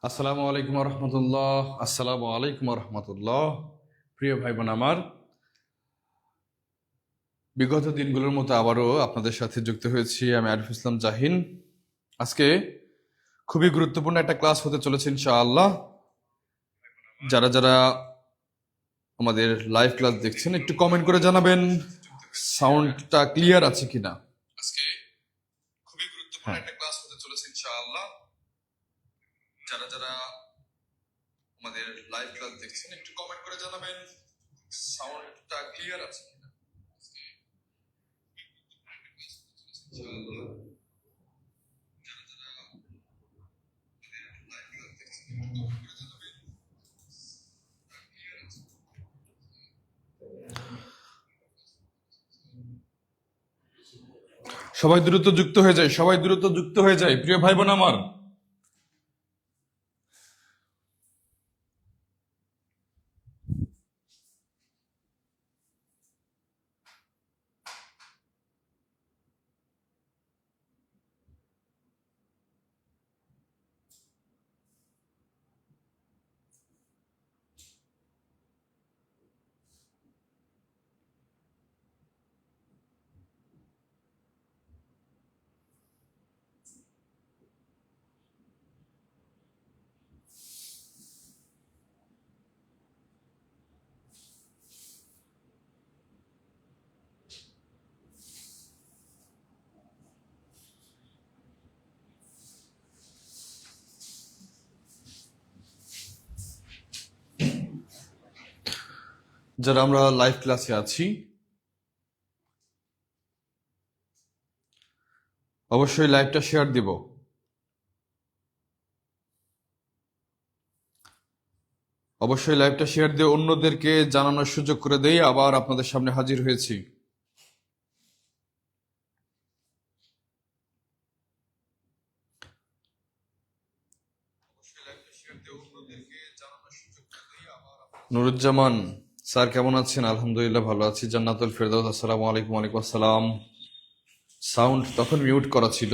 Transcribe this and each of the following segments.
আসসালামু আলাইকুম রহমতুল্লাহ। আসসালামু আলাইকুম রহমতুল্লাহ। প্রিয় ভাই বোন আমার, বিগত দিনগুলোর মতো আবারও আপনাদের সাথে যুক্ত হয়েছি আমি আরিফুল ইসলাম জাহিন। আজকে খুবই গুরুত্বপূর্ণ একটা ক্লাস হতে চলেছে ইনশাআল্লাহ। যারা যারা আমাদের লাইভ ক্লাস দেখছেন একটু কমেন্ট করে জানাবেন সাউন্ডটা ক্লিয়ার আছে কিনা। আজকে খুবই গুরুত্বপূর্ণ একটা ক্লাস হতে চলেছে ইনশাআল্লাহ। যারা যারা আমাদের লাইভ ক্লাস দেখছেন একটু কমেন্ট করে জানাবেন সাউন্ডটা ক্লিয়ার আছে কিনা। সবাই দ্রুত যুক্ত হয়ে যায়, সবাই দ্রুত যুক্ত হয়ে যায় প্রিয় ভাই বোন আমার। যারা আমরা লাইভ ক্লাসে আছি অবশ্যই লাইভটা শেয়ার দিব। অবশ্যই লাইভটা শেয়ার দিয়ে অন্যদেরকে জানানোর সুযোগ করে দেই। আবার আপনাদের সামনে হাজির হয়েছি। নুরুজ্জামান স্যার কেমন আছেন? আলহামদুলিল্লাহ ভালো আছি। জান্নাতুল ফেরদৌস আসসালামু আলাইকুম। ওয়ালাইকুম আসসালাম। সাউন্ড তখন মিউট করা ছিল।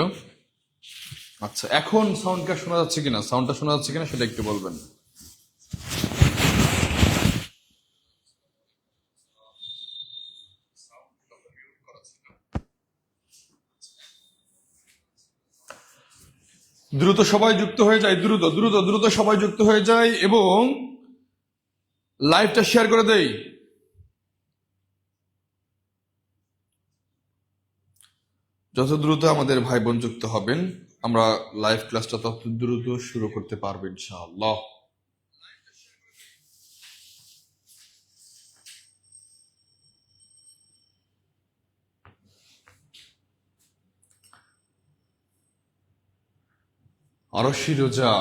আচ্ছা, এখন সাউন্ডটা শোনা যাচ্ছে কিনা, সাউন্ডটা শোনা যাচ্ছে কিনা সেটা একটু বলবেন। দ্রুত সবাই যুক্ত হয়ে যায়, দ্রুত দ্রুত দ্রুত সবাই যুক্ত হয়ে যায় এবং লাইভটা শেয়ার করে দেই। যত দ্রুত আমাদের ভাই বোন যুক্ত হবেন আমরা লাইভ ক্লাসটা তত দ্রুত শুরু করতে পারবো ইনশাআল্লাহ। আরশি রোজা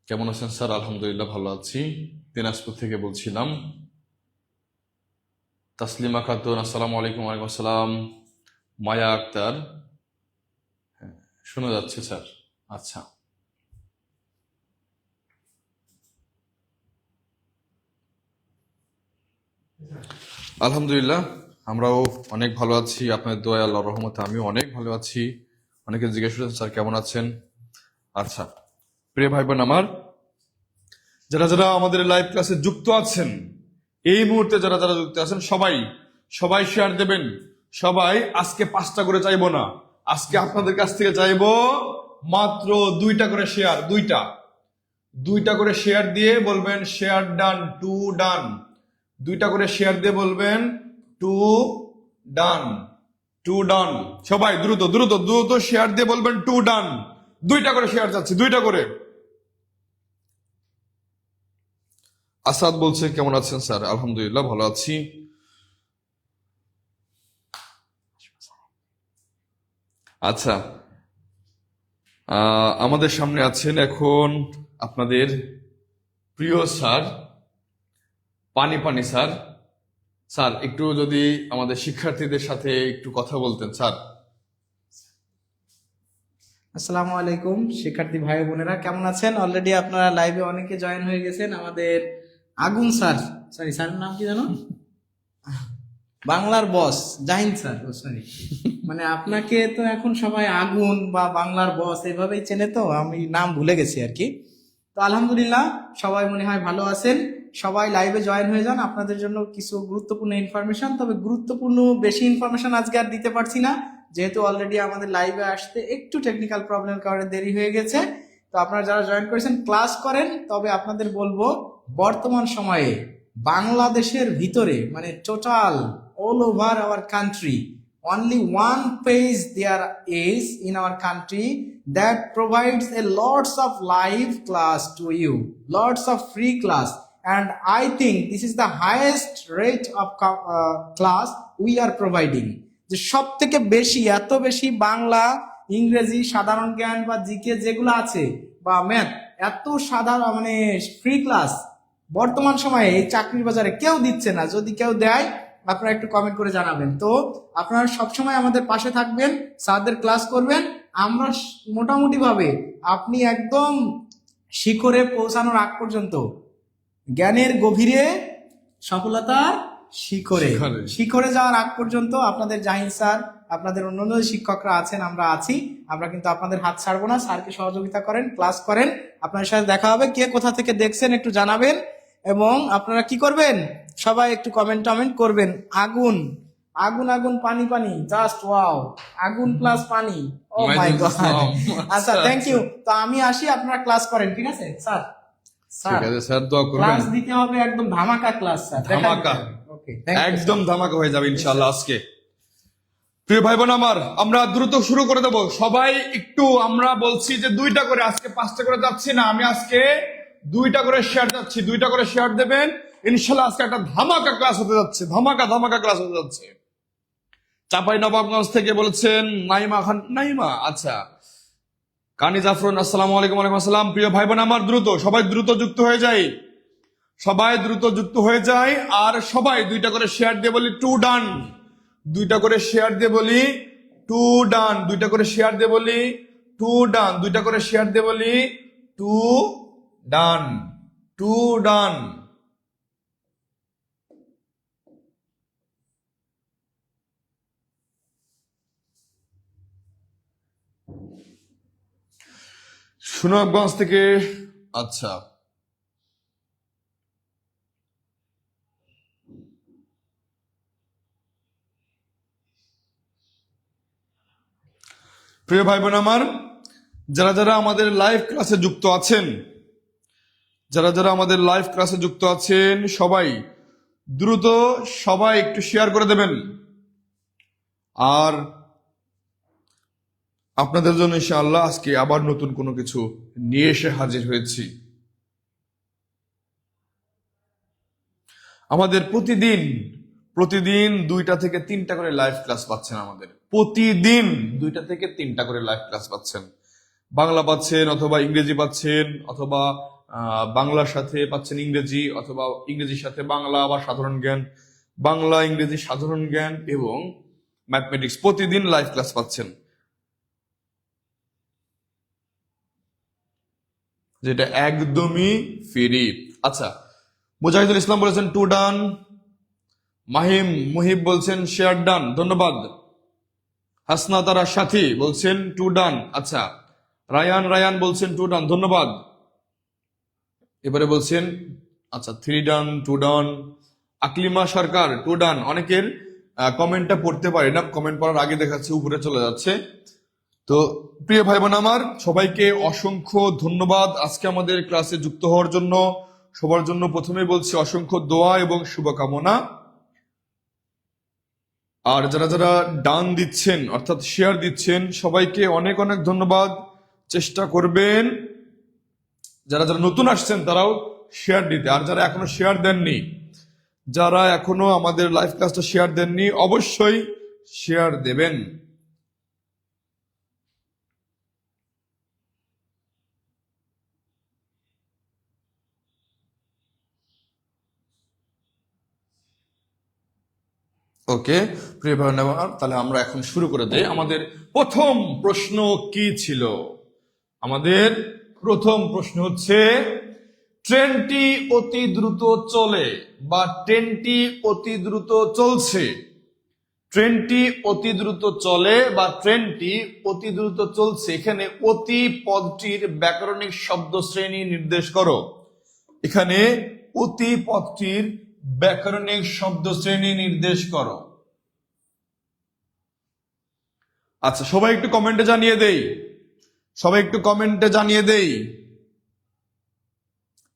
কেমন আছেন স্যার? আলহামদুলিল্লাহ ভালো আছি, দিনাজপুর থেকে বলছিলাম। তাসলিমা খাতুন আসসালামু আলাইকুম। ওয়ালাইকুম আসসালাম। মায়া আক্তার, হ্যাঁ শোনা যাচ্ছে স্যার। আচ্ছা, আলহামদুলিল্লাহ আমরাও অনেক ভালো আছি আপনাদের দোয়া আল্লাহর রহমতে। আমিও অনেক ভালো আছি। অনেকে জিজ্ঞেস করেছেন স্যার কেমন আছেন। আচ্ছা প্রিয় ভাই বোন আমার, যারা যারা আমাদের লাইভ ক্লাসে যুক্ত আছেন এই মুহূর্তে, যারা যারা যুক্ত আছেন সবাই সবাই শেয়ার দেবেন। সবাই আজকে 5টা করে চাইবো না, আজকে আপনাদের কাছ থেকে চাইবো মাত্র 2টা করে শেয়ার। দুইটা করে শেয়ার দিয়ে বলবেন শেয়ার ডান, টু ডান। 2টা করে শেয়ার দিয়ে বলবেন টু ডান, টু ডান। সবাই দ্রুত দ্রুত দ্রুত শেয়ার দিয়ে বলবেন টু ডান। 2টা করে শেয়ার যাচ্ছে, 2টা করে। আসাদ বলছে কেমন আছেন স্যার? আলহামদুলিল্লাহ ভালো আছি। আচ্ছা, আমাদের সামনে আছেন এখন আপনাদের প্রিয় স্যার পানি পানি স্যার। স্যার একটু যদি আমাদের শিক্ষার্থীদের সাথে একটু কথা বলতেন স্যার। আসসালামু আলাইকুম শিক্ষার্থী ভাই বোনেরা, কেমন আছেন? অলরেডি আপনারা লাইভে অনেকে জয়েন হয়ে গেছেন। আমাদের আগুন স্যার, স্যারের নাম কি জানো? বাংলার বস জাহিন স্যার, সরি মানে আপনাকে তো এখন সবাই আগুন বা বাংলার বস এভাবেই চেনে, তো আমি নাম ভুলে গেছি আর কি। তো আলহামদুলিল্লাহ সবাই মনে হয় ভালো আছেন। সবাই লাইভে জয়েন হয়ে যান, আপনাদের জন্য কিছু গুরুত্বপূর্ণ ইনফরমেশন, তবে গুরুত্বপূর্ণ বেশি ইনফরমেশন আজকে আর দিতে পারছি না, যেহেতু অলরেডি আমাদের লাইভে আসতে একটু টেকনিক্যাল প্রবলেমের কারণে দেরি হয়ে গেছে। তো আপনারা যারা জয়েন করেছেন ক্লাস করেন, তবে আপনাদের বলবো বর্তমান সময়ে বাংলাদেশের ভিতরে মানে total all over our country only one page there is in our country that provides a lots of live class to you, lots of free class, and I think this is the highest rate of class we are providing. যে সব থেকে বেশি এত বেশি বাংলা, ইংরেজি, সাধারণ জ্ঞান বা জিকে যেগুলো আছে বা ম্যাথ, এত সাধারণ মানে ফ্রি ক্লাস বর্তমান সময়ে এই চাকরির বাজারে কেউ দিচ্ছে না। যদি কেউ দেয় আপনারা একটু কমেন্ট করে জানাবেন। তো আপনারা সবসময় আমাদের পাশে থাকবেন, স্যারদের ক্লাস করবেন। আমরা মোটামুটি ভাবে আপনি একদম শিখরে পৌঁছানোর আগ পর্যন্ত, জ্ঞানের গভীরে সফলতার শিখরে শিখরে যাওয়ার আগ পর্যন্ত আপনাদের জাহিদ স্যার, আপনাদের অন্যান্য শিক্ষকরা আছেন, আমরা আছি। আমরা কিন্তু আপনাদের হাত ছাড়বো না। স্যারকে সহযোগিতা করেন, ক্লাস করেন। আপনাদের সাথে দেখা হবে। কে কোথা থেকে দেখছেন একটু জানাবেন, এবং আপনারা কি করবেন, সবাই একটু কমেন্ট করবেন। আগুন আগুন আগুন, পানি পানি, জাস্ট ওয়াও, আগুন প্লাস পানি, ও মাই গড। আচ্ছা, থ্যাংক ইউ। তো আমি আসি, আপনারা ক্লাস করেন, ঠিক আছে স্যার? ঠিক আছে স্যার, দোয়া করবেন। ক্লাস দিতে হবে একদম ধামাকা ক্লাস স্যার, ধামাকা, ওকে, একদম ধামাকা হয়ে যাবে ইনশাআল্লাহ আজকে। প্রিয় ভাই বোন আমার, আমরা দ্রুত শুরু করে দেবো। সবাই একটু, আমরা বলছি যে 2টা করে, আজকে 5টা করে যাচ্ছি না, আমি আজকে 2টা করে শেয়ার যাচ্ছি। 2টা করে শেয়ার দেবেন ইনশাআল্লাহ। আজকে একটা ধামাকা ক্লাস হতে যাচ্ছে, ধামাকা ক্লাস হতে যাচ্ছে। চাপাই নবাবগঞ্জ থেকে বলেছেন নাইমা খান, নাইমা, আচ্ছা। কানি জাফরুন, আসসালামু আলাইকুম। ওয়ালাইকুম আসসালাম। প্রিয় ভাই বোন আমার, সবাই দ্রুত যুক্ত হয়ে যায়, সবাই দ্রুত যুক্ত হয়ে যায়। আর সবাই 2টা করে শেয়ার দিয়ে বলি টু ডান, 2টা করে শেয়ার দিয়ে বলি টু ডান, 2টা করে শেয়ার দিয়ে বলি টু ডান, 2টা করে শেয়ার দিয়ে বলি টু ডান, টু ডান। সুনামগঞ্জ থেকে, আচ্ছা। প্রিয় ভাই বোন আমার, যারা যারা আমাদের লাইভ ক্লাসে যুক্ত আছেন, সবাই দ্রুত সবাই একটু শেয়ার করে দেবেন। আর আপনাদের জন্য ইনশাআল্লাহ আজকে আবার নতুন কোনো কিছু নিয়ে এসে হাজির হয়েছি। আমাদের প্রতিদিন 2টা থেকে 3টা করে লাইভ ক্লাস পাচ্ছেন। আমাদের প্রতিদিন 2টা থেকে 3টা করে লাইভ ক্লাস পাচ্ছেন। বাংলা পাচ্ছেন, অথবা ইংরেজি পাচ্ছেন, অথবা বাংলার সাথে পাচ্ছেন ইংরেজি, অথবা ইংরেজির সাথে বাংলা বা সাধারণ জ্ঞান, বাংলা ইংরেজি সাধারণ জ্ঞান এবং ম্যাথমেটিক্স। প্রতিদিন লাইভ ক্লাস পাচ্ছেন, যেটা একদমই ফ্রি। আচ্ছা, মুজাহিদুল ইসলাম বলেছেন টু ডান। মুহিব বলছেন শেয়ার ডান, ধন্যবাদ। হাসনা তারা সাথী বলছেন টু ডান, আচ্ছা। রায়ান বলছেন টু ডান, ধন্যবাদ। এবারে বলছেন আচ্ছা 3 ডান, 2 ডান। আকলিমা সরকার টু ডান। অনেকের কমেন্টটা পড়তে পারি না, কমেন্ট পড়ার আগে দেখাচ্ছে উপরে চলে যাচ্ছে। তো প্রিয় ভাই বোন আমার, সবাইকে অসংখ্য ধন্যবাদ আজকে আমাদের ক্লাসে যুক্ত হওয়ার জন্য। সবার জন্য প্রথমে বলছি অসংখ্য দোয়া এবং শুভকামনা। আর যারা যারা ডান দিচ্ছেন অর্থাৎ শেয়ার দিচ্ছেন, সবাইকে অনেক অনেক ধন্যবাদ। চেষ্টা করবেন যারা যারা নতুন আসছেন তারাও শেয়ার দিতে। আর যারা এখনো শেয়ার দেননি, যারা এখনো আমাদের লাইভ ক্লাসটা শেয়ার দেননি, অবশ্যই শেয়ার দেবেন। ওকে প্রিয় ভাই, তাহলে আমরা এখন শুরু করে দেই। আমাদের প্রথম প্রশ্ন কি ছিল? আমাদের প্রথম প্রশ্ন হচ্ছে, ট্রেনটি অতি দ্রুত চলে বা ট্রেনটি অতি দ্রুত চলছে। ট্রেনটি অতি দ্রুত চলে বা ট্রেনটি অতি দ্রুত চলছে, এখানে অতি পদটির ব্যাকরণিক শব্দ শ্রেণী নির্দেশ করো। এখানে অতি পদটির ব্যাকরণিক শব্দ শ্রেণী নির্দেশ করো। আচ্ছা, সবাই একটু কমেন্টে জানিয়ে দেই, সবাই একটু কমেন্টে জানিয়ে দেই।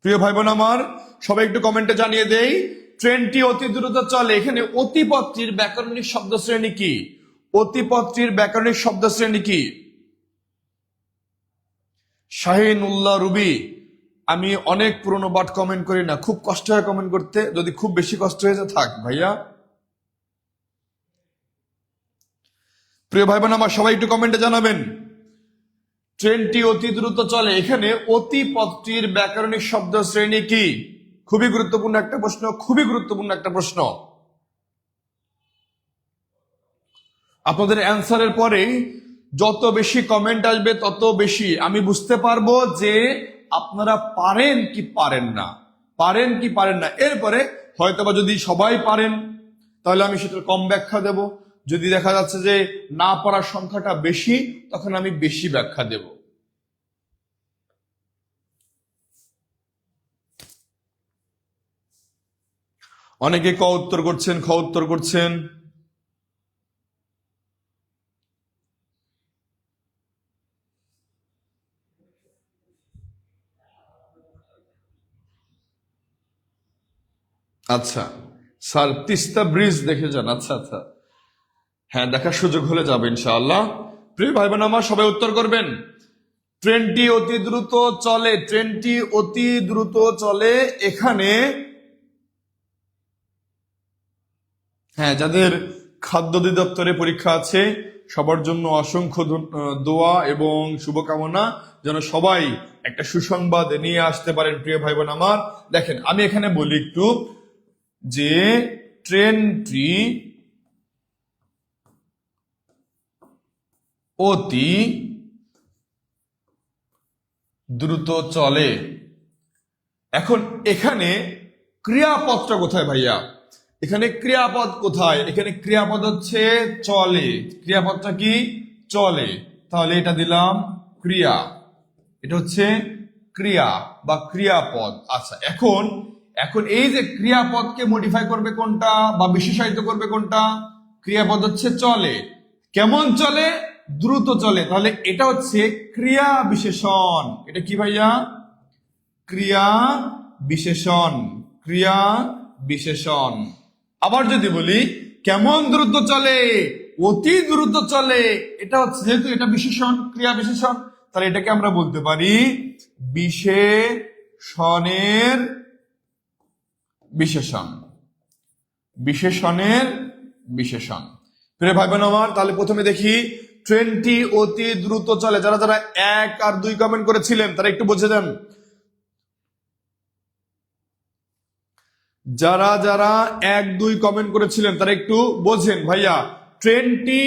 প্রিয় ভাই বোন আমার, সবাই একটু কমেন্টে জানিয়ে দেই, ট্রেনটি অতি দ্রুত চলে, এখানে অতি পদটির ব্যাকরণিক শব্দ শ্রেণী কি? অতি পদটির ব্যাকরণিক শব্দ শ্রেণী কি? শাহিন উল্লাহ রুবি, আমি অনেক পুরনো বাট কমেন্ট করি না, খুব কষ্ট হয় কমেন্ট করতে, যদি খুব বেশি কষ্ট হয়েছে থাক ভাইয়া। প্রিয় ভাই বোন আমার, সবাই একটু কমেন্টে জানাবেন, ট্রেনটি অতি দ্রুত চলে, এখানে অতি পদটির ব্যাকরণিক শব্দ শ্রেণী কি? খুবই গুরুত্বপূর্ণ একটা প্রশ্ন, খুবই গুরুত্বপূর্ণ একটা প্রশ্ন। আপনাদের অ্যান্সারের পরে যত বেশি কমেন্ট আসবে তত বেশি আমি বুঝতে পারবো যে আপনারা পারেন কি পারেন না, পারেন কি পারেন না। এরপরে হয়তোবা যদি সবাই পারেন তাহলে আমি সেটার কম ব্যাখ্যা দেব, যদি দেখা যাচ্ছে যে না পারার সংখ্যাটা বেশি তখন আমি বেশি ব্যাখ্যা দেব। অনেকে ক উত্তর করছেন, খ উত্তর করছেন। আচ্ছা স্যার, তিস্তা ব্রিজ দেখে যান। আচ্ছা আচ্ছা, হ্যাঁ দেখার সুযোগ হলে যাবে ইনশাআল্লাহ। প্রিয় ভাই বোন আমার, সবাই উত্তর করবেন, ট্রেনটি অতি দ্রুত চলে, ট্রেনটি অতি দ্রুত চলে, এখানে হ্যাঁ যাদের খাদ্য অধিদপ্তরে পরীক্ষা আছে সবার জন্য অসংখ্য দোয়া এবং শুভকামনা, যেন সবাই একটা সুসংবাদ নিয়ে আসতে পারেন। প্রিয় ভাই বোন আমার, দেখেন আমি এখানে বলি একটু যে ট্রেনটি অতি দ্রুত চলে, এখন এখানে ক্রিয়াপদটা কোথায় ভাইয়া? এখানে ক্রিয়াপদ কোথায়? এখানে ক্রিয়াপদ হচ্ছে চলে, ক্রিয়াপদটা কি? চলে, তাহলে এটা দিলাম ক্রিয়া, এটা হচ্ছে ক্রিয়া বা ক্রিয়াপদ। আচ্ছা, এখন এখন এই যে ক্রিয়াপদকে মডিফাই করবে কোনটা বা বিশেষায়িত করবে কোনটা? ক্রিয়াপদ হচ্ছে চলে, কেমন চলে? দ্রুত চলে, তাহলে এটা হচ্ছে ক্রিয়া বিশেষণ। এটা কি ভাইয়া? ক্রিয়া বিশেষণ, ক্রিয়া বিশেষণ। আবার যদি বলি কেমন দ্রুত চলে? অতি দ্রুত চলে, এটা হচ্ছে যেহেতু এটা বিশেষণ, ক্রিয়া বিশেষণ, তাহলে এটাকে আমরা বলতে পারি বিশেষণের বিশেষণ, বিশেষণের বিশেষণ। প্রিয় ভাই বোন আমার, তাহলে প্রথমে দেখি ট্রেনটি অতি দ্রুত চলে। যারা যারা 1 আর 2 কমেন্ট করেছিলেন তারা একটু বুঝে যান, যারা যারা 1, 2 কমেন্ট করেছিলেন তারা একটু বোঝেন ভাইয়া, ট্রেনটি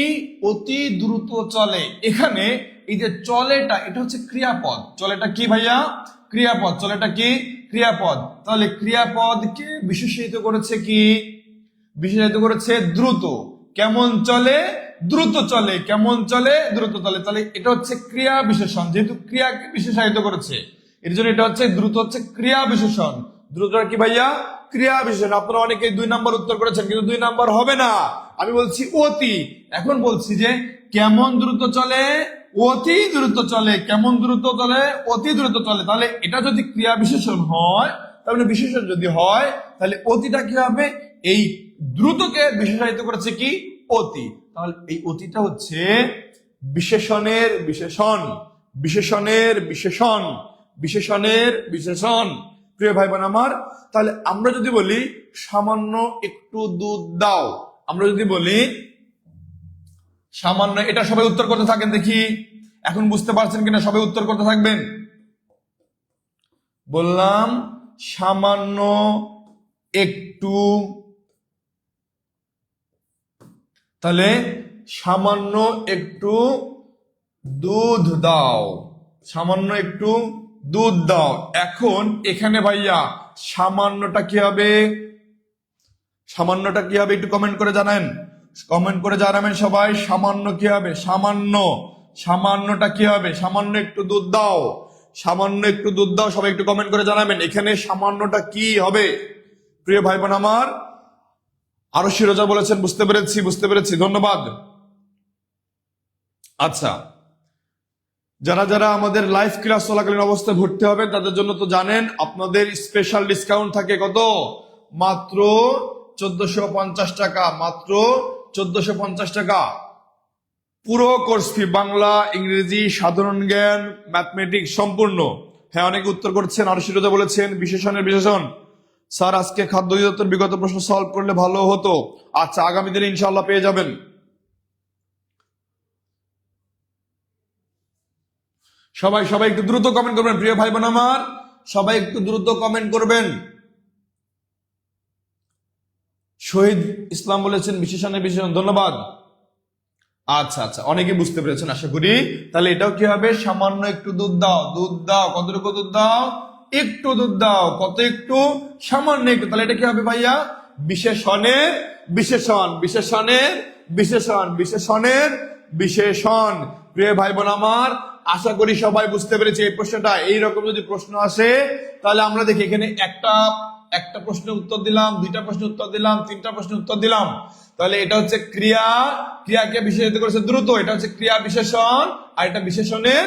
অতি দ্রুত চলে, এখানে এই যে চলেটা এটা হচ্ছে ক্রিয়াপদ। চলেটা কি ভাইয়া? ক্রিয়াপদ। চলেটা কি? ক্রিয়াপদ। তাহলে ক্রিয়াপদকে বিশেষিত করেছে কি? বিশেষিত করেছে দ্রুত। কেমন চলে? দ্রুত চলে। কেমন চলে? দ্রুত চলে। তাহলে এটা হচ্ছে ক্রিয়া বিশেষণ, যেহেতু ক্রিয়াকে বিশেষায়িত করেছে এর জন্য এটা হচ্ছে দ্রুত, হচ্ছে ক্রিয়া বিশেষণ। দ্রুত কি ভাইয়া? ক্রিয়া বিশেষণ। আপনারা অনেকে 2 নাম্বার উত্তর করেছেন, কিন্তু 2 নাম্বার হবে না, আমি বলছি অতি। এখন বলছি যে কেমন দ্রুত চলে? অতি দ্রুত চলে। কেমন দ্রুত চলে? অতি দ্রুত চলে। তাহলে এটা যদি ক্রিয়া বিশেষণ হয়, তাহলে বিশেষণ যদি হয়, তাহলে অতিটা কি হবে? এই দ্রুতকে বিশেষায়িত করেছে কি? অতি। তাহলে এই অতিটা হচ্ছে বিশেষণের বিশেষণ, বিশেষণের বিশেষণ, বিশেষণের বিশেষণ। প্রিয় ভাই বোন আমার, তাহলে আমরা যদি বলি সামান্য একটু দুধ দাও, আমরা যদি বলি সামান্য, এটা সবাই উত্তর করতে থাকেন দেখি, এখন বুঝতে পারছেন কিনা? সবাই উত্তর করতে থাকবেন। বললাম সামান্য একটু, তাহলে সামান্য একটু দুধ দাও, সামান্য একটু দুধ দাও। এখন এখানে ভাইয়া সামান্যটা কি হবে? সামান্যটা কি হবে একটু কমেন্ট করে জানান। কমেন্ট করে জানাবেন সবাই। সামান্য কি হবে? সামান্য, সামান্যটা কি হবে? সামান্য একটু দুধ দাও, সামান্য একটু দুধ দাও। সবাই একটু কমেন্ট করে জানাবেন এখানে সামান্যটা কি হবে। প্রিয় ভাই বোন আমার, আরো শিরোজা বলেছেন বুঝতে পেরেছি, বুঝতে পেরেছি, ধন্যবাদ। আচ্ছা, যারা যারা আমাদের লাইভ ক্লাস চলাকালীন অবস্থায় ভর্তি হবেন তাদের জন্য তো জানেন আপনাদের স্পেশাল ডিসকাউন্ট থাকে কত? মাত্র 1450 টাকা, মাত্র 1450 টাকা। পুরো কোর্স ফি, বাংলা, ইংরেজি, সাধারণ জ্ঞান, ম্যাথমেটিক্স সম্পূর্ণ। হ্যাঁ, অনেকে উত্তর করছেন। আরো শিরোজা বলেছেন বিশেষণের বিশেষণ। স্যার আজকে খাদ্য অধিদপ্তর বিগত প্রশ্ন সলভ করলে ভালো হতো। আচ্ছা, আগামী দিনে ইনশাআল্লাহ পেয়ে যাবেন। সবাই সবাই একটু দ্রুত কমেন্ট করবেন প্রিয় ভাই বোন আমার, সবাই একটু দ্রুত কমেন্ট করবেন। শহীদ ইসলাম বলেছেন বিশেষণের বিশেষণ, ধন্যবাদ। আচ্ছা আচ্ছা, অনেকে বুঝতে পেরেছেন আশা করি। তাহলে এটাও কি হবে? সামান্য একটু দুধ দাও, দুধ দাও। কতটুকু দুধ দাও? একটু দুধ দাও। কত একটু? সামান্য একটু। তাহলে এটা কি হবে ভাইয়া? বিশেষণের বিশেষণ, বিশেষণের বিশেষণ, বিশেষণের বিশেষণ। প্রিয় ভাই বোন আমার, আশা করি সবাই বুঝতে পেরেছে এই প্রশ্নটা। এইরকম যদি প্রশ্ন আসে তাহলে আমরা দেখি এখানে একটা একটা প্রশ্নের উত্তর দিলাম, দুইটা প্রশ্নের উত্তর দিলাম, তিনটা প্রশ্নের উত্তর দিলাম। তাহলে এটা হচ্ছে ক্রিয়া, ক্রিয়াকে বিশেষিত করেছে দ্রুত। এটা হচ্ছে ক্রিয়া বিশেষণ, আর এটা বিশেষণের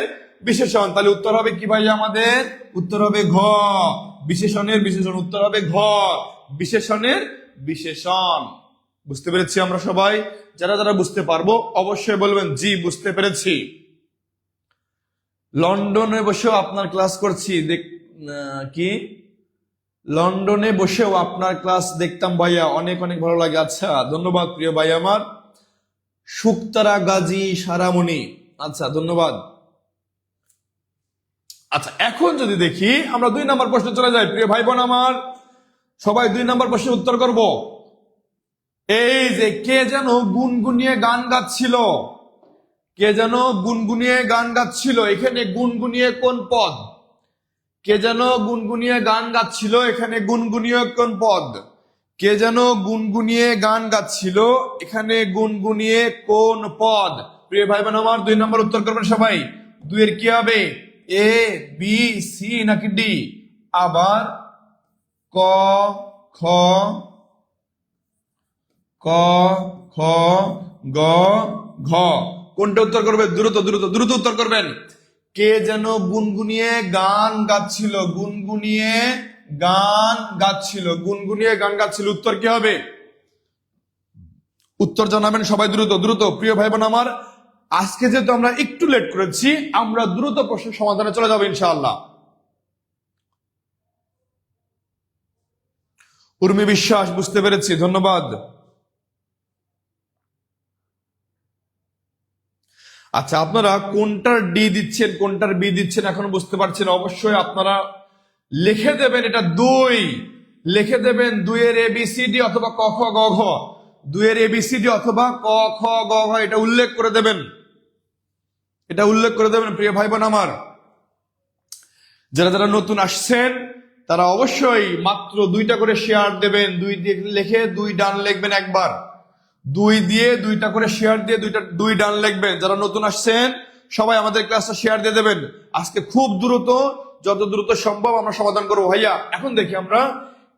বিশেষণ। তাহলে উত্তর হবে কি ভাই আমাদের? উত্তর হবে ঘ, বিশেষণের বিশেষণ। উত্তর হবে ঘ, বিশেষণের বিশেষণ। বুঝতে পেরেছি আমরা সবাই? যারা যারা বুঝতে পারবো অবশ্যই বলবেন জি বুঝতে পেরেছি। লন্ডনে বসেও আপনার ক্লাস করছি, কি লন্ডনে বসেও আপনার ক্লাস দেখতাম ভাইয়া, অনেক অনেক ভালো লাগে। আচ্ছা, ধন্যবাদ প্রিয় ভাই আমার। শুক্তারা গাজী সারামণি, আচ্ছা ধন্যবাদ। আচ্ছা, এখন যদি দেখি আমরা 2 নম্বর প্রশ্নে চলে যাই প্রিয় ভাই বোন আমার, সবাই 2 নম্বর প্রশ্নের উত্তর করব। এই যে কে যেন গুনগুনিয়ে গান গাচ্ছিল, কে যেন গুনগুনিয়ে গান গাচ্ছিল, এখানে গুনগুনিয়ে কোন পদ? কে যেন গুনগুনিয়ে গান গাচ্ছিল, এখানে গুনগুনিয়ে কোন পদ? কে যেন গুনগুনিয়ে গান গাচ্ছিল, এখানে গুনগুনিয়ে কোন পদ? প্রিয় ভাই বোন আমার, 2 নম্বর উত্তর করবেন সবাই। 2 এর কি হবে? এ, বি, সি নাকি ডি? আবার ক, খ, ক, খ, গ, ঘ। কোনটা উত্তর করবে? দ্রুত দ্রুত দ্রুত উত্তর করবেন। কে যেন গুনগুনিয়ে গান গাচ্ছিল, গুনগুনিয়ে গান গাচ্ছিল, গুনগুনিয়ে গান গাচ্ছিল। উত্তর কি হবে? উত্তর জানাবেন সবাই দ্রুত দ্রুত। প্রিয় ভাই বোন আমার, আজকে যেহেতু আমরা একটু লেট করেছি, আমরা দ্রুত প্রশ্নের সমাধানে চলে যাবো ইনশাআল্লাহ। উর্মি বিশ্বাস, বুঝতে পেরেছি, ধন্যবাদ। আচ্ছা, আপনারা কোনটার ডি দিচ্ছেন কোনটার বি দিচ্ছেন এখন বুঝতে পারছেন। অবশ্যই আপনারা লিখে দেবেন এটা 2, লিখে দেবেন 2 এর এবিসিডি অথবা ক খ গ ঘ, 2 এর এবিসিডি অথবা ক খ গ ঘ, এটা উল্লেখ করে দেবেন, এটা উল্লেখ করে দেবেন প্রিয় ভাই বোন আমার। যারা যারা নতুন আসছেন তারা অবশ্যই মাত্র 2টা করে শেয়ার দেবেন। 2 দিয়ে লিখে 2 ডান লিখবেন একবার, 2 দিয়ে 2টা করে শেয়ার দিয়ে 2 ডান লিখবেন। যারা নতুন আসছেন সবাই আমাদের ক্লাসটা শেয়ার দিয়ে দেবেন। আজকে খুব দ্রুত, যত দ্রুত সম্ভব আমরা সমাধান করবো ভাইয়া। এখন দেখি আমরা,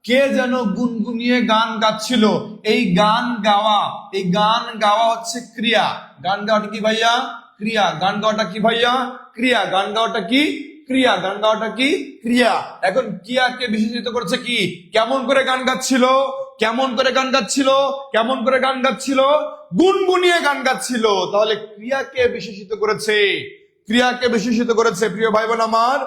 কে যেন গুনগুনিয়ে গান গাচ্ছিল, এই গান গাওয়া, এই গান গাওয়া হচ্ছে ক্রিয়া। গান গাওয়াটা কি ভাইয়া? ক্রিয়া। গান গাওয়াটা কি ভাইয়া? ক্রিয়া। গান গাওয়াটা কি? ক্রিয়া। গান গাওয়াটা কি? ক্রিয়া। এখন ক্রিয়াকে বিশেষিত করছে কি? কেমন করে গান গাচ্ছিল? কেমন করে গান গাচ্ছিল? কেমন করে গান গাচ্ছিল? গুনগুনিয়ে গান গাচ্ছিল। তাহলে ক্রিয়াকে বিশেষিত করেছে, ক্রিয়াকে বিশেষিত করেছে প্রিয় ভাই বোন আমার।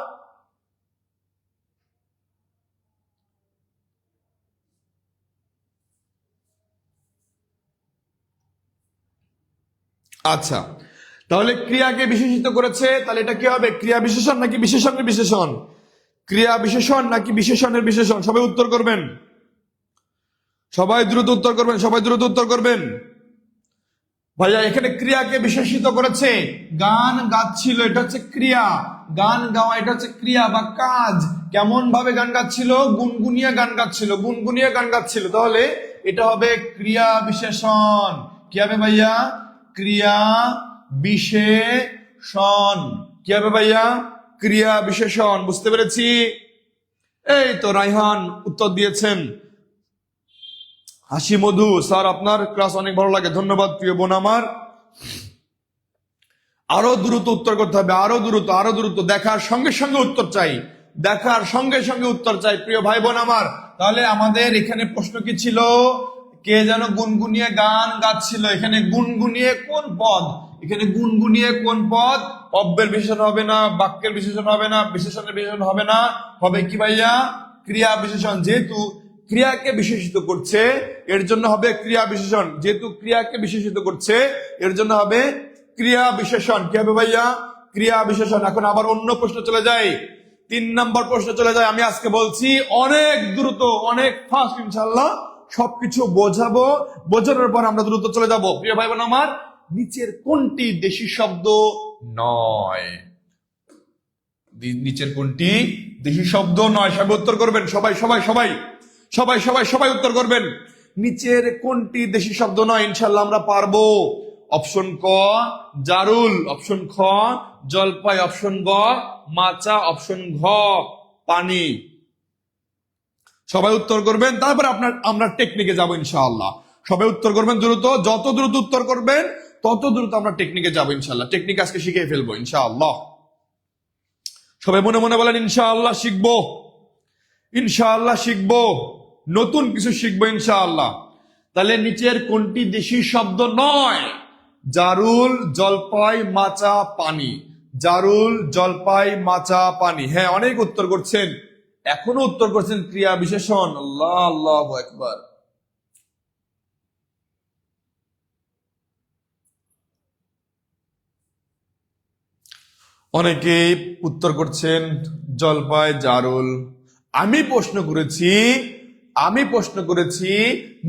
আচ্ছা, তাহলে ক্রিয়াকে বিশেষিত করেছে, তাহলে এটা কি হবে? ক্রিয়া বিশেষণ নাকি বিশেষণের বিশেষণ? ক্রিয়া বিশেষণ নাকি বিশেষণের বিশেষণ? সবাই উত্তর করবেন, সবাই দ্রুত উত্তর করবেন, সবাই দ্রুত উত্তর করবেন। ভাইয়া এখানে ক্রিয়াকে বিশেষিত করেছে, গান গাচ্ছিল এটা হচ্ছে ক্রিয়া, গান গাওয়া এটা হচ্ছে ক্রিয়া বা কাজ। কেমন ভাবে গান গাচ্ছিল? গুনগুনিয়ে গান গাচ্ছিল, গুনগুনিয়ে গান গাচ্ছিল। তাহলে এটা হবে ক্রিয়া বিশেষণ। কি হবে ভাইয়া? ক্রিয়া বিশেষণ। কি হবে ভাইয়া? ক্রিয়া বিশেষণ। বুঝতে পেরেছি? এই তো রাইহান উত্তর দিয়েছেন। হাসি মধু স্যার, আপনার ক্লাস অনেক ভালো লাগে, ধন্যবাদ প্রিয় বোন আমার। আরো দ্রুত উত্তর করতে হবে, আরো দ্রুত, দেখার সঙ্গে সঙ্গে উত্তর চাই, দেখার সঙ্গে সঙ্গে উত্তর চাই প্রিয় ভাই বোন আমার। তাহলে আমাদের এখানে প্রশ্ন কি ছিল? কে যেন গুনগুনিয়ে গান গাচ্ছিল। এখানে গুনগুনিয়ে কোন পদ? এখানে গুনগুনিয়ে কোন পদ? অব্যের বিশেষণ হবে না, বাক্যের বিশেষণ হবে না, বিশেষণের বিশেষণ হবে না, হবে কি ভাইয়া? ক্রিয়া বিশেষণ। যেহেতু ক্রিয়াকে বিশেষিত করছে এর জন্য হবে ক্রিয়া বিশেষণ। যেহেতু ক্রিয়াকে বিশেষিত করছে এর জন্য হবে ক্রিয়া বিশেষণ। কি হবে ভাইয়া? ক্রিয়া বিশেষণ। এখন আবার অন্য প্রশ্ন চলে যায়, 3 নম্বর প্রশ্ন চলে যায়। আমি আজকে বলছি অনেক দ্রুত, অনেক ফাস্ট, ইনশাআল্লাহ সবকিছু বোঝাবো, বোঝানোর পর আমরা দ্রুত চলে যাব। প্রিয় ভাই বোন আমার, নিচের কোনটি দেশি শব্দ নয়? নিচের কোনটি দেশি শব্দ নয়? সবাই উত্তর করবেন, সবাই সবাই সবাই সবাই সবাই সবাই উত্তর করবেন। নিচের কোনটি দেশি শব্দ নয়? ইনশাআল্লাহ আমরা পারবো। অপশন ক জারুল, অপশন খ জলপাই, অপশন গ মাচা, অপশন ঘ পানি। সবাই উত্তর করবেন, তারপর আমরা টেকনিকে যাব ইনশাআল্লাহ। সবাই উত্তর করবেন দ্রুত, যত দ্রুত উত্তর করবেন তত দ্রুত আমরা টেকনিকে যাব ইনশাআল্লাহ। টেকনিক আজকে শিখে ফেলবো ইনশাআল্লাহ। সবাই মনে মনে বলেন ইনশাআল্লাহ শিখবো, ইনশাআল্লাহ শিখবো, নতুন কিছু শিখবো ইনশাআল্লাহ। তাহলে নিচের কোনটি দেশি শব্দ নয়? জারুল, জলপাই, মাচা, পানি। জারুল, জলপাই, মাচা, পানি। হ্যাঁ, অনেক উত্তর করছেন, এখনো উত্তর করছেন ক্রিয়া বিশেষণ। আল্লাহ, আল্লাহু আকবার। অনেকেই উত্তর করছেন জলপাই, জারুল। আমি প্রশ্ন করেছি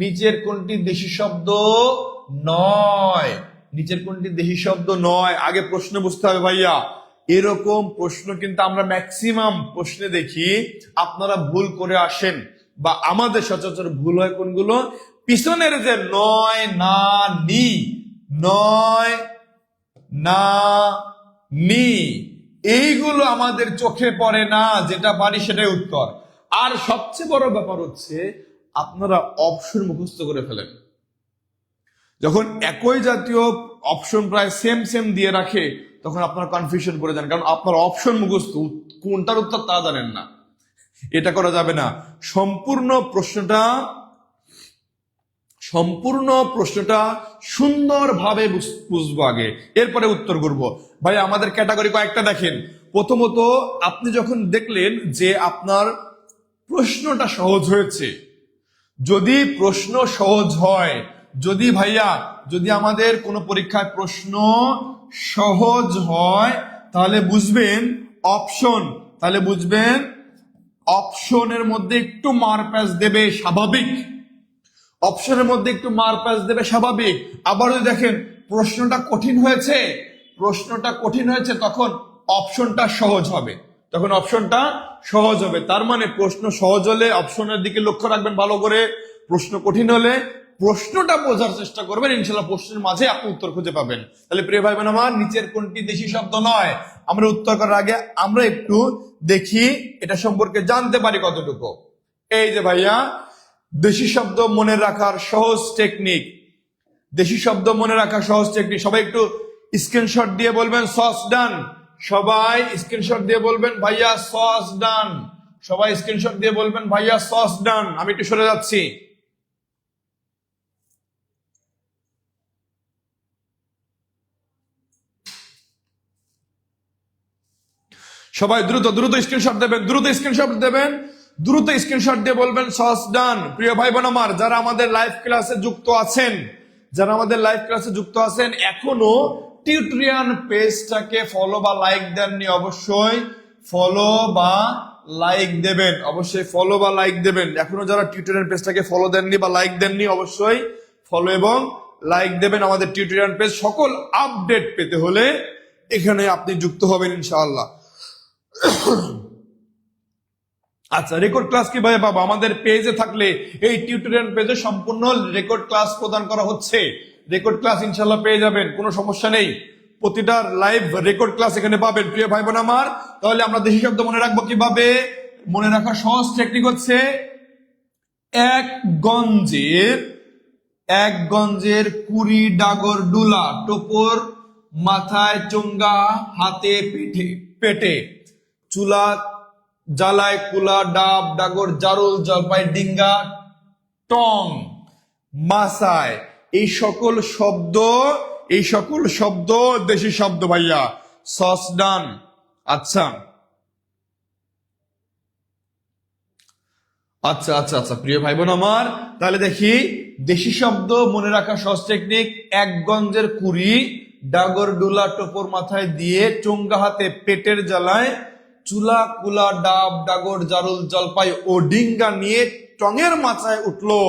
নিচের কোনটি দেশি শব্দ নয়? নিচের কোনটি দেশি শব্দ নয়? আগে প্রশ্ন বুঝতে হবে ভাইয়া। এরকম প্রশ্ন কিন্তু আমরা ম্যাক্সিমাম প্রশ্নে দেখি আপনারা ভুল করে আসেন, বা আমাদের সচরাচর ভুল হয় কোনগুলো? পিছনের যে নয় না নি, নয় না নি, এইগুলো আমাদের চোখে পড়ে না, যেটা পারি সেটাই উত্তর। আর সবচেয়ে বড় ব্যাপার হচ্ছে আপনারা অপশন মুখস্থ করে ফেলেন। যখন একই জাতীয় অপশন প্রায় সেম সেম দিয়ে রাখে তখন আপনারা কনফিউশন করে যান, কারণ আপনার অপশন মুখস্থ, কোনটার উত্তর তা জানেন না। এটা করা যাবে না। সম্পূর্ণ প্রশ্নটা সুন্দরভাবে বুঝবো আগে, এরপরে উত্তর করব। ভাই আমাদের ক্যাটাগরি কয়েকটা দেখেন। প্রথমত, আপনি যখন দেখলেন যে আপনার প্রশ্নটা সহজ হয়েছে, যদি প্রশ্ন সহজ হয়, যদি আমাদের কোনো পরীক্ষায় প্রশ্ন সহজ হয়, তাহলে বুঝবেন অপশনের মধ্যে একটু মারপ্যাচ দেবে, স্বাভাবিক। অপশনের মধ্যে একটু মারপ্যাচ দেবে, স্বাভাবিক। আবার যদি দেখেন প্রশ্নটা কঠিন হয়েছে, তখন অপশনটা সহজ হবে, তার মানে প্রশ্ন সহজ হলে অপশনের দিকে লক্ষ্য রাখবেন ভালো করে, প্রশ্ন কঠিন হলে প্রশ্নটা বোঝার চেষ্টা করবেন, ইনশাআল্লাহ প্রশ্নের মাঝে আপনি উত্তর খুঁজে পাবেন। তাহলে প্রিয় ভাই বোন আমার, নিচের কোনটি দেশি শব্দ নয়? আমরা উত্তর করার আগে আমরা একটু দেখি এটা সম্পর্কে জানতে পারি কতটুকু। এই যে ভাইয়া, দেশি শব্দ মনে রাখার সহজ টেকনিক, সবাই একটু স্ক্রিনশট দিয়ে বলবেন সস ডান। সবাই স্ক্রিনশট দিয়ে বলবেন ভাইয়া সস ডান। সবাই স্ক্রিনশট দিয়ে বলবেন ভাইয়া সস ডান। আমি একটু সরে যাচ্ছি। সবাই দ্রুত স্ক্রিনশট দেবেন, দ্রুত স্ক্রিনশট দিয়ে বলবেন সস ডান। প্রিয় ভাই বোন আমার, যারা আমাদের লাইভ ক্লাসে যুক্ত আছেন, এখনো টিউটোরিয়াল পেজটাকে ফলো বা লাইক দেননি, অবশ্যই ফলো বা লাইক দেবেন। এখনো যারা টিউটোরিয়াল পেজটাকে ফলো দেননি বা লাইক দেননি, অবশ্যই ফলো এবং লাইক দেবেন। আমাদের টিউটোরিয়াল পেজ সকল আপডেট পেতে হলে এখানে আপনি যুক্ত হবেন ইনশাআল্লাহ। আচ্ছা, রেকর্ড ক্লাস কিভাবে পাবো? আমাদের পেজে থাকলে এই টিউটোরিয়াল পেজে সম্পূর্ণ রেকর্ড ক্লাস প্রদান করা হচ্ছে। রেকর্ড ক্লাস ইনশাল্লাহ পেয়ে যাবেন, কোনো সমস্যা নেই। প্রতিটা লাইভ রেকর্ড ক্লাস এখানে পাবেন প্রিয় ভাই বোন আমার। তাহলে আমরা দেশি শব্দ মনে রাখবো কিভাবে? মনে রাখার সহজ টেকনিক হচ্ছে এক গঞ্জের কুড়ি ডাগর ডুলা, টোপর মাথায় চোঙ্গা, হাতে পেটে চুলা জ্বালায় কুলা, ডাব ডাগর জারুল জলপাই ডিঙ্গা টং মাসায়। এই সকল শব্দ দেশি শব্দ ভাইয়া। সস ডান। আচ্ছা আচ্ছা আচ্ছা আচ্ছা প্রিয় ভাই বোন আমার, তাহলে দেখি দেশি শব্দ মনে রাখা সহজ টেকনিক। এক গঞ্জের কুড়ি ডাগর ডুলা, টোপর মাথায় দিয়ে চোঙ্গা হাতে পেটের জ্বালায় চুলা কুলা ডাব ডাগর জারুল জলপাই ও ডিঙ্গা নিয়ে টঙের মাথায় উঠলো।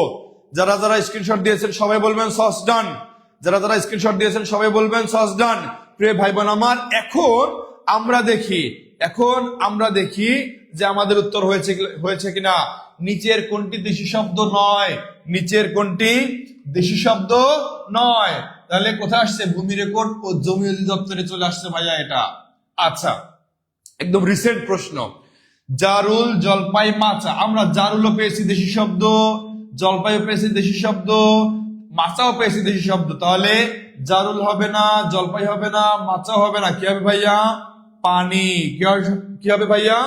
যারা যারা স্ক্রিনশট দিয়েছেন সবাই বলবেন সস ডান। যারা যারা স্ক্রিনশট দিয়েছেন সবাই বলবেন সস ডান। প্রিয় ভাই বোন আমার, এখন আমরা দেখি যে আমাদের উত্তর হয়েছে কিনা। নিচের কোনটি দেশি শব্দ নয়? নিচের কোনটি দেশি শব্দ নয়? তাহলে কোথায় আসছে? ভূমি রেকর্ড ও জমি অধিদপ্তরে চলে আসছে ভাইয়া এটা। আচ্ছা, একদম রিসেন্ট প্রশ্ন। জারুল জলপাই মাচা। আমরা জারুলও পেয়েছি দেশি শব্দ, জলপাইও পেয়েছি দেশি শব্দ, মাচাও পেয়েছি দেশি শব্দ। তাহলে জারুল হবে না, জলপাই হবে না, মাচাও হবে না। কি হবে ভাইয়া? পানি। কি হবে ভাইয়া?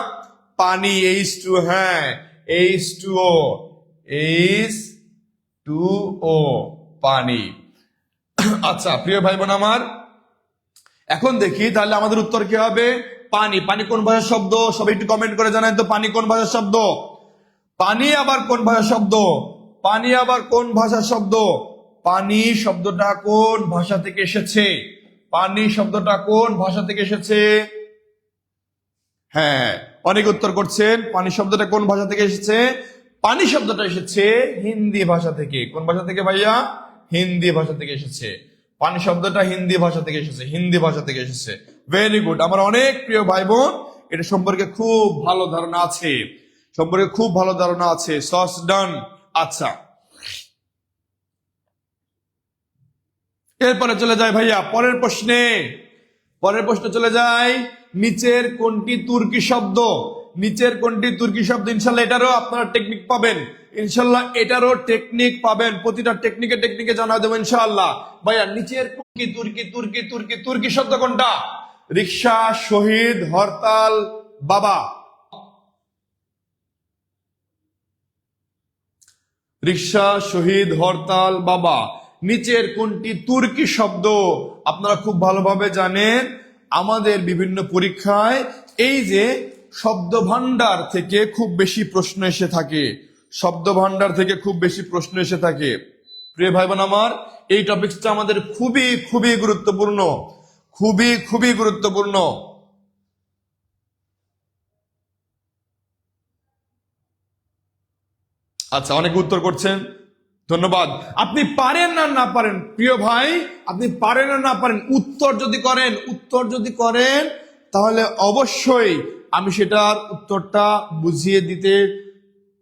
পানি। H2, হ্যাঁ H2O, H2O, পানি। আচ্ছা প্রিয় ভাই বোন আমার, এখন দেখি তাহলে আমাদের উত্তর কি হবে? পানি। পানি কোন ভাষার শব্দ? সবাই একটু কমেন্ট করে জানান তো, পানি কোন ভাষার শব্দ? পানি আবার কোন ভাষার শব্দ? পানি আবার কোন ভাষার শব্দ? পানি শব্দটা কোন ভাষা থেকে এসেছে? পানি শব্দটা কোন ভাষা থেকে এসেছে? হ্যাঁ, অনেক উত্তর করছেন। পানি শব্দটা কোন ভাষা থেকে এসেছে? পানি শব্দটা এসেছে হিন্দি ভাষা থেকে। কোন ভাষা থেকে ভাইয়া? হিন্দি ভাষা থেকে এসেছে। পানি শব্দটা হিন্দি ভাষা থেকে এসেছে, হিন্দি ভাষা থেকে এসেছে। Very good. আমার অনেক প্রিয় ভাই বোন এটা সম্পর্কে খুব ভালো ধারণা আছে, সস ডান। আচ্ছা, এরপরে চলে যায় ভাইয়া পরের প্রশ্নে চলে যায়। নিচের কোনটি তুর্কি শব্দ? ইনশাল্লাহ এটারও আপনারা টেকনিক পাবেন। প্রতিটা টেকনিকে জানা দেবো ইনশাআল্লাহ। ভাইয়া নিচের তুর্কি শব্দ কোনটা? রিক্সা, শহীদ, হরতাল, বাবা। রিক্সা, শহীদ, হরতাল, বাবা। নিচের কোনটি তুর্কি শব্দ? আপনারা খুব ভালোভাবে জানেন, আমাদের বিভিন্ন পরীক্ষায় এই যে শব্দ ভান্ডার থেকে খুব বেশি প্রশ্ন এসে থাকে। প্রিয় ভাই বোন আমার, এই টপিকটা আমাদের খুবই গুরুত্বপূর্ণ। আচ্ছা, অনেক উত্তর করছেন, ধন্যবাদ। আপনি পারেন আর না পারেন প্রিয় ভাই, উত্তর যদি করেন তাহলে অবশ্যই আমি সেটার উত্তরটা বুঝিয়ে দিতে,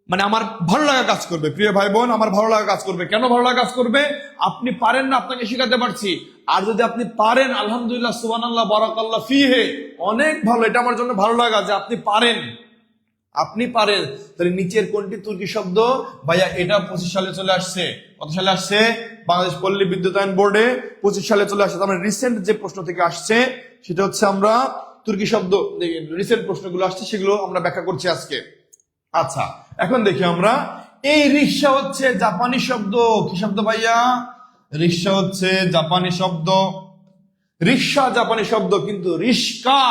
মানে আমার ভালো লাগা কাজ করবে। প্রিয় ভাই বোন, আমার ভালো লাগা কাজ করবে। কেন ভালো লাগা কাজ করবে? আপনি পারেন না, আপনাকে শেখাতে পারছি। আর যদি আপনি পারেন, আলহামদুলিল্লাহ, সুবহানাল্লাহ, বারাকাল্লাহ ফিহে, অনেক ভালো। এটা আমার জন্য ভালো লাগা যে আপনি পারেন। তাহলে নিচের কোনটি তুর্কি শব্দ? ভাইয়া এটা 25 সালে চলে আসছে। কত সালে আসছে? বাংলাদেশ পল্লী বিদ্যুতায়ন বোর্ডে 25 সালে চলে আসছে। আমরা রিসেন্ট যে প্রশ্ন থেকে আসছে সেটা হচ্ছে, আমরা তুর্কি শব্দ রিসেন্ট প্রশ্নগুলো আসছে সেগুলো আমরা ব্যাখ্যা করছি আজকে। আচ্ছা, এখন দেখি আমরা, এই রিক্সা হচ্ছে জাপানি শব্দ। কি শব্দ ভাইয়া? রিক্সা হচ্ছে জাপানি শব্দ। কিন্তু রিস্কা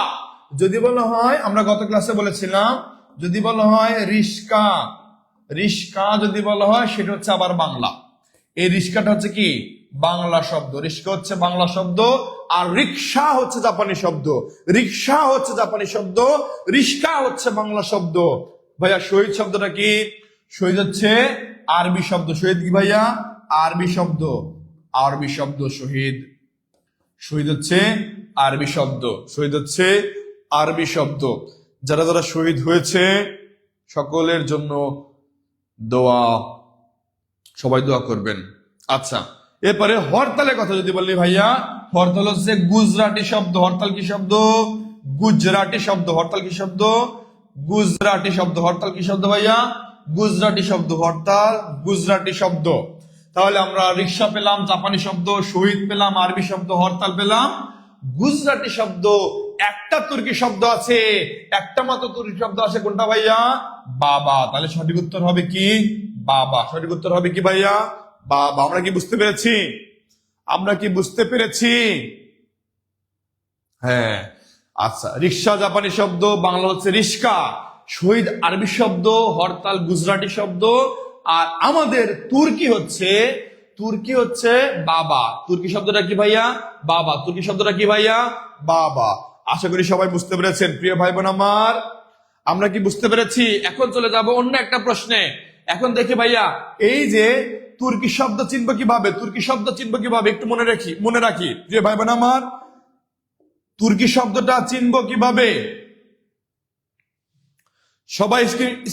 যদি বলা হয়, আমরা গত ক্লাসে বলেছিলাম, যদি বলা হয় রিস্কা যদি বলা হয় সেটা হচ্ছে আবার বাংলা। এই রিস্কাটা হচ্ছে কি? বাংলা শব্দ। রিস্কা হচ্ছে বাংলা শব্দ, আর রিক্সা হচ্ছে জাপানি শব্দ। রিস্কা হচ্ছে বাংলা শব্দ। ভাইয়া শহীদ শব্দটা কি? শহীদ হচ্ছে আরবি শব্দ। শহীদ কি ভাইয়া? আরবি শব্দ। শহীদ হচ্ছে আরবি শব্দ। যারা যারা শহীদ হয়েছে সকলের জন্য দোয়া, সবাই দোয়া করবেন। আচ্ছা, এরপরে হরতালের কথা যদি বলি ভাইয়া, হরতাল হচ্ছে গুজরাটি শব্দ। হরতাল কি শব্দ? গুজরাটি শব্দ। হরতাল কি শব্দ? গুজরাটি শব্দ। হরতাল কি শব্দ ভাইয়া? গুজরাটি শব্দ। হরতাল গুজরাটি শব্দ। তাহলে আমরা রিক্সা পেলাম জাপানি শব্দ, শহীদ পেলাম আরবি শব্দ, হরতাল পেলাম গুজরাটি শব্দ। একটা তুর্কি শব্দ আছে, একটা মাত্র তুর্কি শব্দ আছে, কোনটা ভাইয়া? বাবা। তাহলে সঠিক উত্তর হবে কি? বাবা। সঠিক উত্তর হবে কি ভাইয়া? বাবা। আমরা কি বুঝতে পেরেছি? আমরা কি বুঝতে পেরেছি? হ্যাঁ। আচ্ছা, রিক্সা জাপানি শব্দ, বাংলা হচ্ছে রিস্কা, শহীদ আরবি শব্দ, হরতাল গুজরাটি শব্দ, আর আমাদের তুর্কি হচ্ছে বাবা। তুর্কি শব্দটা কি ভাইয়া? বাবা। তুর্কি শব্দটা কি ভাইয়া? বাবা। আশা করি সবাই বুঝতে পেরেছেন প্রিয় ভাই বোন আমার। আমরা কি বুঝতে পেরেছি? এখন চলে যাব অন্য একটা প্রশ্নে। এখন দেখি ভাইয়া, এই যে তুর্কি শব্দ চিনবো কিভাবে, তুর্কি শব্দ চিনবো কিভাবে একটু মনে রাখি প্রিয় ভাই বোন আমার, তুর্কি শব্দটা চিনবো কিভাবে? সবাই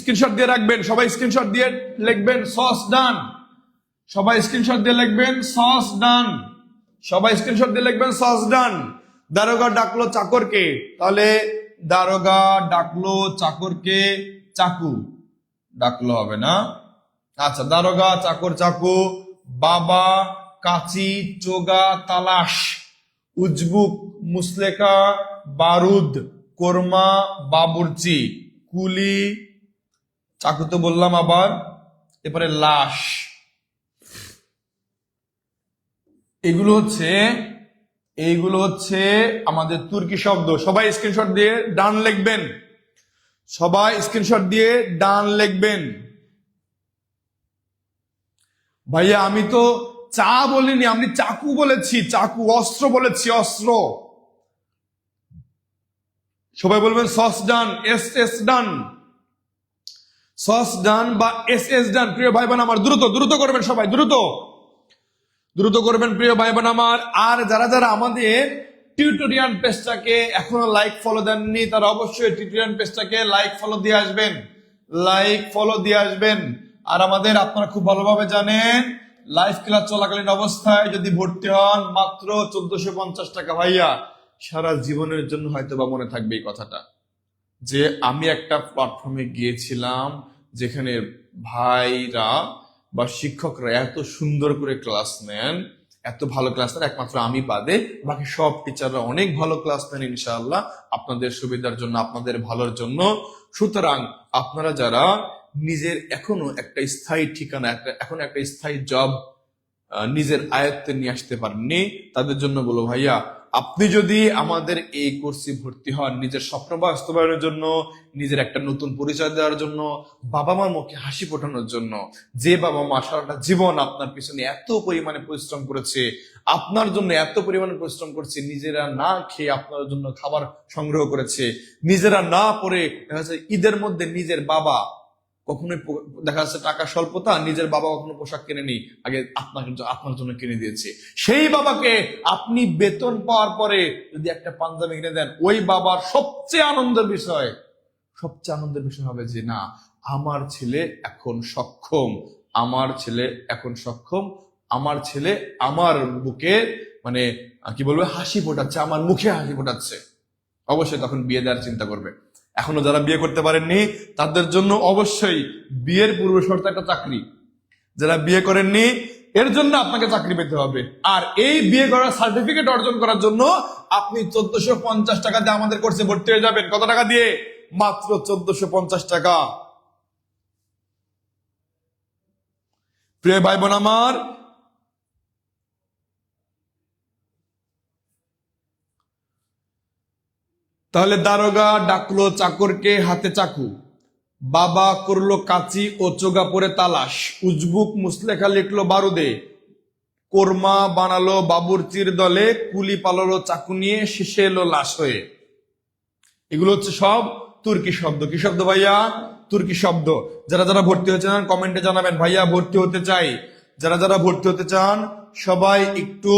স্ক্রিনশট দিয়ে রাখবেন, সবাই স্ক্রিনশট দিয়ে লিখবেন সস ডান। সবাই স্ক্রিনশট দিয়ে লিখবেন সস ডান। সবাই স্ক্রিনশট দিয়ে লিখবেন সস ডান। দারোগা ডাকলো চাকরকে, তাহলে দারোগা ডাকলো চাকরকে চাকু ডাকলো হবে না? আচ্ছা, দারোগা চাকর চাকু, বাবা কাচি চোগা তালাশ, উজবুক মুসলেকা বারুদ, কোরমা বাবুর্চি, কুলি চাকু তো বললাম আবার, এরপরে লাশ। এইগুলো হচ্ছে আমাদের তুর্কি শব্দ। সবাই স্ক্রিনশট দিয়ে ডান লিখবেন। সবাই স্ক্রিনশট দিয়ে ডান লিখবেন। ভাইয়া আমি তো চা বলিনি, আমি চাকু বলেছি, চাকু। অস্ত্র বলেছি, অস্ত্র। সবাই বলবেন সস ডান, এস এস ডান, সস ডান বা এস এস ডান। প্রিয় ভাই বোন আমার, দ্রুত দ্রুত করবেন, সবাই দ্রুত দ্রুত করবেন প্রিয় ভাই বোন আমার। আর যারা যারা আমাদের টিউটোরিয়াল পেজটাকে এখনো লাইক ফলো দেননি, তারা অবশ্যই টিউটোরিয়াল পেজটাকে লাইক ফলো দিয়ে আসবেন, লাইক ফলো দিয়ে আসবেন। আর আমাদের, আপনারা খুব ভালোভাবে জানেন, লাইভ ক্লাস চলাকালীন অবস্থায় যদি ভর্তি হন মাত্র 1450 টাকা। ভাইয়া সারা জীবনের জন্য হয়তো বা মনে থাকবে এই কথাটা, যে আমি একটা প্ল্যাটফর্মে গিয়েছিলাম যেখানে ভাইরা বা শিক্ষকরা এত সুন্দর করে ক্লাস নেন, এত ভালো ক্লাস নেন, একমাত্র আমি বাদে বাকি সব টিচাররা অনেক ভালো ক্লাস নেন ইনশাআল্লাহ, আপনাদের সুবিধার জন্য, আপনাদের ভালোর জন্য। সুতরাং আপনারা যারা নিজের এখনো একটা স্থায়ী ঠিকানা, এখন একটা স্থায়ী জব নিজের আয়ত্তে নিয়ে আসতে পারেননি, তাদের জন্য বলো ভাইয়া, আপনি যদি আমাদের এই কোর্সে ভর্তি হন নিজের স্বপ্ন বাস্তবায়নের জন্য, নিজের একটা নতুন পরিচয় দেওয়ার জন্য, বাবা মার মুখে হাসি ফোটানোর জন্য, যে বাবা মা সারাটা জীবন আপনার পিছনে এত পরিমাণে পরিশ্রম করেছে, আপনার জন্য এত পরিমাণে পরিশ্রম করছে, নিজেরা না খেয়ে আপনার জন্য খাবার সংগ্রহ করেছে, নিজেরা না পরে দেখা যাচ্ছে ঈদের মধ্যে নিজের বাবা, কখনোই দেখা যাচ্ছে টাকা স্বল্পতা, নিজের বাবা কখনো পোশাক কিনেনি, আগে আপনার জন্য কিনে দিয়েছে। সেই বাবাকে আপনি বেতন পাওয়ার পরে যদি একটা পাঞ্জাবি কিনে দেন, ওই বাবার সবচেয়ে আনন্দের বিষয় হবে যে না, আমার ছেলে এখন সক্ষম, আমার ছেলে এখন সক্ষম, আমার ছেলে আমার বুকে মানে কি বলবে হাসি ফোটাচ্ছে, আমার মুখে হাসি ফোটাচ্ছে। অবশ্যই তখন বিয়ে দেওয়ার চিন্তা করবে। এখনো যারা বিয়ে করতে পারেননি তাদের জন্য অবশ্যই বিয়ের পূর্ব শর্ত একটা চাকরি। যারা বিয়ে করেননি এর জন্য আপনাকে চাকরি পেতে হবে। আর এই বিয়ে করার সার্টিফিকেট অর্জন করার জন্য আপনি 1450 টাকা দিয়ে আমাদের কোর্সে ভর্তি হয়ে যাবেন। কত টাকা দিয়ে? মাত্র 1450 টাকা। প্রিয় ভাই বোন আমার, তাহলে দারোগা ডাকলো চাকরকে হাতে চাকু, বাবা করলো কাচি ও চোগা পরে তালাশ, উজবুক মুসলেখা লিখলো বারুদে, কোরমা বানালো বাবুর্চির দলে, কুলি পালালো চাকু নিয়ে, শেষে এলো লাশ হয়ে। এগুলো হচ্ছে সব তুর্কি শব্দ। কি শব্দ ভাইয়া? তুর্কি শব্দ। যারা যারা ভর্তি হতে চান কমেন্টে জানাবেন, ভাইয়া ভর্তি হতে চাই। যারা যারা ভর্তি হতে চান সবাই একটু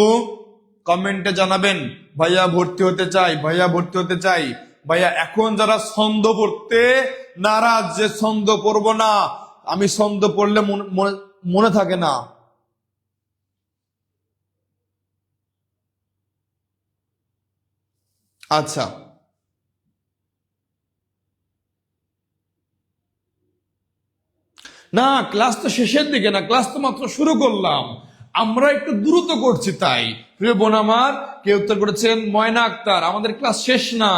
কমেন্টে জানাবেন, ভাইয়া ভর্তি হতে চাই, ভাইয়া ভর্তি হতে চাই। ভাইয়া এখন যারা ছন্দ পড়তে নারাজ, যে ছন্দ পড়বো না, আমি ছন্দ পড়লে মনে থাকে না, আচ্ছা, না ক্লাস তো শেষের দিকে না, ক্লাস তো মাত্র শুরু করলাম, আমরা একটু দ্রুত করছি তাই। প্রিয় বোন আমার, কে উত্তর করেছেন? ময়না আক্তার। আমাদের ক্লাস শেষ না।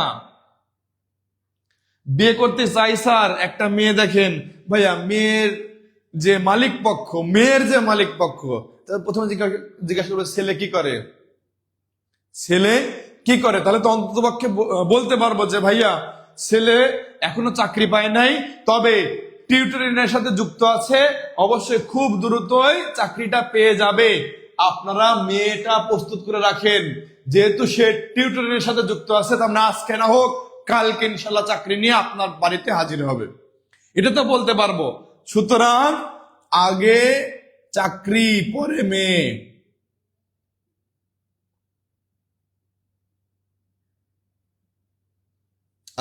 বিয়ে করতে চাই স্যার, একটা মেয়ে দেখেন। ভাইয়া মেয়ের যে মালিক পক্ষ, মেয়ের যে মালিক পক্ষ, প্রথমে জিজ্ঞাসা করবে ছেলে কি করে, ছেলে কি করে, তাহলে তো অন্ততপক্ষে বলতে পারবো যে ভাইয়া ছেলে এখনো চাকরি পায় নাই, তবে টিউটরিংয়ের সাথে যুক্ত আছে, অবশ্যই খুব দ্রুতই চাকরিটা পেয়ে যাবে। আপনারা মেয়েটা প্রস্তুত করে রাখেন, যেহেতু সে টিউটরিংয়ের সাথে যুক্ত আছে, তার না আজকে না হোক কালকে ইনশাল্লাহ চাকরি নিয়ে আপনার বাড়িতে হাজির হবে, এটা তো বলতে পারবো। সুতরাং আগে চাকরি পরে মেয়ে।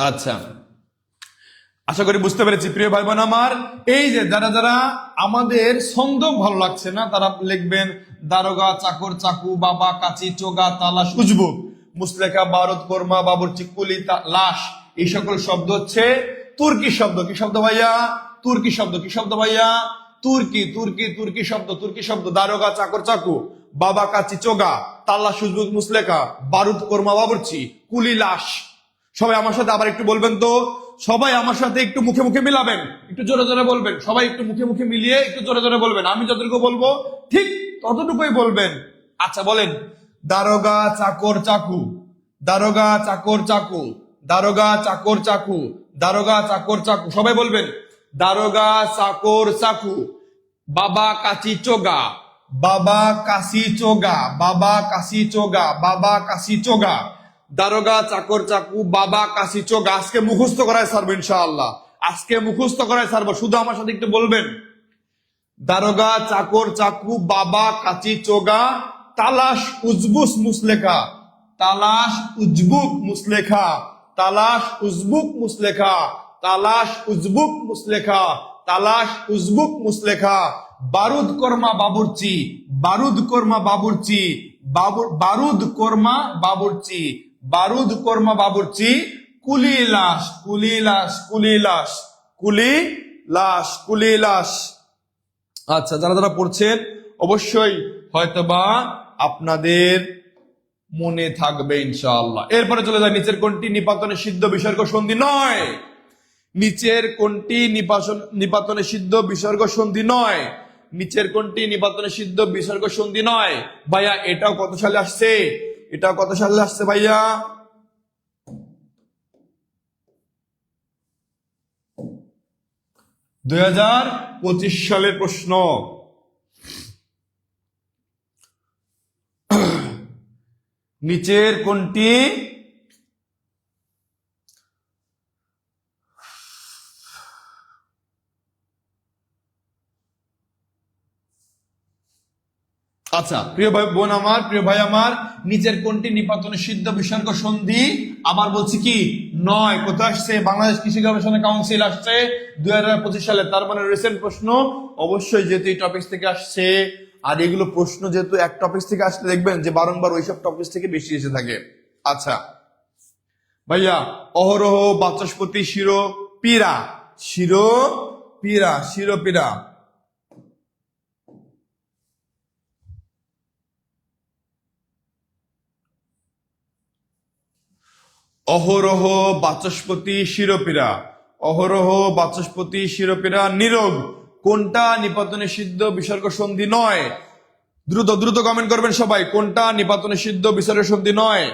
আচ্ছা, আশা করি বুঝতে পেরেছি প্রিয় ভাই বোন আমার। এই যে যারা যারা আমাদের ছন্দ ভালো লাগছে না, তারা লিখবেন দারোগা, চাকর, চাকু, বাবা, কাচি, চোগা, তালাশ, উজবুক, মুসলেখা, বারদ, কর্মা, বাবুর্চি, কুলি, লাশ, এই সকল শব্দ হচ্ছে তুর্কি শব্দ। কি শব্দ ভাইয়া? তুর্কি শব্দ। কি শব্দ ভাইয়া? তুর্কি, তুর্কি, তুর্কি শব্দ, তুর্কি শব্দ। দারোগা, চাকর, চাকু, বাবা, কাচি, চোগা, তালাশ, উজবুক, মুসলেখা, বারুদ, কর্মা, বাবুর্চি, কুলি, লাশ। সবাই আমার সাথে আবার একটু বলবেন তো, সবাই আমার সাথে একটু মুখে মুখে মিলাবেন, একটু জোরে জোরে বলবেন, সবাই একটু মুখে মুখে মিলিয়ে একটু জোরে জোরে বলবেন, আমি যতটুকু বলবো ঠিক ততটুকুই বলবেন। আচ্ছা বলেন, দারোগা, চাকর, চাকু, দারোগা, চাকর, চাকু, দারোগা, চাকর, চাকু, দারোগা, চাকর, চাকু, সবাই বলবেন দারোগা, চাকর, চাকু, বাবা, কাচি, চোগা, বাবা, কাশি, চোগা, বাবা, কাশি, চোগা, বাবা, কাশি, চোগা, দারোগা, চাকর, চাকু, বাবা, কাশি, চোগা। আজকে মুখস্থ করায় ছাড়বো ইনশাআল্লাহ, আজকে মুখস্থ করায় ছাড়বো, শুধু আমার সাথে একটু বলবেন দারোগা, চাকর, চাকু, বাবা, কাচি, চোগা, তালাশ, উজবুস, মুসলেখা, তালাশ, উজবুক, মুসলেখা, তালাশ, উজবুক, মুসলেখা, তালাশ, উজবুক, মুসলেখা, তালাশ, উজবুক, মুসলেখা, বারুদ, কর্মা, বাবুর্চি, বারুদ, কর্মা, বাবুর্চি, বারুদ, কর্মা, বাবুর্চি, বারুদ, কর্মা, বাবুর্চি, কুলি, লাশ, কুলি, লাশ, কুলি, লাশ, কুলি, লাশ, কুলি, লাশ। আচ্ছা, যারা যারা পড়ছেন অবশ্যই হয়তোবা আপনাদের মনে থাকবে ইনশাআল্লাহ। এরপরে চলে যায়, নিচের কোনটি নিপাতনে সিদ্ধ বিসর্গ সন্ধি নয়? নিচের কোনটি নিপাতনে সিদ্ধ বিসর্গ সন্ধি নয়? নিচের কোনটি নিপাতনে সিদ্ধ বিসর্গ সন্ধি নয়? ভাইয়া এটাও কত সালে আসছে? এটাও কত সালে আসছে ভাইয়া? 2025 সালের প্রশ্ন। নিচের কোনটি আচ্ছা প্রিয় ভাই বোন আমার, প্রিয় ভাই আমার, নিচের কোনটি নিপাতনে সিদ্ধ বিসর্গ সন্ধি? আবার বলছি কি নয়। কোথায় আসছে? বাংলাদেশ কৃষি গবেষণা কাউন্সিল আসছে 2025 সালে, তার মানে রিসেন্ট প্রশ্ন। অবশ্যই যেহেতু এই টপিক থেকে আসছে, আর এগুলো প্রশ্ন যেহেতু এক টপিক থেকে আসলে দেখবেন যে বারংবার ওইসব টপিক থেকে বেশি এসে থাকে। আচ্ছা ভাইয়া, অহরহ, বাচস্পতি, শিরোপীড়া, শিরোপীড়া, শিরোপীড়া, অহরহ, বাচস্পতি, শিরোপীড়া, অহরহ, বাচস্পতি, শিরোপীড়া, নিরোগ, কোনটা নিপাতনে সিদ্ধ বিসর্গ সন্ধি নয়? দ্রুত দ্রুত কমেন্ট করবেন সবাই, কোনটা নিপাতনে সিদ্ধ বিসর্গ সন্ধি নয়?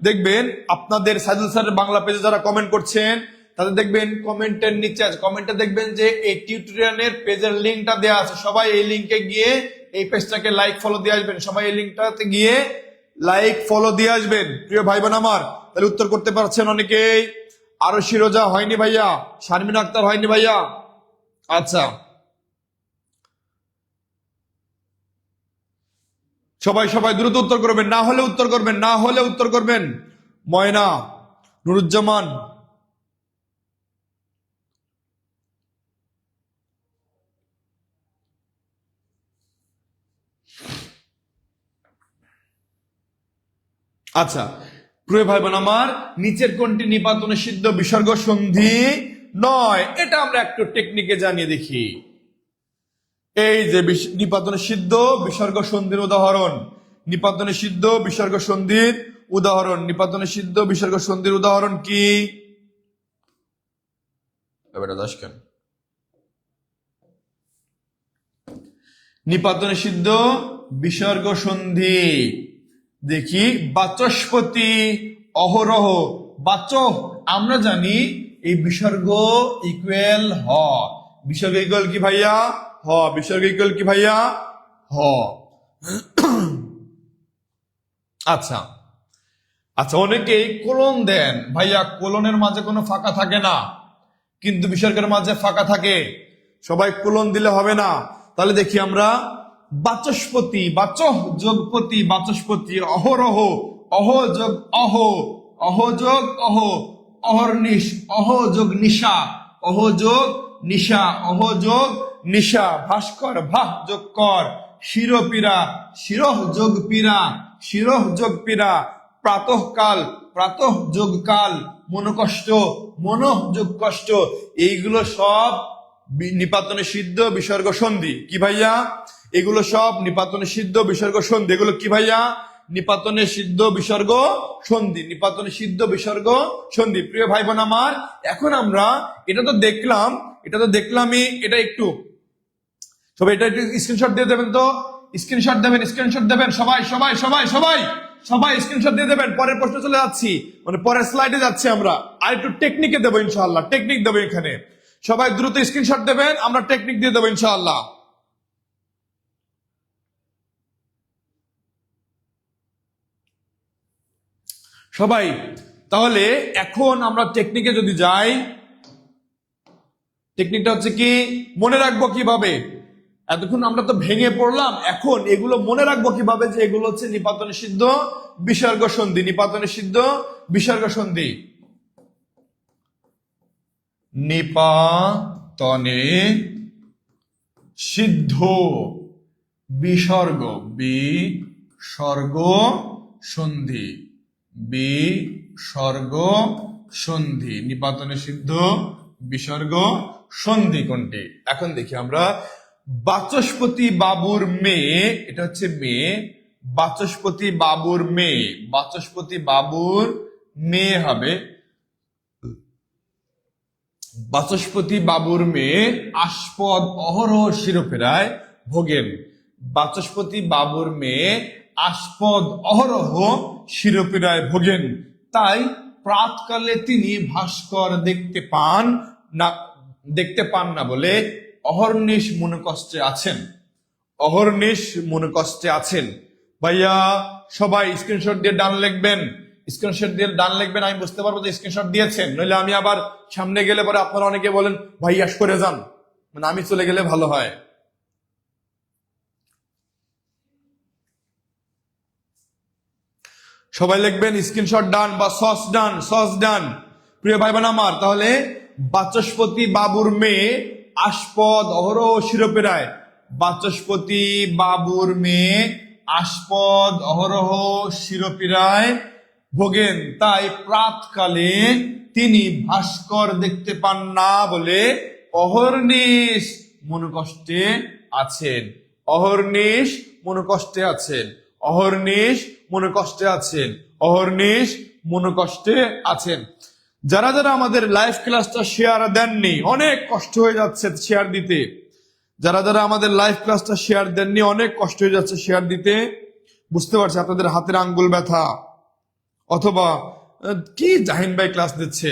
দেখবেন আপনাদের সাইদুল স্যারের বাংলা পেজে যারা কমেন্ট করছেন, তাদের দেখবেন কমেন্টের নিচে আছে, কমেন্টে দেখবেন যে এই টিউটোরিয়ালের পেজের লিঙ্কটা দেওয়া আছে। সবাই এই লিঙ্কে গিয়ে এই পেজটাকে লাইক ফলো দিয়ে আসবেন, সবাই এই লিঙ্কটাতে গিয়ে লাইক ফলো দিয়ে আসবেন প্রিয় ভাই বোন আমার। তাহলে উত্তর করতে পারছেন অনেকেই। আরো শিরোজা হয়নি ভাইয়া, শারমিন আক্তার হয়নি ভাইয়া। আচ্ছা সবাই সবাই দ্রুত উত্তর করবেন, না হলে উত্তর করবেন, না হলে উত্তর করবেন। ময়না, নুরুজ্জামান, আচ্ছা প্রিয় ভাই বোন আমার, নিচের কোনটি নিপাতনে সিদ্ধ বিসর্গ সন্ধি নয়? এটা আমরা একটু টেকনিকে জানিয়ে দেখি। এই যে নিপাতনে সিদ্ধ বিসর্গ সন্ধির উদাহরণ, নিপাতনে সিদ্ধ বিসর্গ সন্ধির উদাহরণ, নিপাতনে সিদ্ধ বিসর্গ সন্ধির উদাহরণ কি? এবারে দাস কেন নিপাতনে সিদ্ধ বিসর্গ সন্ধি দেখি। বাচস্পতি অহরহ, বাচ আমরা জানি এই বিসর্গ ইকুয়াল হ, বিসর্গ ইকুয়াল কি ভাইয়া? হ। বিসর্গ ইকুয়াল কি ভাইয়া? হ। আচ্ছা আচ্ছা, অনেকেই কোলন দেন ভাইয়া, কোলনের মাঝে কোনো ফাঁকা থাকে না, কিন্তু বিসর্গের মাঝে ফাঁকা থাকে। সবাই কোলন দিলে হবে না। তাহলে দেখি আমরা, বাচস্পতি, বাচ যোগপতি, বাচস্পতি, অহরহ, অহ যোগ অহ, অহ যোগ অহ, অহর্নিশ, অহ যোগ নিশা, অহ যোগ নিশা, অহ যোগ নিশা, ভাস্কর, ভাহ যোগ কর, শিরোপীড়া, শিরোহ যোগ পীড়া, শিরোহ যোগ পীড়া, প্রাতঃকাল, প্রাতঃ যোগ কাল, মনোকষ্ট, মনোহ যোগ কষ্ট। এইগুলো সব নিপাতনে সিদ্ধ বিসর্গ সন্ধি। কি ভাইয়া? এগুলো সব নিপাতনে সিদ্ধ বিসর্গ সন্ধি। এগুলো কি ভাইয়া? নিপাতনে সিদ্ধ বিসর্গ সন্ধি, নিপাতনে সিদ্ধ বিসর্গ সন্ধি। প্রিয় ভাই বোন আমার, এখন আমরা এটা তো দেখলামই, এটা একটু সবাই এটা একটু স্ক্রিনশট দিয়ে দেবেন তো, স্ক্রিনশট দেবেন সবাই সবাই সবাই সবাই সবাই স্ক্রিনশট দিয়ে দেবেন। পরের প্রশ্ন চলে যাচ্ছি, মানে পরের স্লাইডে যাচ্ছি আমরা। আর একটু টেকনিকে দেবো ইনশাআল্লাহ, টেকনিক দেবো এখানে। সবাই দ্রুত স্ক্রিনশট দেবেন, আমরা টেকনিক দিয়ে দেবো ইনশাআল্লাহ। সবাই তাহলে এখন আমরা টেকনিকে যদি যাই, টেকনিকটা হচ্ছে কি, মনে রাখবো কিভাবে? এতক্ষণ আমরা তো ভেঙে পড়লাম, এখন এগুলো মনে রাখবো কিভাবে যে এগুলো হচ্ছে নিপাতনে সিদ্ধ বিসর্গ সন্ধি, নিপাতনে সিদ্ধ বিসর্গ সন্ধি। নিপাতনে সিদ্ধ বিসর্গ, বিসর্গ সন্ধি, বিসর্গ সন্ধি, নিপাতনে সিদ্ধ বিসর্গ সন্ধি কোনটি? এখন দেখি আমরা, বাচস্পতি বাবুর মেয়ে, এটা হচ্ছে মেয়ে, বাচস্পতি বাবুর মেয়ে, বাচস্পতি বাবুর মেয়ে হবে, বাচস্পতি বাবুর মেয়ে আস্পদ অহরহ শিরোপেরায় ভোগেন। বাচস্পতি বাবুর মেয়ে আস্পদ অহরহ শিরোপীড়ায় ভোগেন, তাই প্রাতকালে তিনি ভাস্কর দেখতে পান না বলে অহর্নিশ মনে কষ্টে আছেন, অহর্নিশ মনে কষ্টে আছেন। ভাইয়া সবাই স্ক্রিনশট দিয়ে ডান লিখবেন, স্ক্রিনশট দিয়ে ডান লিখবেন, আমি বুঝতে পারবো যে স্ক্রিনশট দিয়েছেন। নইলে আমি আবার সামনে গেলে পরে আপনারা অনেকে বলেন ভাইয়া করে যান, মানে আমি চলে গেলে ভালো হয়। সবাই লিখবেন স্ক্রিনশট ডান বা সস ডান, সস ডান। প্রিয় ভাই বোন আমার, তাহলে বাচস্পতি বাবুর মেয়ে আস্পদ অহরহ শিরোপীড়ায়, বাচস্পতি বাবুর মেয়ে আস্পদ অহরহ শিরোপীড়ায় ভোগেন, তাই প্রাতকালে তিনি ভাস্কর দেখতে পান না বলে অহর্নিশ মনোকষ্টে আছেন, অহর্নিশ মনোকষ্টে আছেন, অহর্নিশ মনে কষ্টে আছেন, অহর্নিশ মনে কষ্টে আছেন। যারা যারা আমাদের লাইভ ক্লাসটা শেয়ার দেননি, অনেক কষ্ট হয়ে যাচ্ছে শেয়ার দিতে, যারা যারা আমাদের লাইভ ক্লাসটা শেয়ার দেননি, অনেক কষ্ট হয়ে যাচ্ছে শেয়ার দিতে। বুঝতে পারছি আপনাদের হাতের আঙ্গুল ব্যথা, অথবা কি জাহিন ভাই ক্লাস দিচ্ছে,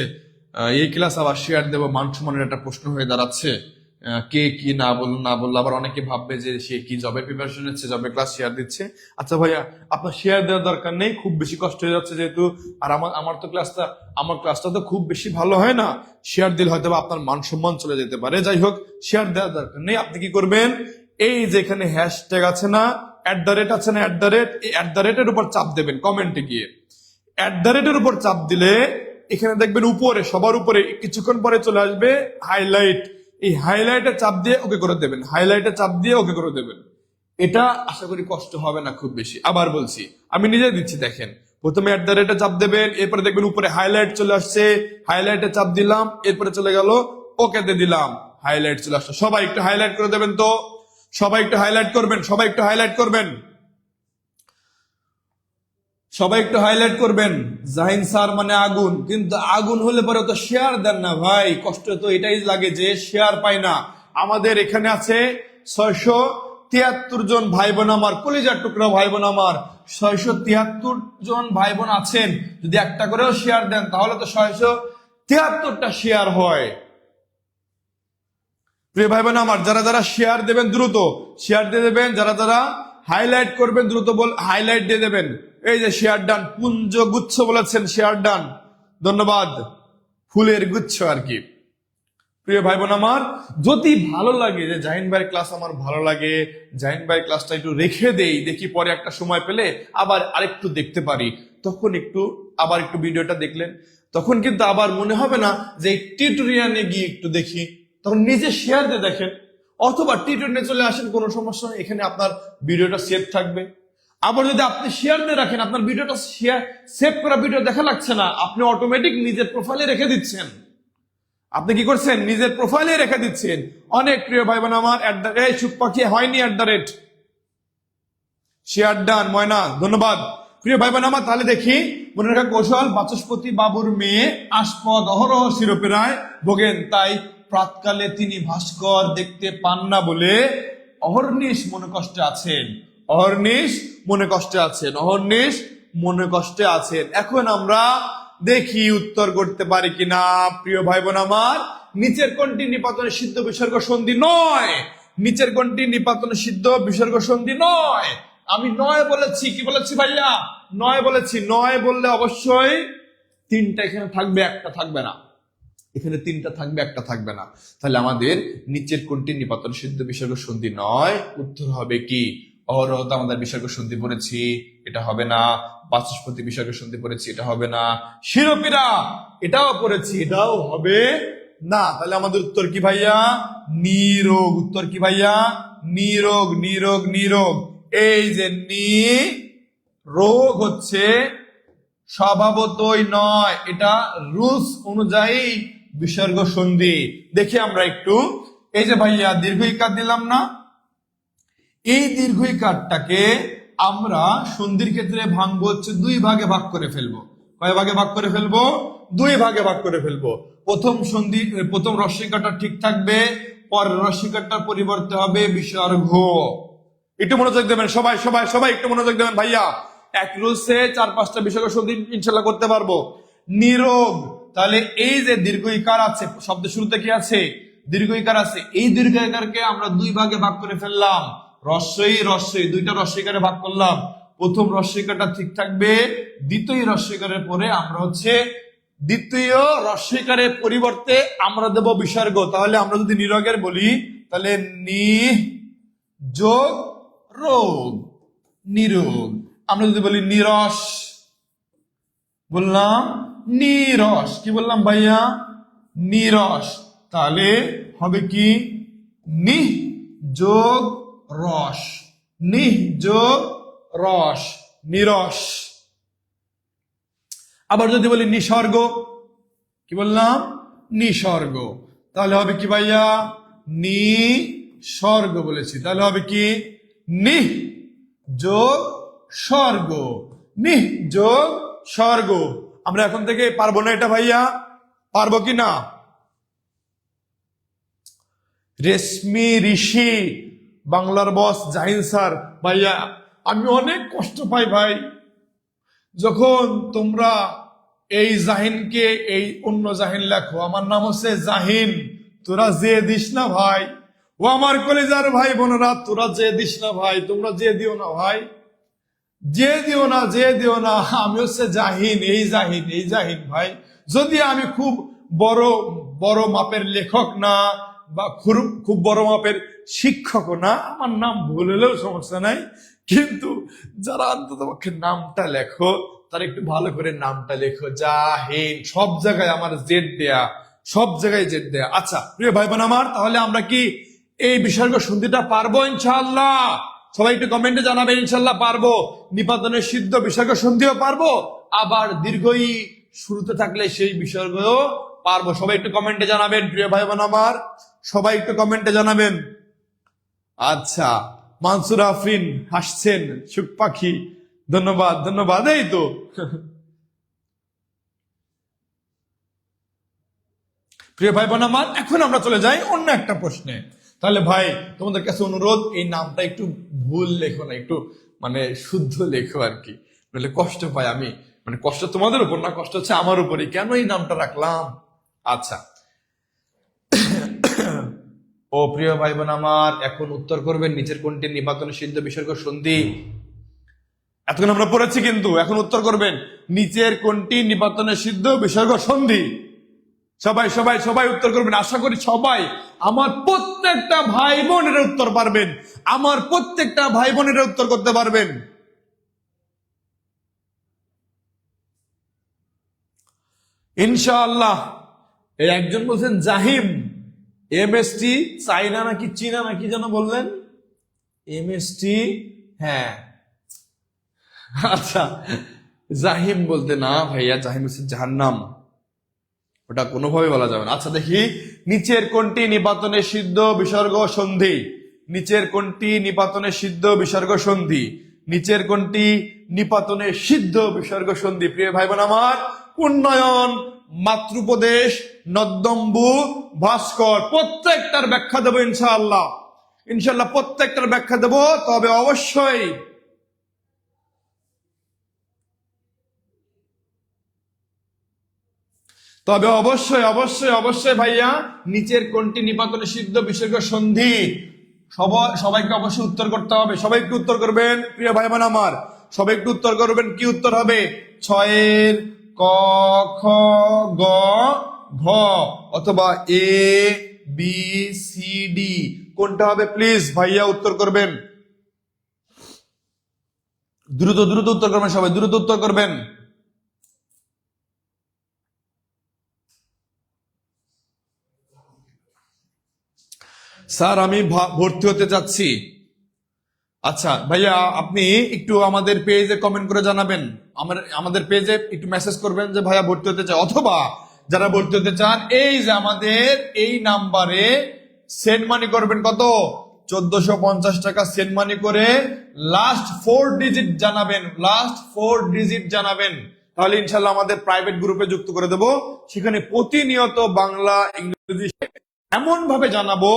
এই ক্লাস আবার শেয়ার দেবো, মান সম্মানের একটা প্রশ্ন হয়ে দাঁড়াচ্ছে। কে কি না বললো আবার অনেকে ভাববে যে সে কি জবের প্রিপারেশন নিচ্ছে, জবের ক্লাস শেয়ার দিচ্ছে। আচ্ছা ভাইয়া, আপনার শেয়ার দেওয়ার দরকার নেই, খুব বেশি কষ্ট হয়ে যাচ্ছে যেহেতু। আর আমার ক্লাসটা তো খুব বেশি ভালো হয় না, শেয়ার দিলে হয়তো আপনার মান সম্মান চলে যেতে পারে। যাই হোক, শেয়ার দেওয়ার দরকার নেই। আপনি কি করবেন, এই যে এখানে হ্যাশট্যাগ আছে না, @ আছে না, এই @এর উপর চাপ দেবেন কমেন্টে গিয়ে। @এর উপর চাপ দিলে এখানে দেখবেন উপরে, সবার উপরে কিছুক্ষণ পরে চলে আসবে হাইলাইট, এই হাইলাইটে চাপ দিয়ে ওকে করে দেবেন, হাইলাইটে চাপ দিয়ে ওকে করে দেবেন। এটা আশা করি কষ্ট হবে না খুব বেশি। আবার বলছি, আমি নিজে দিচ্ছি, দেখেন প্রথমে এট দ্য রেটে চাপ দেবেন, এরপরে দেখবেন উপরে হাইলাইট চলে আসছে, হাইলাইটে চাপ দিলাম, এরপরে চলে গেল ওকেতে দিলাম, হাইলাইট চলে আসছে। সবাই একটু হাইলাইট করে দেবেন তো, সবাই একটু হাইলাইট করবেন, সবাই একটু হাইলাইট করবেন, সবাই একটু হাইলাইট করবেন। জাহিন স্যার মানে আগুন, কিন্তু আগুন হলে পরে তো শেয়ার দেন না ভাই, কষ্ট তো এটাই লাগে যে শেয়ার পাই না। আমাদের এখানে আছে 673 জন ভাই বোন, আমার কলিজার টুকরা ভাই বোন আমার 673 জন ভাই বোন আছেন। যদি একটা করেও শেয়ার দেন তাহলে তো 673টা শেয়ার হয়। প্রিয় ভাই বোন আমার, যারা যারা শেয়ার দেবেন দ্রুত শেয়ার দিয়ে দেবেন, যারা যারা হাইলাইট করবেন দ্রুত হাইলাইট দিয়ে দেবেন। এই যে শেয়ার ডান, পুঞ্জ গুচ্ছ বলেছেন, শেয়ার ডান, ধন্যবাদ, ফুলের গুচ্ছ আর কি। প্রিয় ভাই বোন আমার, যদি ভালো লাগে যে জাহিন ভাইয়ের ক্লাস আমার ভালো লাগে, জাহিন ভাইয়ের ক্লাসটা একটু রেখে দেই, দেখি পরে একটা সময় পেলে আবার আরেকটু দেখতে পারি, তখন আবার একটু ভিডিওটা দেখলেন, তখন কিন্তু আবার মনে হবে না যে এই টিউটোরিয়ালে গিয়ে একটু দেখি, তখন নিজে শেয়ার দিয়ে দেখেন, অথবা টিউটোরিয়ালে চলে আসেন, কোনো সমস্যা নেই, এখানে আপনার ভিডিওটা সেভ থাকবে। আবার যদি আপনি শেয়ার দিয়ে রাখেন, আপনার ভিডিওটা সেভ করা ভিডিও দেখা লাগছে না, আপনি অটোমেটিক নিজের প্রোফাইলে রেখে দিচ্ছেন। আপনি কি করছেন? নিজের প্রোফাইলে রেখে দিচ্ছেন। অনেক প্রিয় ভাই বোন আমার, সুখ পাখি হয়নি @ শেয়ার ডান, ময়না ধন্যবাদ। প্রিয় ভাই বোন আমার, তাহলে দেখি, মনে রাখা কৌশল, বাচস্পতি বাবুর মেয়ে আস্পদ অহরহ শিরোপীড়ায় ভোগেন, তাই প্রাতকালে তিনি ভাস্কর দেখতে পান না বলে অহর্নিশ মনে কষ্টে আছেন, অহর্নিশ মনে কষ্টে আছেন, অহর্নিশ মনে কষ্টে আছেন। এখন আমরা দেখি উত্তর করতে পারি কিনা। প্রিয় ভাই বোন আমার, নিচের কোনটি নিপাতনে সিদ্ধ বিসর্গ সন্ধি নয়? নিচের কোনটি নিপাতনে সিদ্ধ বিসর্গ সন্ধি নয়? আমি নয় বলেছি, কি বলেছি ভাইয়া? নয় বলেছি। নয় বললে অবশ্যই তিনটা এখানে থাকবে, একটা থাকবে না। এখানে তিনটা থাকবে, একটা থাকবে না। তাহলে আমাদের নিচের কোনটি নিপাতন সিদ্ধ বিসর্গ সন্ধি নয়? উত্তর হবে কি? অহরহতা আমাদের বিসর্গ সন্ধি পড়েছি, এটা হবে না। বাচস্পতি বিসর্গ সন্ধি পড়েছি, এটা হবে না। শিরোপীড়া এটাও পড়েছি, এটাও হবে না। তাহলে আমাদের উত্তর কি ভাইয়া? নিরোগ। উত্তর কি ভাইয়া? নিরোগ, নিরোগ, নিরোগ। এই যে রোগ হচ্ছে স্বভাবতই নয়, এটা রুলস অনুযায়ী বিসর্গ সন্ধি। দেখি আমরা একটু, এই যে ভাইয়া দীর্ঘ ইকার দিলাম না, এই দীর্ঘ ইকারটাকে আমরা সন্ধির ক্ষেত্রে ভাঙবো হচ্ছে 2 ভাগে ভাগ করে ফেলবো। কয় ভাগে ভাগ করে ফেলবো? 2 ভাগে ভাগ করে ফেলবো। প্রথম রস্যিকাটা ঠিক থাকবে, পরের রস্যিকাটার পরিবর্তে হবে বিসর্গ। একটু মনোযোগ দেবেন সবাই, সবাই সবাই একটু মনোযোগ দেবেন ভাইয়া। এক রুলসে 4-5টা বিসর্গ সন্ধি ইনশাল্লাহ করতে পারবো। নিরোগ, তাহলে এই যে দীর্ঘ ইকার আছে, শব্দের শুরুতে কি আছে? দীর্ঘ ইকার আছে। এই দীর্ঘ ইকারকে আমরা 2 ভাগে ভাগ করে ফেললাম। রস্যই রস্যই, 2টা রস্যইকারে ভাগ করলাম। প্রথম রস্যইকারটা ঠিক থাকবে, দ্বিতীয় রস্যইকারের পরে আমরা হচ্ছে দ্বিতীয় রস্যইকারের পরিবর্তে আমরা দেব বিসর্গ। তাহলে আমরা যদি নিরোগের বলি, তাহলে নি যোগ রোগ, নিরোগ। আমরা যদি বলি নিরস, বললাম নিরস, কি বললাম ভাইয়া? নিরস। তাহলে হবে কি? নিহ যোগ রস, নিহ যোগ রস, নিরস। আবার যদি বলি নিসর্গ, কি বললাম? নিসর্গ। তাহলে হবে কি ভাইয়া? নিসর্গ বলেছি। তাহলে হবে কি? নিহ যোগ স্বর্গ, নিহ যোগ স্বর্গ। আমরা এখন থেকে পারবো না এটা ভাইয়া? পারবো কি না? রেশমি ঋষি, বাংলার বস জাহিন স্যার, ভাইয়া আমি অনেক কষ্ট পাই ভাই, যখন তোমরা এই জাহিনকে এই অন্য জাহিন লেখো। আমার নাম হচ্ছে জাহিন, তোরা যে দিস না ভাই। ও আমার কলেজার ভাই বোনেরা, তোরা যে দিস না ভাই, তোমরা যে দিও না ভাই, যে দিও না, যে দিও না। আমি হচ্ছে জাহিন, এই জাহিন, এই জাহিন ভাই। যদি আমি খুব বড় বড় মাপের লেখক না, বা খুব বড় মাপের শিক্ষক না, আমার নাম ভুল হলেও সমস্যা নাই, কিন্তু যারা অন্তত পক্ষে নামটা লেখো, তারা একটু ভালো করে নামটা লেখো, জাহিন। সব জায়গায় আমার জেড দেয়া, সব জায়গায় জেড দেয়া। আচ্ছা প্রিয় ভাই বোন আমার, তাহলে আমরা কি এই বিসর্গ সন্ধিটা পারবো ইনশাআল্লাহ? সবাই একটু কমেন্টে জানাবেন ইনশাআল্লাহ পারবো। নিপাতনের সিদ্ধ বিসর্গ সন্ধিও পারবো, আবার দীর্ঘই শুরুতে থাকলে সেই বিসর্গও পারবো। সবাই একটু কমেন্টে জানাবেন প্রিয় ভাই বোন আমার, সবাই একটু কমেন্টে জানাবেন। আচ্ছা, মানসুর আফরিন হাসছেন, সুখ পাখি, ধন্যবাদ ধন্যবাদ। এই তো প্রিয় ভাই বোন আমার, এখন আমরা চলে যাই অন্য একটা প্রশ্নে। তাহলে ভাই তোমাদের কাছে অনুরোধ, এই নামটা একটু ভুল লেখো না, একটু মানে শুদ্ধ লেখো আর কি, নাহলে কষ্ট পাই আমি। মানে কষ্ট তোমাদের উপর না, কষ্ট হচ্ছে আমার উপরই, কেন এই নামটা রাখলাম। আচ্ছা, ও প্রিয় ভাই বোন আমার, এখন উত্তর করবেন নিচের কোনটি নিপাতনে সিদ্ধ বিসর্গ সন্ধি। এতক্ষণ আমরা পড়েছি কিন্তু এখন উত্তর করবেন নিচের কোনটি নিপাতনে সিদ্ধ বিসর্গ সন্ধি। সবাই সবাই সবাই উত্তর করবেন, আশা করি সবাই আমার প্রত্যেকটা ভাই বোনের উত্তর পারবেন, আমার প্রত্যেকটা ভাই বোনের উত্তর করতে পারবেন। ইনশাআল্লাহ। এই একজন বলছেন জাহিম, এমএসটি চাইনা নাকি চীনা নাকি যেন বললেন, এমএসটি, হ্যাঁ আচ্ছা, জাহিম বলতে না ভাইয়া, জাহিম হচ্ছে জাহান্নাম, ওটা কোনোভাবে বলা যাবে না। আচ্ছা দেখি, নিচের কোনটি নিপাতনে সিদ্ধ বিসর্গ সন্ধি, নিচের কোনটি নিপাতনে সিদ্ধ বিসর্গ সন্ধি, নিচের কোনটি নিপাতনে সিদ্ধ বিসর্গ সন্ধি। প্রিয় ভাই বোন আমার, উন্নয়ন, মাতৃপদেশ, নদ্যম্বু, ভাস্কর, প্রত্যেকটার ব্যাখ্যা দেবো ইনশাআল্লাহ। ইনশাআল্লাহ প্রত্যেকটার ব্যাখ্যা দেবো, তবে অবশ্যই তবে অবশ্যই অবশ্যই অবশ্যই ভাইয়া, নিচের কোনটি নিপাতনে সিদ্ধ বিসর্গ সন্ধি, সবাইকে অবশ্যই উত্তর করতে হবে। সবাই একটু উত্তর করবেন প্রিয় ভাই বোন আমার, সবাই একটু উত্তর করবেন। কি উত্তর হবে? ছয়ের ক, খ, গ, ঘ, অথবা এ বি সি ডি, কোনটা হবে? প্লিজ ভাইয়া উত্তর করবেন, দ্রুত দ্রুত উত্তর করবেন, সবাই দ্রুত উত্তর করবেন। স্যার আমি ভর্তি হতে চাচ্ছি। আচ্ছা ভাইয়া, আপনি একটু আমাদের পেজে কমেন্ট করে জানাবেন, আমাদের পেজে একটু মেসেজ করবেন যে ভাইয়া ভর্তি হতে চাই, অথবা যারা ভর্তি হতে চান এই যে আমাদের এই নাম্বারে সেন্ড মানি করবেন। কত? 1450 টাকা সেন্ড মানি করে লাস্ট 4 ডিজিট জানাবেন, লাস্ট 4 ডিজিট জানাবেন, তাহলে ইনশাল্লাহ আমাদের প্রাইভেট গ্রুপে যুক্ত করে দেব। সেখানে প্রতিনিয়ত বাংলা, ইংরেজি এমন ভাবে জানাবো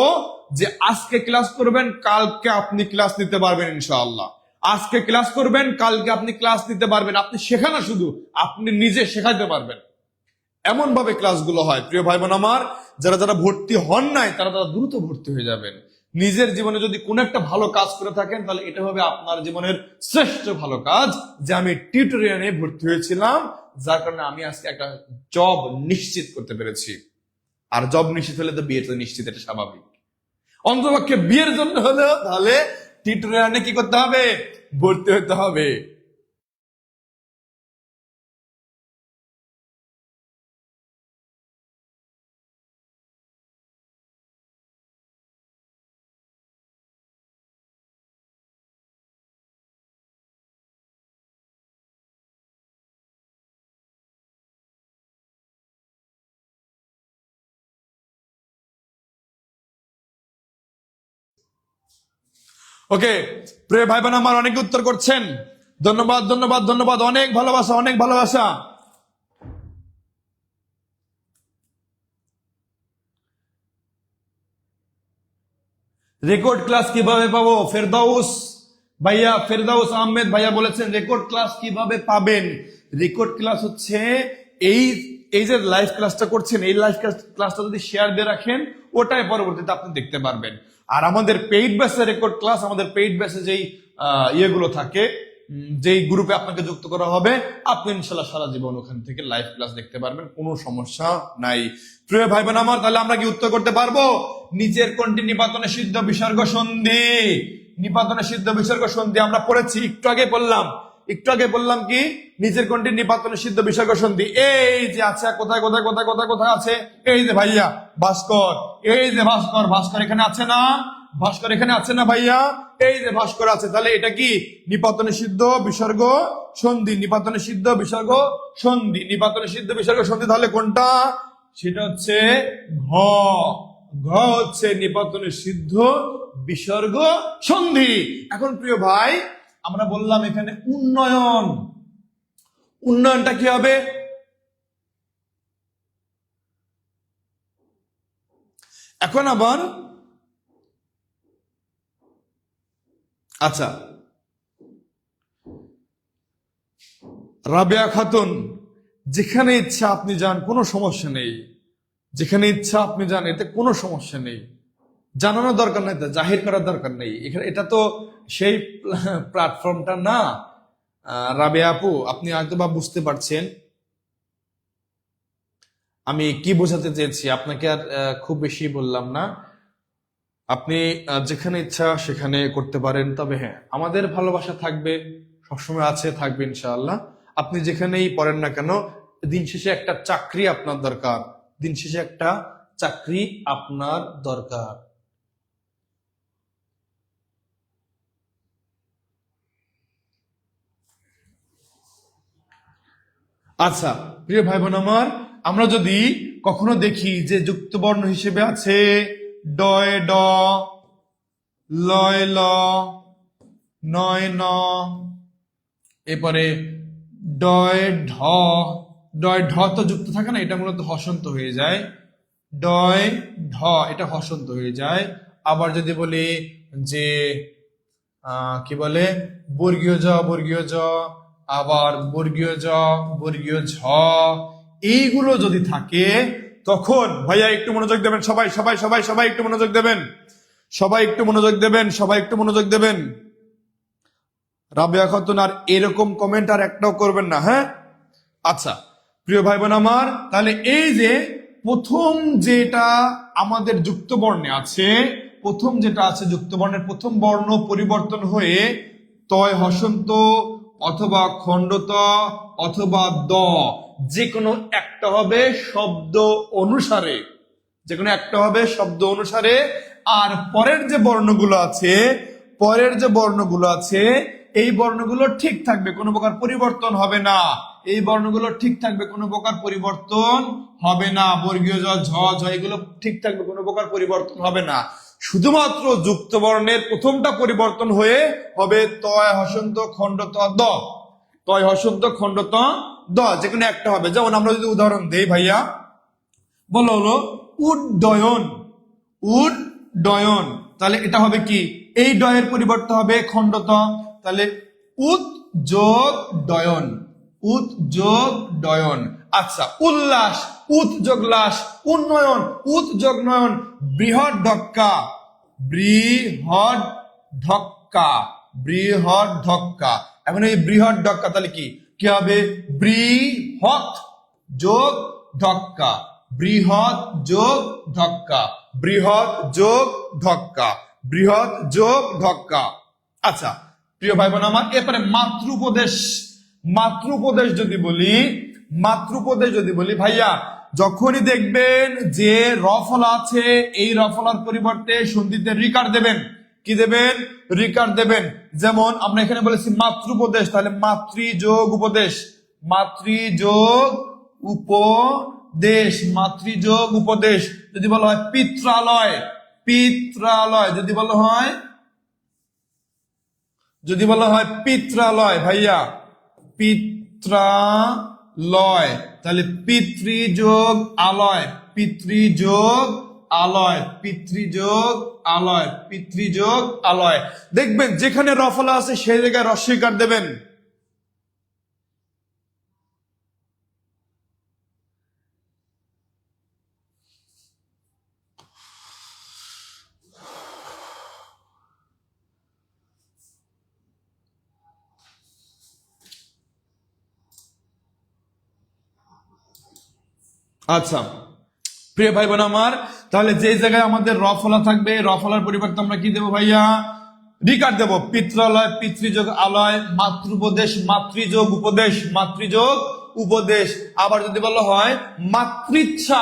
যে আজকে ক্লাস করবেন, কালকে আপনি ক্লাস নিতে পারবেন ইনশাআল্লাহ। আজকে ক্লাস করবেন, কালকে আপনি ক্লাস নিতে পারবেন, আপনি শেখানো শুধু, আপনি নিজে শেখাইতে পারবেন, এমন ভাবে ক্লাসগুলো হয়। প্রিয় ভাই বোন আমার, যারা যারা ভর্তি হন নাই তারা তারা দ্রুত ভর্তি হয়ে যাবেন। নিজের জীবনে যদি কোনো একটা ভালো কাজ করে থাকেন, তাহলে এটা হবে আপনার জীবনের শ্রেষ্ঠ ভালো কাজ, যে আমি টিউটোরিয়ালে ভর্তি হয়েছিলাম, যার কারণে আমি আজকে একটা জব নিশ্চিত করতে পেরেছি। আর জব নিশ্চিত হলে তো বিয়ে তো নিশ্চিত, এটা স্বাভাবিক। অন্তপক্ষে বিয়ের জন্য হলেও তাহলে টিউটোরিয়ালে কি করতে হবে? ভর্তি হতে হবে। ওকে প্রিয় ভাই বোন আমার, অনেক উত্তর করছেন, ধন্যবাদ ধন্যবাদ ধন্যবাদ, অনেক ভালোবাসা অনেক ভালোবাসা। রেকর্ড ক্লাস কিভাবে পাবো? ফেরদাউস ভাইয়া, ফেরদাউস আহমেদ ভাইয়া বলেছেন রেকর্ড ক্লাস কিভাবে পাবেন। রেকর্ড ক্লাস হচ্ছে এই এই যে লাইভ ক্লাসটা করছেন, এই লাইভ ক্লাসটা যদি শেয়ার দিয়ে রাখেন, ওটাই পরবর্তীতে আপনি দেখতে পারবেন। আর আমাদের পেইড ব্যাচে রেকর্ড ক্লাস, আমাদের পেইড ব্যাচে যেই ইয়েগুলো থাকে, যেই গ্রুপে আপনাকে যুক্ত করা হবে, আপনি ইনশাল্লাহ সারা জীবন ওখান থেকে লাইভ ক্লাস দেখতে পারবেন, কোনো সমস্যা নাই। প্রিয় ভাই বোন আমার, তাহলে আমরা কি উত্তর করতে পারবো? নিচের কোনটি নিপাতনে সিদ্ধ বিসর্গ সন্ধি? নিপাতনে সিদ্ধ বিসর্গ সন্ধি আমরা পড়েছি, একটু আগে বললাম, কি নিচের কোনটি নিপাতনে সিদ্ধ বিসর্গ সন্ধি? এই যে আছে, কোথায় কোথায় কোথায় কোথায় কোথায় আছে? এই যে ভাইয়া ভাস্কর, এই যে ভাস্কর, ভাস্কর এখানে আছে না? ভাস্কর এখানে আছে না ভাইয়া? এই যে ভাস্কর আছে, তাহলে এটা কি নিপাতনে সিদ্ধ বিসর্গ সন্ধি, নিপাতনে সিদ্ধ বিসর্গ সন্ধি, নিপাতনে সিদ্ধ বিসর্গ সন্ধি, তাহলে কোনটা? সেটা হচ্ছে ঘ। ঘ হচ্ছে নিপাতনে সিদ্ধ বিসর্গ সন্ধি। এখন প্রিয় ভাই, আমরা বললাম এখানে উন্নয়ন, উন্নয়নটা কি হবে? এখন আবার আচ্ছা, রাবেয়া খাতুন, যেখানে ইচ্ছা আপনি যান, কোনো সমস্যা নেই, যেখানে ইচ্ছা আপনি যান, এতে কোনো সমস্যা নেই, জানানোর দরকার নেই, জাহির করার দরকার নেই এখানে, এটা তো সেই প্ল্যাটফর্মটা না। রাবেয়া আপু, আপনি হয়তো বা বুঝতে পারছেন আমি কি বোঝাতে চেয়েছি, আপনাকে আর খুব বেশি বললাম না। আপনি যেখানে ইচ্ছা সেখানে করতে পারেন, তবে হ্যাঁ, আমাদের ভালোবাসা থাকবে, সবসময় আছে, থাকবে ইনশাআল্লাহ। আপনি যেখানেই পড়েন না কেন, দিন শেষে একটা চাকরি আপনার দরকার, দিন শেষে একটা চাকরি আপনার দরকার। আচ্ছা প্রিয় ভাই বোন আমার, আমরা যদি কখনো দেখি যে যুক্ত বর্ণ হিসেবে আছে ডয় ড, লয় ল, নয় ন, এরপরে ডয় ঢ, ডয় ঢ তো যুক্ত থাকে না, এটা মূলত হসন্ত হয়ে যায়, ডয় ঢ এটা হসন্ত হয়ে যায়। আবার যদি বলি যে কি বলে বর্গীয় জ, বর্গীয় জ, আবার বর্গীয় জ, বর্গীয় ঝ, এইগুলো যদি থাকে, তখন ভাইয়া একটু মনোযোগ দেবেন, সবাই সবাই সবাই সবাই একটু মনোযোগ দেবেন, সবাই একটু মনোযোগ দেবেন, সবাই একটু মনোযোগ দেবেন। রাবেয়া খাতুন আর এরকম কমেন্ট আর একটাও করবেন না, হ্যাঁ? আচ্ছা প্রিয় ভাই বোন আমার, তাহলে এই যে প্রথম যেটা আমাদের যুক্ত বর্ণে আছে, প্রথম যেটা আছে যুক্ত বর্ণের প্রথম বর্ণ পরিবর্তন হয়ে তয় হসন্ত অথবা খণ্ডত অথবা দ, যে কোনো একটা হবে শব্দ অনুসারে, যে কোনো একটা হবে শব্দ অনুসারে। আর পরের যে বর্ণগুলো আছে, পরের যে বর্ণগুলো আছে, এই বর্ণগুলো ঠিক থাকবে, কোনো প্রকার পরিবর্তন হবে না, এই বর্ণগুলো ঠিক থাকবে, কোনো প্রকার পরিবর্তন হবে না, বর্গীয় জ, ঝ, ঝ এগুলো ঠিক থাকবে, কোনো প্রকার পরিবর্তন হবে না। শুধুমাত্র যুক্ত বর্ণের প্রথমটা পরিবর্তন হয়ে হবে তয় হসন্ত খণ্ডত দ, তয় হসন্ত খণ্ডত দ, যে কোনো একটা হবে। যেমন আমরা যদি উদাহরণ দেই ভাইয়া, বলো হলো উড্ডয়ন, উড্ডয়ন, তাহলে এটা হবে কি, এই ডয়ের পরিবর্তে হবে খণ্ডত, তাহলে উদ যোগ ডয়ন, উদ যোগ ডয়ন। আচ্ছা উল্লাস, উদ যোগ লাস, উন্নয়ন, উদ যোগ নয়ন, বৃহৎ ঢক্কা, বৃহৎ ঢক্কা, বৃহৎ ঢক্কা। এখন এই বৃহৎ ঢক্কা তাহলে কি কি হবে, বৃহৎ যোগ ঢক্কা, বৃহৎ যোগ ঢক্কা, বৃহৎ যোগ ঢক্কা, বৃহৎ যোগ ঢক্কা। আচ্ছা প্রিয় ভাই বোন আমার, এরপরে মাতৃপদেশ, মাতৃপদেশ যদি বলি, মাতৃপদেশ যদি বলি ভাইয়া, যখনই দেখবেন যে রফলা আছে, এই রফলার পরিবর্তে সন্ধিতে রিকার দেবেন, কি দেবেন, রিকার দেবেন। যেমন আমরা এখানে বলেছি মাতৃপদেশ, তাহলে মাতৃ যোগ উপদেশ, মাতৃ যোগ উপদেশ, মাতৃ যোগ উপদেশ। যদি বলা হয় পিত্রালয়, পিত্রালয়, যদি বলা হয়, যদি বলা হয় পিত্রালয় ভাইয়া, পিত্রালয়, তাহলে পিতৃযোগ আলয়, পিতৃযোগ আলয়, পিতৃযোগ আলয়, পিতৃযোগ আলয়। দেখবেন যেখানে রফলা আছে সেই জায়গায় রস্বইকার দেবেন। আচ্ছা প্রিয় ভাই বোন আমার, তাহলে যে জায়গায় আমাদের রফলা থাকবে, রফলার পরিবর্তে আমরা কি দেবো ভাইয়া, রিকার দেব। পিত্রালয়, পিতৃযোগ আলয়, মাতৃপদেশ, মাতৃযোগ উপদেশ, মাতৃযোগ উপদেশ। আবার যদি বলা হয় মাতৃচ্ছা,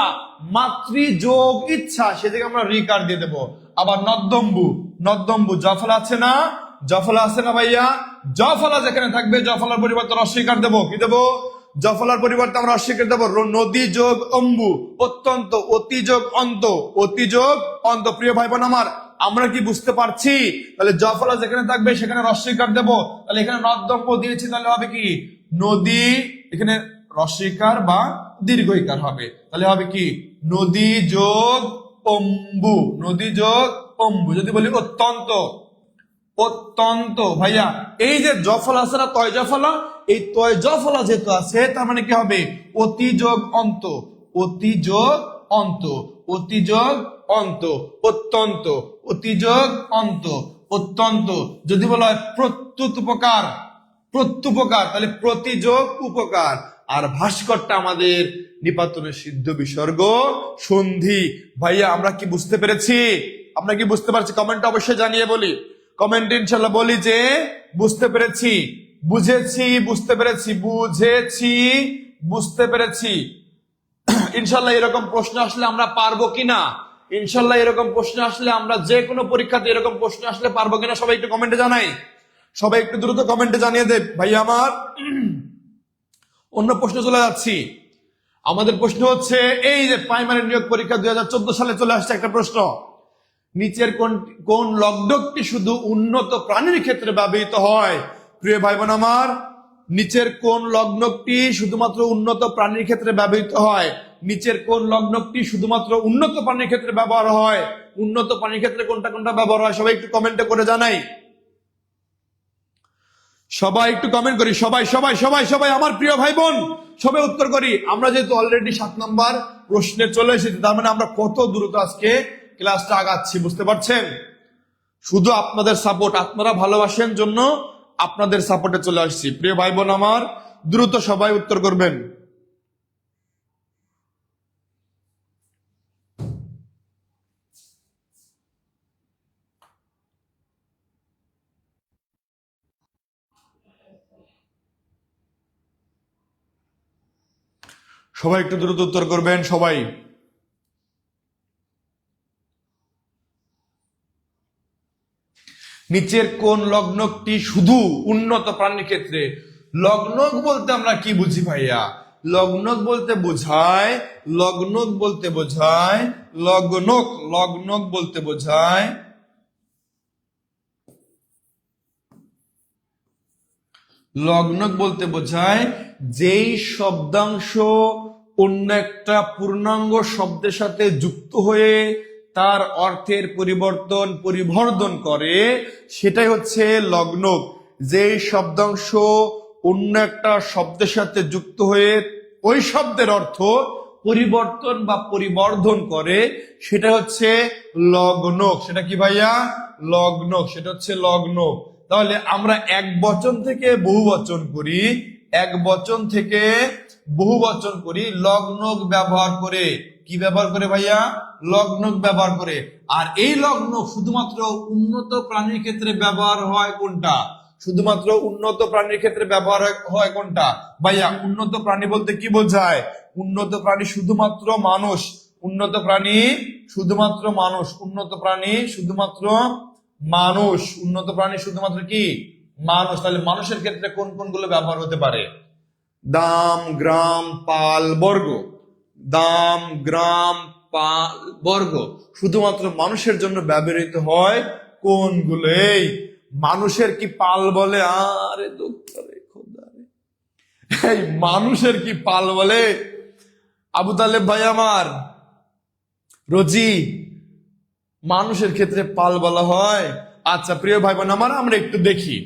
মাতৃযোগ ইচ্ছা, সে থেকে আমরা রিকার দিয়ে দেবো। আবার নদ্দম্বু, নদ্দম্বু জফলা আছে না, জফলা আছে না ভাইয়া, জফলা যেখানে থাকবে জফলার পরিবর্তে অস্বীকার দেবো, কি দেবো, জফলার পরিবর্তে আমরা অস্বীকার দেবো নদী যোগ অম্বু, অত্যন্ত, অতি যোগ অন্ত, অতি যোগ অন্ত। প্রিয় ভাই বোন আমার, আমরা কি বুঝতে পারছি? তাহলে জফলা যেখানে থাকবে সেখানে রস্বীকার দেবো, তাহলে এখানে নদ্দম্বু দিয়েছি, তাহলে হবে কি নদী, এখানে রস্বীকার বা দীর্ঘইকার হবে, তাহলে হবে কি নদী যোগ অম্বু, নদী যোগ অম্বু। যদি বলি অত্যন্ত, অত্যন্ত ভাইয়া, এই যে জফলা আছে না তয় জফলা, এই তয় জফলা যেহেতু আছে তার মানে কি হবে অতি যোগ অন্ত, অতি যোগ অন্ত, অতি যোগ অন্ত, অত্যন্ত, অতি যোগ অন্ত, অত্যন্ত। যদি বলা হয় প্রত্যুত উপকার, প্রত্যুপকার, তাহলে প্রতিযোগ উপকার। আর ভাস্করটা আমাদের নিপাতনের সিদ্ধ বিসর্গ সন্ধি। ভাইয়া আমরা কি বুঝতে পেরেছি? আমরা কি বুঝতে পারছি? কমেন্ট অবশ্যই জানিয়ে বলি, কমেন্ট ইনশাল্লাহ বলি যে বুঝতে পেরেছি, বুঝেছি, বুঝতে পেরেছি, বুঝেছি, বুঝতে পেরেছি। ইনশাল্লাহ এরকম প্রশ্ন আসলে আমরা পারবো কিনা, ইনশাল্লাহ এরকম প্রশ্ন আসলে আমরা যে কোনো পরীক্ষাতে এরকম প্রশ্ন আসলে পারবো কিনা সবাই একটু কমেন্টে জানাই, সবাই একটু দ্রুত কমেন্টে জানিয়ে দেব ভাইয়া আমার। অন্য প্রশ্ন চলে যাচ্ছি। আমাদের প্রশ্ন হচ্ছে এই যে প্রাইমারি নিয়োগ পরীক্ষা 2014 সালে চলে আসছে একটা প্রশ্ন, নিচের কোন লগ্নকটি শুধু উন্নত প্রাণীর ক্ষেত্রে ব্যবহৃত হয়? প্রিয় ভাই বোন আমার, নিচের কোন লগ্নকটি শুধুমাত্র উন্নত প্রাণীর ক্ষেত্রে ব্যবহৃত হয়? নিচের কোন লগ্নকটি শুধুমাত্র উন্নত প্রাণীর ক্ষেত্রে ব্যবহার হয়? উন্নত প্রাণীর ক্ষেত্রে কোনটা কোনটা ব্যবহার হয় সবাই একটু কমেন্টে করে জানাই, সবাই একটু কমেন্ট করি, সবাই সবাই সবাই সবাই আমার প্রিয় ভাই বোন সবাই উত্তর করি। আমরা যেহেতু অলরেডি 7 নম্বর প্রশ্নে চলে এসেছি, তার মানে আমরা কত দ্রুত আজকে ক্লাসটা আগাচ্ছি বুঝতে পারছেন? শুধু আপনাদের সাপোর্ট, আপনারা ভালোবাসেন জন্য আপনাদের সাপোর্টে চলে আসছি। প্রিয় ভাই বোন আমার, দ্রুত সবাই উত্তর করবেন। সবাই একটু দ্রুত উত্তর করবেন সবাই। নিচের কোন লগ্নকটি শুধু উন্নত প্রাণীর ক্ষেত্রে? লগ্নক বলতে আমরা কি বুঝি ভাইয়া? লগ্নক বলতে বোঝায়, লগ্নক বলতে বোঝায়, লগ্নক, লগ্নক বলতে বোঝায় লগ্নক বলতে বোঝায় যেই শব্দাংশ অন্য একটা পূর্ণাঙ্গ শব্দের সাথে যুক্ত হয়ে তার অর্থের পরিবর্তন পরিবর্ধন করে, সেটাই হচ্ছে লগ্নক। যেই শব্দাংশ অন্য একটা শব্দের সাথে যুক্ত হয়ে ওই শব্দের অর্থ পরিবর্তন বা পরিবর্ধন করে, সেটা হচ্ছে লগ্নক। সেটা কি ভাইয়া? লগ্নক, সেটা হচ্ছে লগ্নক। তাহলে আমরা এক বচন থেকে বহু বচন করি, এক বচন থেকে বহু বচন করি লগ্নক ব্যবহার করে। কি ব্যবহার করে ভাইয়া? লগ্নক ব্যবহার করে। আর এই লগ্নক শুধুমাত্র উন্নত প্রাণীর ক্ষেত্রে ব্যবহার হয় কোনটা? শুধুমাত্র উন্নত প্রাণীর ক্ষেত্রে ব্যবহার হয় কোনটা ভাইয়া? উন্নত প্রাণী বলতে কি বোঝায়? উন্নত প্রাণী শুধুমাত্র মানুষ, উন্নত প্রাণী শুধুমাত্র মানুষ, উন্নত প্রাণী শুধুমাত্র মানুষ, উন্নত প্রাণী শুধুমাত্র কি মানুষ। তাহলে মানুষের ক্ষেত্রে কোন কোনগুলো ব্যবহার হতে পারে? দাম, গ্রাম, পাল, বর্গ। দাম, গ্রাম, পাল, বর্গ শুধুমাত্র মানুষের জন্য ব্যবহৃত হয় কোনগুলো? এই মানুষের কি পাল বলে? আরে দুঃখ রে খোদা রে, এই মানুষের কি পাল বলে? আবু তালেব ভাই আমার, রোজি, মানুষের ক্ষেত্রে পাল বলা হয়? আচ্ছা প্রিয় ভাই বোন আমার, আমরা একটু দেখি,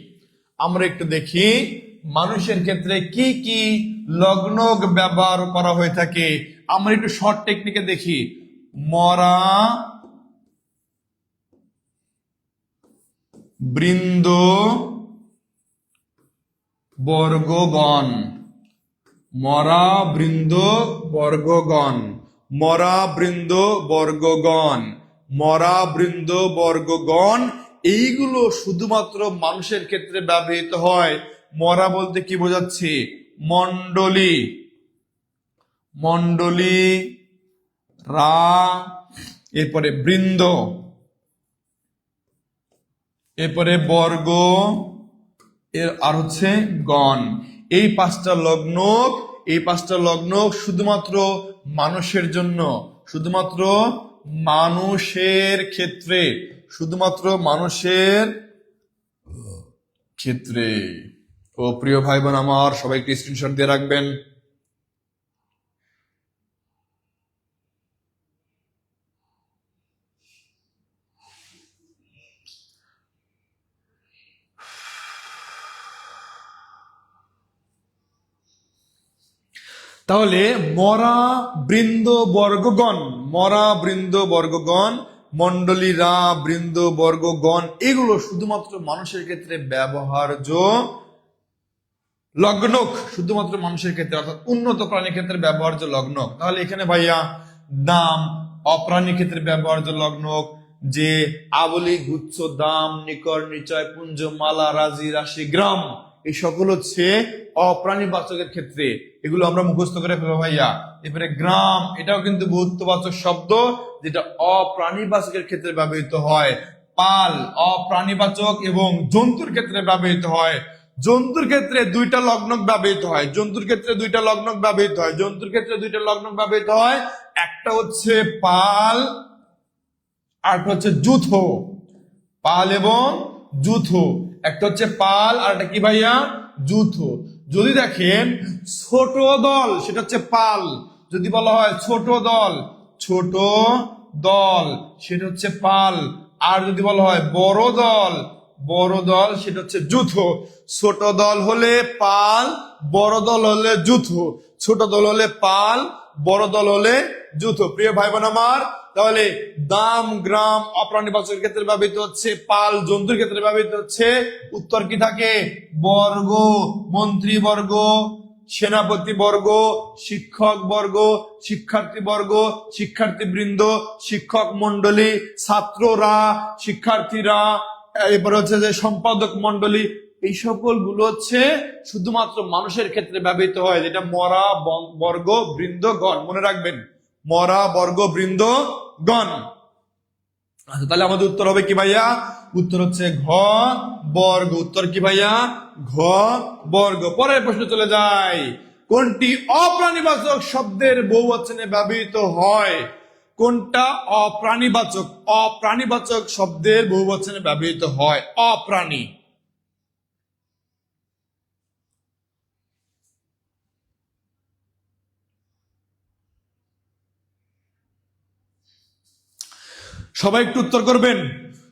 আমরা একটু দেখি মানুষের ক্ষেত্রে কি কি লগ্নক ব্যবহার করা হয়ে থাকে। আমরা একটু শর্ট টেকনিকে দেখি। মরা, বৃন্দ, বর্গগণ। মরা, বৃন্দ, বর্গগণ। মরা, বৃন্দ, বর্গগণ। মরা, বৃন্দ, বর্গগণ এইগুলো শুধুমাত্র মানুষের ক্ষেত্রে ব্যবহৃত হয়। মরা বলতে কি বোঝাচ্ছি? মণ্ডলী, মণ্ডলী, রা, এরপরে বৃন্দ, এরপরে বর্গ, এর আর হচ্ছে গণ। এই পাঁচটা লগ্ন শুধুমাত্র মানুষের জন্য, শুধুমাত্র মানুষের ক্ষেত্রে, শুধুমাত্র মানুষের ক্ষেত্রে। ও প্রিয় ভাই বোন আমার, সবাই একটি স্ক্রিনশট দিয়ে রাখবেন। তাহলে মরা বৃন্দ বর্গগণ, মরা বৃন্দ বর্গগণ, মণ্ডলীরা বৃন্দ বর্গগণ, এগুলো শুধুমাত্র মানুষের ক্ষেত্রে ব্যবহার্য লগ্নক, শুধুমাত্র মানুষের ক্ষেত্রে, অর্থাৎ উন্নত প্রাণীর ক্ষেত্রে ব্যবহার্য লগ্নক। তাহলে এখানে ভাইয়া দাম অপ্রাণী ক্ষেত্রে ব্যবহার্য লগ্নক, যে আবলি গুচ্ছ দাম নিকর নিচয় পুঞ্জ মালা রাজি রাশি গ্রাম, এই সকল হচ্ছে অপ্রাণীবাচকের ক্ষেত্রে, এগুলো আমরা মুখস্থ করে ফেলবো ভাইয়া। এরপরে গ্রাম, এটাও কিন্তু বহুত্ববাচক শব্দ, যেটা অপ্রাণীবাচকের ক্ষেত্রে ব্যবহৃত হয়। পাল অপ্রাণীবাচক এবং জন্তুর ক্ষেত্রে ব্যবহৃত হয়। জন্তুর ক্ষেত্রে দুইটা লগ্নক ব্যবহৃত হয়, জন্তুর ক্ষেত্রে দুইটা লগ্নক ব্যবহৃত হয়, জন্তুর ক্ষেত্রে দুইটা লগ্নক ব্যবহৃত হয়। একটা হচ্ছে পাল, আর একটা হচ্ছে যূথ। পাল এবং যূথ, একটা হচ্ছে পাল আর একটা কি ভাইয়া, যূথ। যদি দেখেন ছোট দল, সেটা হচ্ছে পাল। যদি বলা হয় ছোট দল, ছোট দল, সেটা হচ্ছে পাল। আর যদি বলা হয় বড় দল, বড় দল, সেটা হচ্ছে যূথ। ছোট দল হলে পাল, বড় দল হলে যূথ। ছোট দল হলে পাল, বড় দল হলে যূথ। প্রিয় ভাই বোন আমার, তাহলে দাম গ্রাম অপ্রাণীবাচকের ক্ষেত্রে ব্যবহৃত হচ্ছে, পাল জন্তুর ক্ষেত্রে ব্যবহৃত হচ্ছে। উত্তর কি থাকে? বর্গ, মন্ত্রী বর্গ, সেনাপতি বর্গ, শিক্ষক বর্গ, শিক্ষার্থী বর্গ, শিক্ষার্থী বৃন্দ, শিক্ষক মন্ডলী, ছাত্ররা, শিক্ষার্থীরা, এরপর হচ্ছে যে সম্পাদক মন্ডলী, এই সকল গুলো হচ্ছে শুধুমাত্র মানুষের ক্ষেত্রে ব্যবহৃত হয়, যেটা মরা বর্গ বৃন্দ গণ, মনে রাখবেন, মরা বর্গ বৃন্দ গণ। আচ্ছা, তাহলে আমাদের উত্তর হবে কি ভাইয়া? উত্তর হচ্ছে ঘ বর্গ। উত্তর কি ভাইয়া? ঘ বর্গ। পরের প্রশ্ন চলে যায়, কোনটি অপ্রাণীবাচক শব্দের বহুবচনে ব্যবহৃত হয়? কোনটা অপ্রাণীবাচক, অপ্রাণীবাচক শব্দের বহুবচনে ব্যবহৃত হয়? অপ্রাণী। সবাই একটু উত্তর করবেন,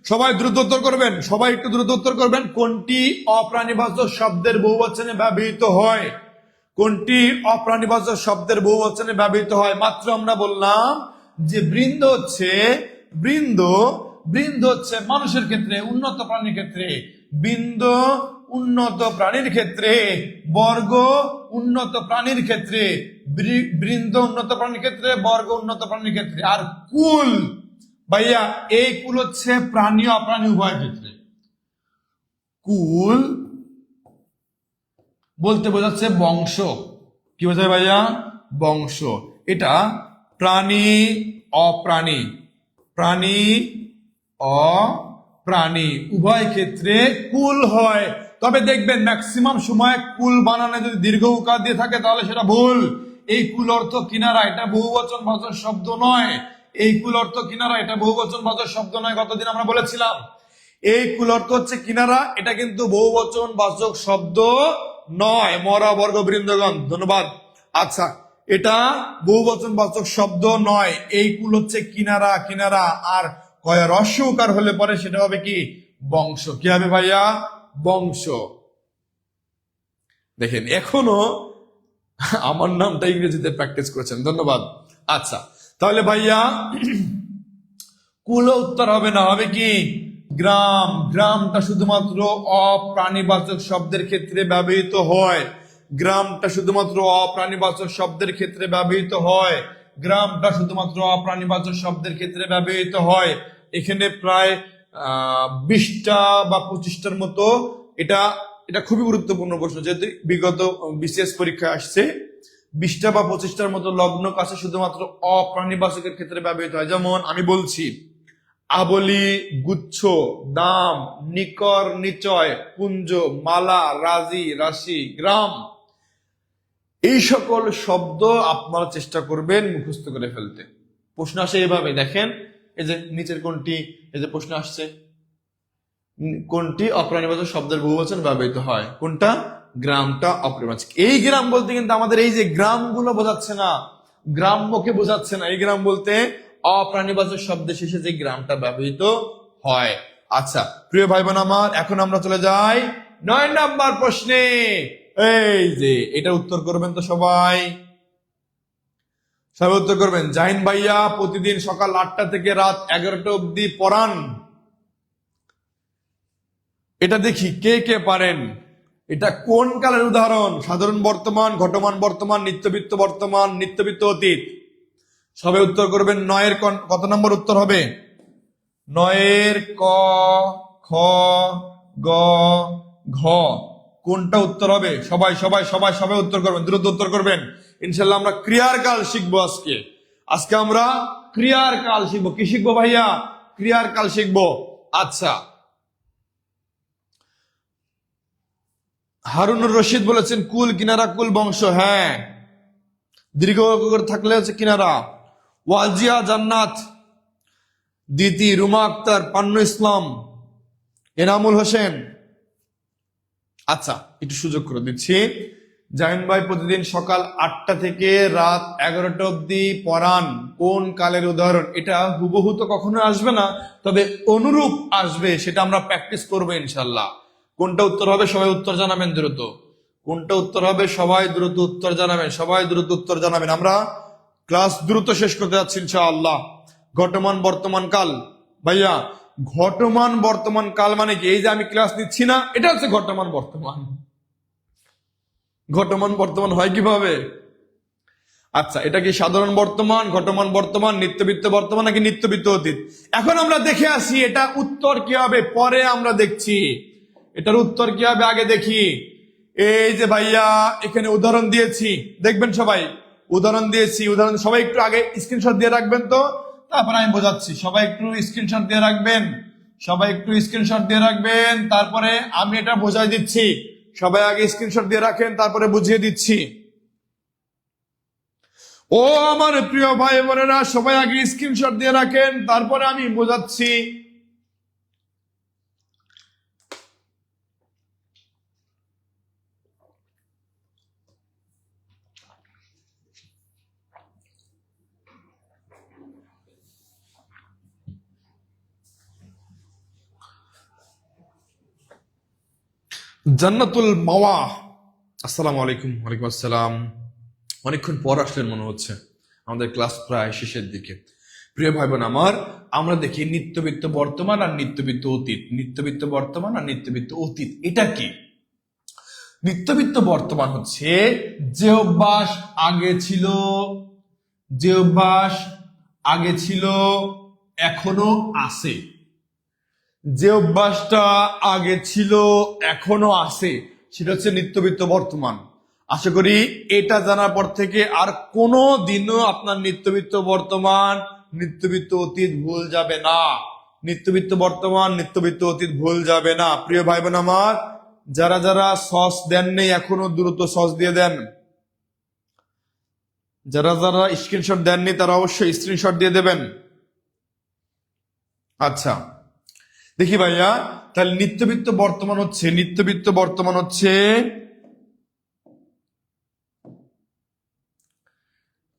সবাই দ্রুত উত্তর করবেন, সবাই একটু দ্রুত উত্তর করবেন। কোনটি অপ্রাণীবাচক শব্দের বহুবচনে ব্যবহৃত হয়? কোনটি অপ্রাণীবাচক শব্দের বহুবচনে ব্যবহৃত হয়? মাত্র আমরা বললাম যে বৃন্দ হচ্ছে, বৃন্দ, বৃন্দ হচ্ছে মানুষের ক্ষেত্রে, উন্নত প্রাণীর ক্ষেত্রে। বৃন্দ উন্নত প্রাণীর ক্ষেত্রে, বর্গ উন্নত প্রাণীর ক্ষেত্রে, বৃন্দ উন্নত প্রাণীর ক্ষেত্রে, বর্গ উন্নত প্রাণীর ক্ষেত্রে। আর কুল ভাইয়া, এই কুল হচ্ছে প্রাণী অপ্রাণী উভয় ক্ষেত্রে। কুল বলতে বোঝাচ্ছে বংশ। কি বোঝায় ভাইয়া? বংশ। এটা প্রাণী অপ্রাণী, প্রাণী অপ্রাণী উভয় ক্ষেত্রে কুল হয়। তবে দেখবেন ম্যাক্সিমাম সময় কুল বানানে যদি দীর্ঘ উকার দিয়ে থাকে তাহলে সেটা ভুল। এই কুল অর্থ কিনারা, এটা বহুবচন বাচক শব্দ নয়। এই কুল অর্থ কিনারা, এটা বহুবচন বাচক শব্দ নয়, গতদিন আমরা বলেছিলাম। এই কুল অর্থ হচ্ছে কিনারা, এটা কিন্তু বহুবচন বাচক শব্দ নয়। মরা বর্গ বৃন্দগণ, ধন্যবাদ। আচ্ছা, এটা বহুবচন বাচক শব্দ নয়। এই কুল হচ্ছে কিনারা, কিনারা। আর কয় রস্য উকার হলে পরে সেটা হবে কি? বংশ। কি হবে ভাইয়া? বংশ। দেখেন এখনো আমার নামটা ইংরেজিতে প্র্যাকটিস করেছেন, ধন্যবাদ। আচ্ছা, তাহলে ভাইয়া কুল উত্তর হবে না, হবে কি? গ্রাম। গ্রামটা শুধুমাত্র অপ্রাণীবাচক শব্দের ক্ষেত্রে ব্যবহৃত হয়। গ্রামটা শুধুমাত্র অপ্রাণীবাচক শব্দের ক্ষেত্রে ব্যবহৃত হয়। গ্রামটা শুধুমাত্র অপ্রাণীবাচক শব্দের ক্ষেত্রে ব্যবহৃত হয়। এখানে প্রায় 20টা বা 25টার মতো, এটা এটা খুবই গুরুত্বপূর্ণ প্রশ্ন, যেহেতু বিগত বিসিএস পরীক্ষায় আসছে। 20টা বা 25টার মতো লগ্ন কাছে শুধুমাত্র অপ্রাণীবাচকের ক্ষেত্রে ব্যবহৃত হয়। যেমন আমি বলছি, আবলি, গুচ্ছ, দাম, নিকর, নিচয়, কুঞ্জ, মালা, রাজি, রাশি, গ্রাম, এই সকল শব্দ আপনারা চেষ্টা করবেন মুখস্থ করে ফেলতে। প্রশ্ন আসে এভাবে, দেখেন এই যে নিচের কোনটি, এই যে প্রশ্ন আসছে কোনটি অপ্রাণীবাচক শব্দের বহুবচন ব্যবহৃত হয়, কোনটা? গ্রামটা অপ্রাণীবাচক। এই গ্রাম বলতে কিন্তু আমাদের এই যে গ্রামগুলো বোঝাচ্ছে না, গ্রাম্যকে বোঝাচ্ছে না। এই গ্রাম বলতে অপ্রাণীবাচক শব্দের শেষে যে গ্রামটা ব্যবহৃত হয়। আচ্ছা প্রিয় ভাই বোন আমার, এখন আমরা চলে যাই 9 নাম্বার প্রশ্নে। এই যে এটা উত্তর করবেন তো সবাই, সবাই উত্তর করবেন। জাহিন ভাইয়া প্রতিদিন সকাল 8টা থেকে রাত 11টা অবধি পড়ান, এটা দেখি কে কে পারেন। এটা কোন কালের উদাহরণ? সাধারণ বর্তমান, ঘটমান বর্তমান, নিত্যবৃত্ত বর্তমান, নিত্যবৃত্ত অতীত। সবাই উত্তর করবেন। 9 কত নম্বর উত্তর হবে? 9 ক, খ, গ, ঘ কোনটা উত্তর হবে? সবাই সবাই সবাই সবাই উত্তর করবেন, দ্রুত উত্তর করবেন। ইনশাল্লাহ আমরা ক্রিয়ার কাল শিখবো আজকে। আজকে আমরা ক্রিয়ার কাল শিখবো। কি শিখবো ভাইয়া? ক্রিয়ার কাল শিখবো। আচ্ছা, হারুনুর রশিদ বলেছেন কুল কিনারা, কুল বংশ। হ্যাঁ, দীর্ঘ থাকলে হচ্ছে কিনারা। ওয়াজিয়া জান্নাত, দিতি, রুমা আক্তার, পান্নু ইসলাম, এনামুল হোসেন। আচ্ছা একটু সুযোগ করে দিচ্ছি। জাহিন ভাই প্রতিদিন সকাল 8টা থেকে রাত 11টা অব্দি পড়ান, কোন কালের উদাহরণ? এটা হুবহু তো কখনো আসবে না, তবে অনুরূপ আসবে, সেটা আমরা প্র্যাকটিস করবো ইনশাল্লাহ। কোনটা উত্তর হবে সবাই উত্তর জানাবেন দ্রুত। কোনটা উত্তর হবে সবাই দ্রুত উত্তর জানাবেন, সবাই দ্রুত উত্তর জানাবেন। আমরা ক্লাস দ্রুত শেষ করতে যাচ্ছি ইনশাআল্লাহ। ঘটমান বর্তমান কাল, ভাইয়া ঘটমান বর্তমান কাল মানে কি? এই যে আমি ক্লাস নিচ্ছি না, এটা হচ্ছে ঘটমান বর্তমান। ঘটমান বর্তমান হয় কিভাবে? আচ্ছা, এটা কি সাধারণ বর্তমান, ঘটমান বর্তমান, নিত্যবৃত্ত বর্তমান নাকি নিত্যবৃত্ত অতীত? এখন আমরা দেখে আসি এটা উত্তর কি হবে, পরে আমরা দেখছি এটার উত্তর কি হবে, আগে দেখি। এই যে ভাইয়া এখানে উদাহরণ দিয়েছি, দেখবেন সবাই উদাহরণ দিয়েছি। উদাহরণ সবাই একটু আগে স্ক্রিনশট দিয়ে রাখবেন তো, তারপর আমি বোঝাচ্ছি। সবাই একটু স্ক্রিনশট দিয়ে রাখবেন, সবাই একটু স্ক্রিনশট দিয়ে রাখবেন, তারপরে আমি এটা বোঝাই দিচ্ছি। সবাই আগে স্ক্রিনশট দিয়ে রাখেন, তারপরে বুঝিয়ে দিচ্ছি। ও আমার প্রিয় ভাই বোনেরা, সবাই আগে স্ক্রিনশট দিয়ে রাখেন, তারপরে আমি বোঝাচ্ছি। জান্নাতুল মাওয়া, আসসালামু আলাইকুম। ওয়ালাইকুম আসসালাম। অনেকক্ষণ পর আসলেন মনে হচ্ছে, আমাদের ক্লাস প্রায় শেষের দিকে। প্রিয় ভাই বোন আমার, আমরা দেখি নিত্যবৃত্ত বর্তমান আর নিত্যবৃত্ত অতীত। নিত্যবৃত্ত বর্তমান আর নিত্যবৃত্ত অতীত এটা কি? নিত্যবৃত্ত বর্তমান হচ্ছে যে অভ্যাস আগে ছিল, যে অভ্যাস আগে ছিল এখনো আছে, যে অভ্যাসটা আগে ছিল এখনো আছে, সেটা হচ্ছে নিত্যবৃত্ত বর্তমান। আশা করি এটা জানার পর থেকে আর কোনো দিনও আপনার নিত্যবৃত্ত বর্তমান, নিত্যবৃত্ত অতীত ভুল যাবে না। নিত্যবৃত্ত বর্তমান, নিত্যবৃত্ত অতীত ভুল যাবে না। প্রিয় ভাই বোন আমার, যারা যারা সস দেন নেই এখনো দ্রুত সস দিয়ে দেন। যারা যারা স্ক্রিনশট দেননি তারা অবশ্যই স্ক্রিনশট দিয়ে দেবেন। আচ্ছা দেখি ভাইয়া, তাহলে নিত্যবৃত্ত বর্তমান হচ্ছে, নিত্যবৃত্ত বর্তমান হচ্ছে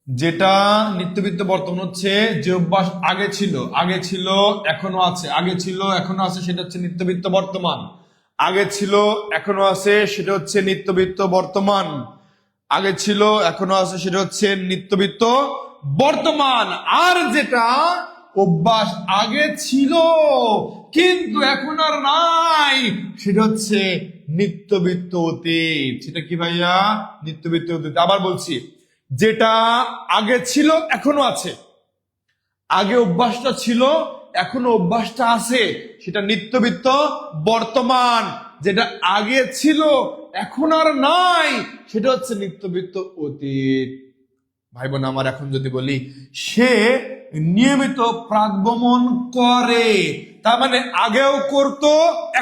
যেটা নিত্যবৃত্ত বর্তমান হচ্ছে যে অভ্যাস আগে ছিল, আগে ছিল এখনো আছে, আগে ছিল এখনো আছে, সেটা হচ্ছে নিত্যবৃত্ত বর্তমান। আগে ছিল এখনো আছে, সেটা হচ্ছে নিত্যবৃত্ত বর্তমান। আগে ছিল এখনো আছে, সেটা হচ্ছে নিত্যবৃত্ত বর্তমান। আর যেটা অভ্যাস আগে ছিল কিন্তু এখন আর নাই, সেটা হচ্ছে নিত্যবৃত্ত অতীত। সেটা কি ভাইয়া? নিত্যবৃত্ত অতীত। আবার বলছি, যেটা আগে ছিল এখনো আছে, আগে অভ্যাসটা ছিল এখনো অভ্যাসটা আছে, সেটা নিত্যবৃত্ত বর্তমান। যেটা আগে ছিল এখন আর নাই, সেটা হচ্ছে নিত্যবৃত্ত অতীত। ভাই বোন আমার, এখন যদি বলি সে নিয়মিত প্রাকগমন করে। তার মানে আগেও করত,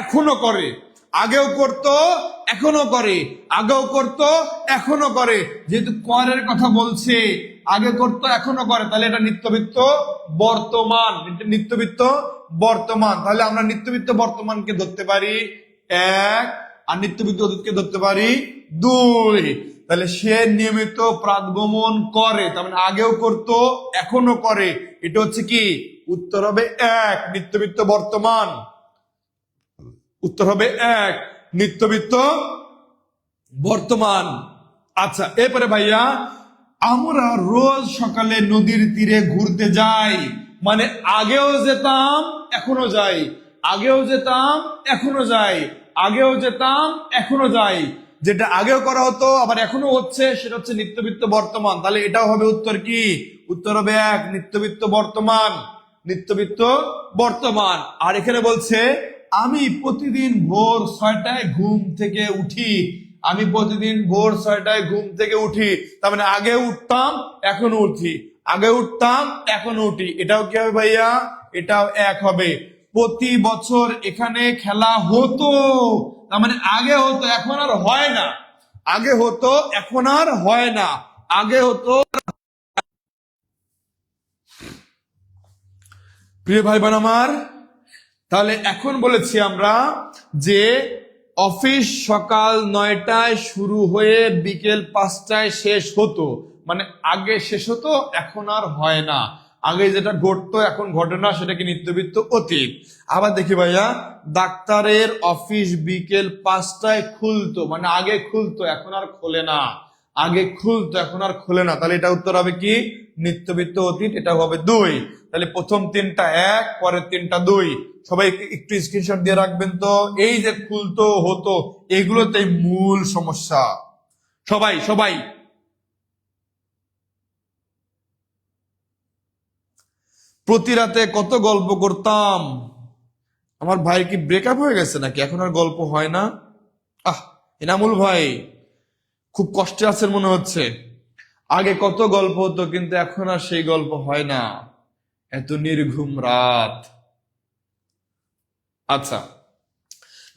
এখনো করে, আগেও করত, এখনো করে, আগেও করত, এখনো করে। যেহেতু করের কথা বলছে, আগে করত এখনো করে, তাহলে এটা নিত্যবৃত্ত বর্তমান, নিত্যবৃত্ত বর্তমান। তাহলে আমরা নিত্যবৃত্ত বর্তমানকে ধরতে পারি 1 আর নিত্যবৃত্ত অতীতকে ধরতে পারি 2। তাহলে সে নিয়মিত প্রাকগমন করে, তার মানে আগেও করত, এখনো করে। এটা হচ্ছে কি? উত্তর হবে 1 নিত্যবৃত্ত বর্তমান। উত্তর হবে 1 নিত্যবৃত্ত বর্তমান। আচ্ছা, এরপরে ভাইয়া, আমরা রোজ সকালে নদীর তীরে ঘুরতে যাই। মানে আগেও যেতাম, এখনো যাই, আগেও যেতাম, এখনো যাই, আগেও যেতাম, এখনো যাই। যেটা আগেও করা হতো আবার এখনো হচ্ছে, সেটা হচ্ছে নিত্যবৃত্ত বর্তমান। তাহলে এটাও হবে উত্তর কি? উত্তর হবে 1 নিত্যবৃত্ত বর্তমান, নিত্যবৃত্ত বর্তমান। আর এখানে বলছে আমি প্রতিদিন ভোর 6টায় ঘুম থেকে উঠি। আমি প্রতিদিন ভোর 6টায় ঘুম থেকে উঠি, তার মানে আগে উঠতাম, এখনো উঠি, আগে উঠতাম, এখনো উঠি। এটাও কি হবে ভাইয়া? এটাও 1 হবে। প্রতি বছর এখানে খেলা হতো, তার মানে আগে হতো, এখন আর হয় না। আগে হতো, এখন আর হয় না। আগে হতো। প্রিয় ভাই বোন আমার, তাহলে এখন বলেছি আমরা যে অফিস সকাল 9টায় শুরু হয়ে বিকেল 5টায় শেষ হতো। মানে আগে শেষ হতো, এখন আর হয় না। আগে যেটা ঘটতো এখন ঘটে না, সেটা কি? নিত্যবৃত্ত অতীত। আবার দেখি ভাইয়া, ডাক্তারের অফিস বিকেল 5টায় খুলতো। মানে আগে খুলতো, এখন আর খোলে না। আগে খুলতো, এখন আর খোলে না। তাহলে এটা উত্তর হবে কি? নিত্যবৃত্ত অতীত। এটা হবে 2। তাহলে প্রথম 3টা 1, পরের 3টা 2। সবাই একটু স্ক্রিনশট দিয়ে রাখবেন তো। এই যে খুলতো, হতো, এগুলোতেই মূল সমস্যা। সবাই সবাই প্রতি রাতে কত গল্প করতাম। আমার ভাই কি ব্রেকআপ হয়ে গেছে নাকি? এখন আর গল্প হয় না? এনামুল ভাই খুব কষ্টে আছেন মনে হচ্ছে। আগে কত গল্প হতো, কিন্তু এখন আর সেই গল্প হয় না। এত নির্ঘুম রাত। আচ্ছা,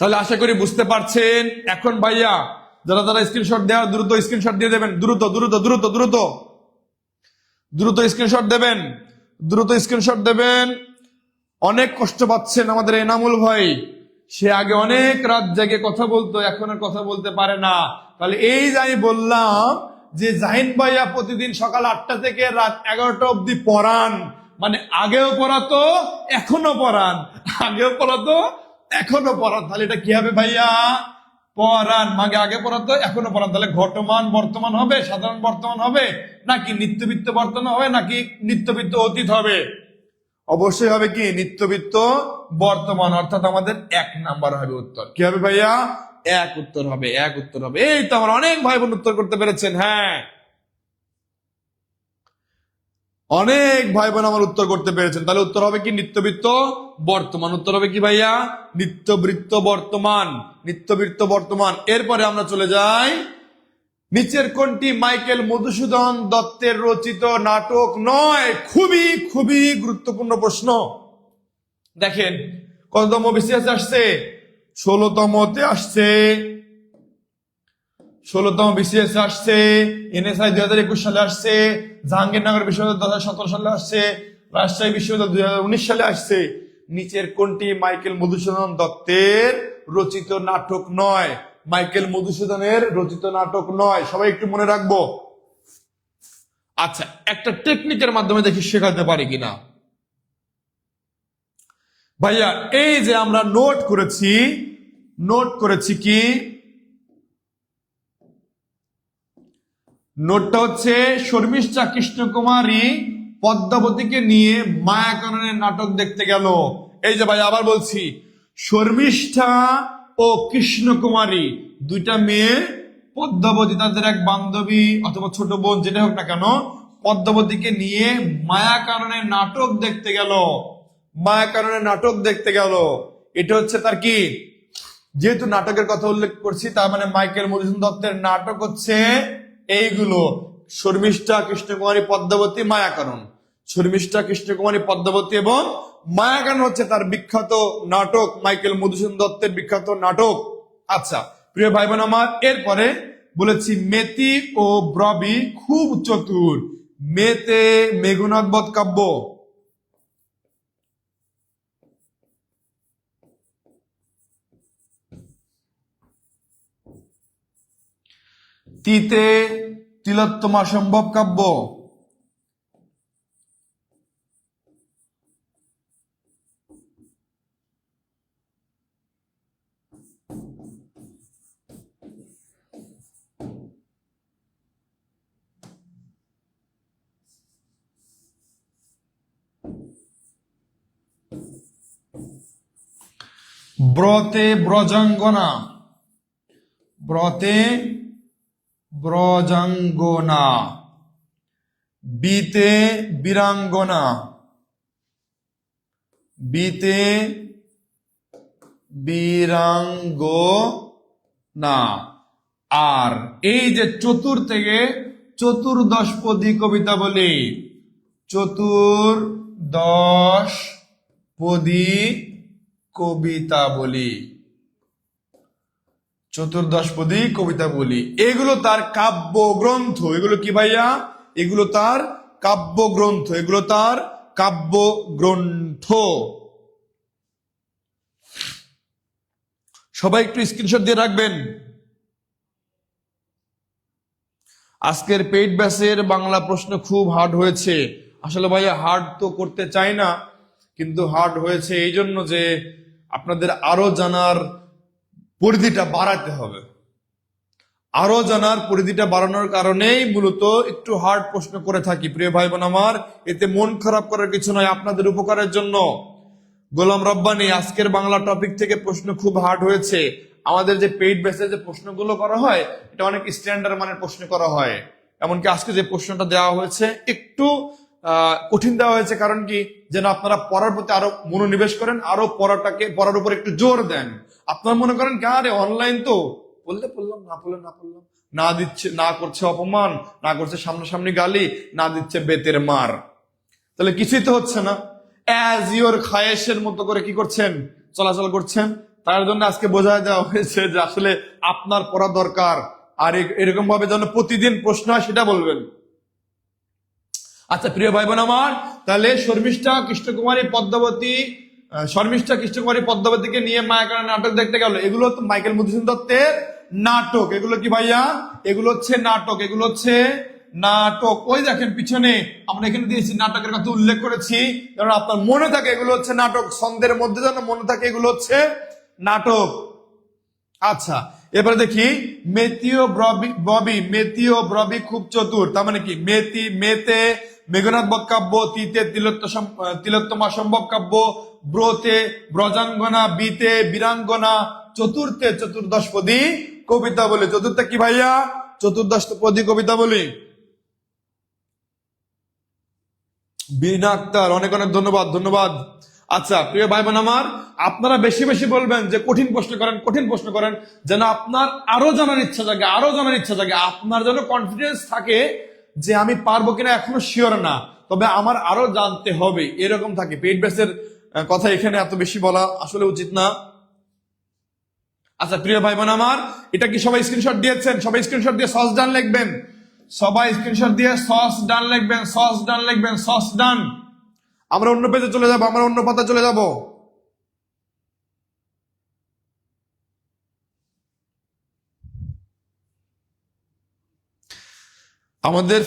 তাহলে আশা করি বুঝতে পারছেন। এখন ভাইয়া, যারা যারা স্ক্রিনশট দেওয়া, দ্রুত স্ক্রিনশট দিয়ে দেবেন। দ্রুত দ্রুত দ্রুত দ্রুত দ্রুত স্ক্রিনশট দেবেন, দ্রুত স্ক্রিনশট দেবেন। অনেক কষ্ট পাচ্ছেন আমাদের এনামুল ভাই। সে আগে অনেক রাত জেগে কথা বলতো, এখন আর কথা বলতে পারে না। তাহলে এই যে আমি বললাম যে জাহিন ভাইয়া প্রতিদিন সকাল 8টা থেকে রাত 11টা অব্দি পড়ান, মানে আগেও পড়াতো, এখনো পড়ান, আগেও পড়াতো, এখনো পড়ান। তাহলে এটা কি হবে ভাইয়া? পড়ান, মানে আগে পড়াতো, এখনো পড়ান। তাহলে ঘটমান বর্তমান হবে, সাধারণ বর্তমান হবে, নাকি নিত্যবৃত্ত বর্তমান হবে, নাকি নিত্যবৃত্ত অতীত হবে? অবশ্যই হবে কি? নিত্যবৃত্ত বর্তমান। অর্থাৎ আমাদের 1 নাম্বার হবে উত্তর। কি হবে ভাইয়া? 1 উত্তর হবে, 1 উত্তর হবে। এই তো আমার অনেক ভাই বোন উত্তর করতে পেরেছেন। হ্যাঁ, অনেক ভাই বোন আমার উত্তর করতে পেরেছেন। তাহলে উত্তর হবে কি? নিত্যবৃত্ত বর্তমান। উত্তর হবে কি ভাইয়া? নিত্যবৃত্ত বর্তমান, নিত্যবৃত্ত বর্তমান। এরপরে আমরা চলে যাই, নিচের কোনটি মাইকেল মধুসূদন দত্তের রচিত নাটক নয়? খুবই খুবই গুরুত্বপূর্ণ প্রশ্ন। দেখেন কততম বিসিএস আসছে? 16তমতে আসছে, 16তম বিসিএস আসছে। এনএসআই 2021 সালে আসছে। জাহাঙ্গীরনগর বিশ্ববিদ্যালয় 2017 সালে আসছে। রাজশাহী বিশ্ববিদ্যালয় 2019 সালে আসছে। নিচের কোনটি মাইকেল মধুসূদন দত্তের রচিত নাটক নয়? মাইকেল মধুসূদনের রচিত নাটক নয়। সবাই একটু মনে রাখবো। আচ্ছা, একটা টেকনিকের মাধ্যমে দেখি শেখাতে পারি কিনা। ভাইয়া এই যে আমরা নোট করেছি কি? নোটটা হচ্ছে শর্মিষ্ঠা কৃষ্ণকুমারী পদ্মাবতীকে নিয়ে মায়াকাননের নাটক দেখতে গেল। এই যে ভাই আবার বলছি, শর্মিষ্ঠা ও কৃষ্ণকুমারী, দুইটা মেয়ে, পদ্মাবতী তাদের এক বান্ধবী অথবা ছোট বোন, যেটা হোক না কেন, পদ্মাবতীকে নিয়ে মায়াকাননের নাটক দেখতে গেল। মায়াকাননের নাটক দেখতে গেল। এটা হচ্ছে তার কি? যেহেতু নাটকের কথা উল্লেখ করছি, তার মানে মাইকেল মধুসূদন দত্তের নাটক হচ্ছে এইগুলো: শর্মিষ্ঠা, কৃষ্ণকুমারী, পদ্মাবতী, মায়াকানন। শর্মিষ্ঠা কৃষ্ণকুমারী পদ্মাবতী এবং মায়াগান হচ্ছে তার বিখ্যাত নাটক, মাইকেল মধুসূদন দত্তের বিখ্যাত নাটক। আচ্ছা প্রিয় ভাই বোন আমার, এরপরে বলেছি মেতি ও ব্রবি খুব চতুর। মেতে মেঘনাদ বধ কাব্য, তিতে তিলোত্তমা সম্ভব কাব্য, ব্রতে ব্রজাঙ্গনা, ব্রতে ব্রজাঙ্গনা, বিতে বীরাঙ্গনা, বিতে বীরাঙ্গনা। আর এই যে চতুর থেকে চতুর্দশপদী কবিতা বলি, চতুর্দশপদী কবিতা বলি, চতুর্দশপদী কবিতা বলি, এগুলো তার কাব্য গ্রন্থ। এগুলো কি ভাইয়া? এগুলো তার কাব্য গ্রন্থ, এগুলো তার কাব্য গ্রন্থ। সবাই একটু স্ক্রিনশট দিয়ে রাখবেন। আজকের পেইড ব্যাচের বাংলা প্রশ্ন খুব হার্ড হয়েছে। আসলে ভাইয়া হার্ড তো করতে চাই না, কিন্তু হার্ড হয়েছে এই জন্য যে আপনাদের আরো জানার পরিধিটা বাড়াতে হবে। আরো জানার পরিধিটা বাড়ানোর কারণেই মূলত একটু হার্ড প্রশ্ন করে থাকি প্রিয় ভাই বোন আমার। এতে মন খারাপ করার কিছু নয়, আপনাদের উপকারের জন্য। গোলাম রব্বানি, আজকের বাংলা টপিক থেকে প্রশ্ন খুব হার্ড হয়েছে। আমাদের যে পেইড বেসে যে প্রশ্নগুলো করা হয় এটা অনেক স্ট্যান্ডার্ড মানের প্রশ্ন করা হয়। এমনকি আজকে যে প্রশ্নটা দেওয়া হয়েছে একটু কঠিন দেওয়া হয়েছে, কারণ কি যেন আপনারা পড়ার প্রতি আরো মনোনিবেশ করেন, আরো পড়ার উপর একটু জোর দেন। আপনারা মনে করেন কি আরে অনলাইন তো পড়লে পড়লাম, না পড়লে না পড়লাম, না দিচ্ছে, না করছে অপমান, না করছে সামনাসামনি গালি, না দিচ্ছে বেতের মার, তাহলে কিছুই তো হচ্ছে না। অ্যাজ ইওর খায়েশের মতো করে কি করছেন? চলাচল করছেন। তার জন্য আজকে বোঝায় দেওয়া হয়েছে যে আসলে আপনার পড়া দরকার, আর এরকম ভাবে যেন প্রতিদিন প্রশ্ন হয় সেটা বলবেন। আচ্ছা প্রিয় ভাই বোন আমার, তাহলে শর্মিষ্ঠা কৃষ্ণকুমারী পদ্মাবতীকে নিয়ে মায়াকানা নাটক দেখতে গেল। এগুলো তো মাইকেল মধুসূদন দত্তের নাটক। এগুলো কি ভাইয়া? এগুলো হচ্ছে নাটক, এগুলো হচ্ছে নাটক। ওই দেখেন পিছনে আমরা এখানে দিয়েছি, নাটকের কথা উল্লেখ করেছি যেন আপনার মনে থাকে এগুলো হচ্ছে নাটক, ছন্দের মধ্যে যেন মনে থাকে এগুলো হচ্ছে নাটক। আচ্ছা এবারে দেখি মেতি ও ব্রবি খুব চতুর, তার মানে কি? মেতে মেঘনাদ বধ কাব্য, তিতে তিলোত্তমা সম্ভব কাব্য, ব্রতে ব্রজাঙ্গনা, বিতে বীরাঙ্গনা, চতুর্থে চতুর্দশপদী কবিতা বলি। চতুর্থে কি ভাইয়া? চতুর্দশপদী কবিতা বলি। বিনা আক্তার, অনেক অনেক ধন্যবাদ, ধন্যবাদ। আচ্ছা প্রিয় ভাই বোন আমার, আপনারা বেশি বেশি বলবেন যে কঠিন প্রশ্ন করেন, কঠিন প্রশ্ন করেন, যেন আপনার আরো জানার ইচ্ছা জাগে, আরো জানার ইচ্ছা জাগে। আপনার যেন কনফিডেন্স থাকে যে আমি পারবো কিনা এখনো শিওর না, তবে আমার আরো জানতে হবে, এরকম থাকে। পেইড ব্যাচের কথা এখানে এত বেশি বলা আসলে উচিত না। আচ্ছা প্রিয় ভাই বোন আমার, এটা কি সবাই স্ক্রিনশট দিয়েছেন? সবাই স্ক্রিনশট দিয়ে সস ডান লিখবেন, সবাই স্ক্রিনশট দিয়ে সস ডান লিখবেন, সস ডান লিখবেন, সস ডান। আমরা অন্য পেজে চলে যাব, আমরা অন্য পাতা চলে যাব। আমাদের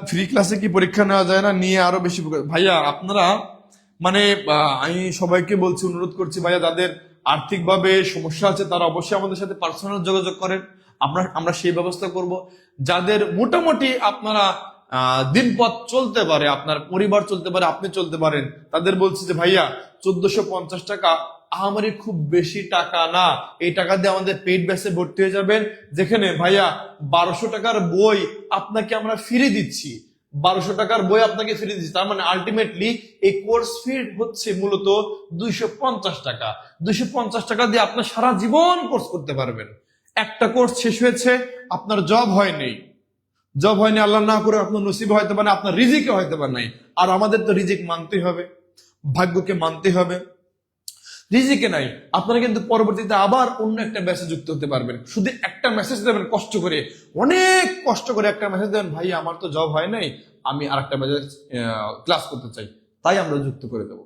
ফ্রি ক্লাসে কি পরীক্ষা নেওয়া যায় না? নিয়ে আরো বেশি ভাইয়া আপনারা মানে আমি সবাইকে বলছি, অনুরোধ করছি ভাইয়া, যাদের আর্থিকভাবে সমস্যা আছে তারা অবশ্যই আমাদের সাথে পার্সোনাল যোগাযোগ করেন, আমরা সেই ব্যবস্থা করব। যাদের মোটামুটি আপনারা দিনপথ চলতে পারে, আপনার পরিবার চলতে পারে, আপনি চলতে পারেন, তাদের বলছি যে ভাইয়া 1450 টাকা আমারই খুব বেশি টাকা না, এই টাকা দিয়ে আমাদের পেইড ব্যাচে ভর্তি হয়ে যাবেন, যেখানে ভাইয়া 1200 টাকার বই আপনাকে আমরা ফিরে দিচ্ছি। 1200 টাকার বই আপনাকে ফিরে দিচ্ছি, তার মানে আলটিমেটলি এই কোর্স ফি হচ্ছে মূলত 250 টাকা। 250 টাকা দিয়ে আপনি সারা জীবন কোর্স করতে পারবেন। একটা কোর্স শেষ হয়েছে, আপনার জব হয়নি, জব হয়নি, আল্লাহ না করে আপনার নসিবে হয়তো পারে, আপনার রিজিকে হয়তো পারে নাই। আর আমাদের তো রিজিক মানতেই হবে, ভাগ্যকে মানতে হবে। রিজিকে নাই, আপনারা কিন্তু পরবর্তীতে আবার অন্য একটা মেসেজ যুক্ত হতে পারবেন। শুধু একটা মেসেজ দেবেন কষ্ট করে, অনেক কষ্ট করে একটা মেসেজ দেবেন, ভাই আমার তো জব হয় নাই, আমি আর একটা মেসেজ ক্লাস করতে চাই, তাই আমরা যুক্ত করে দেবো।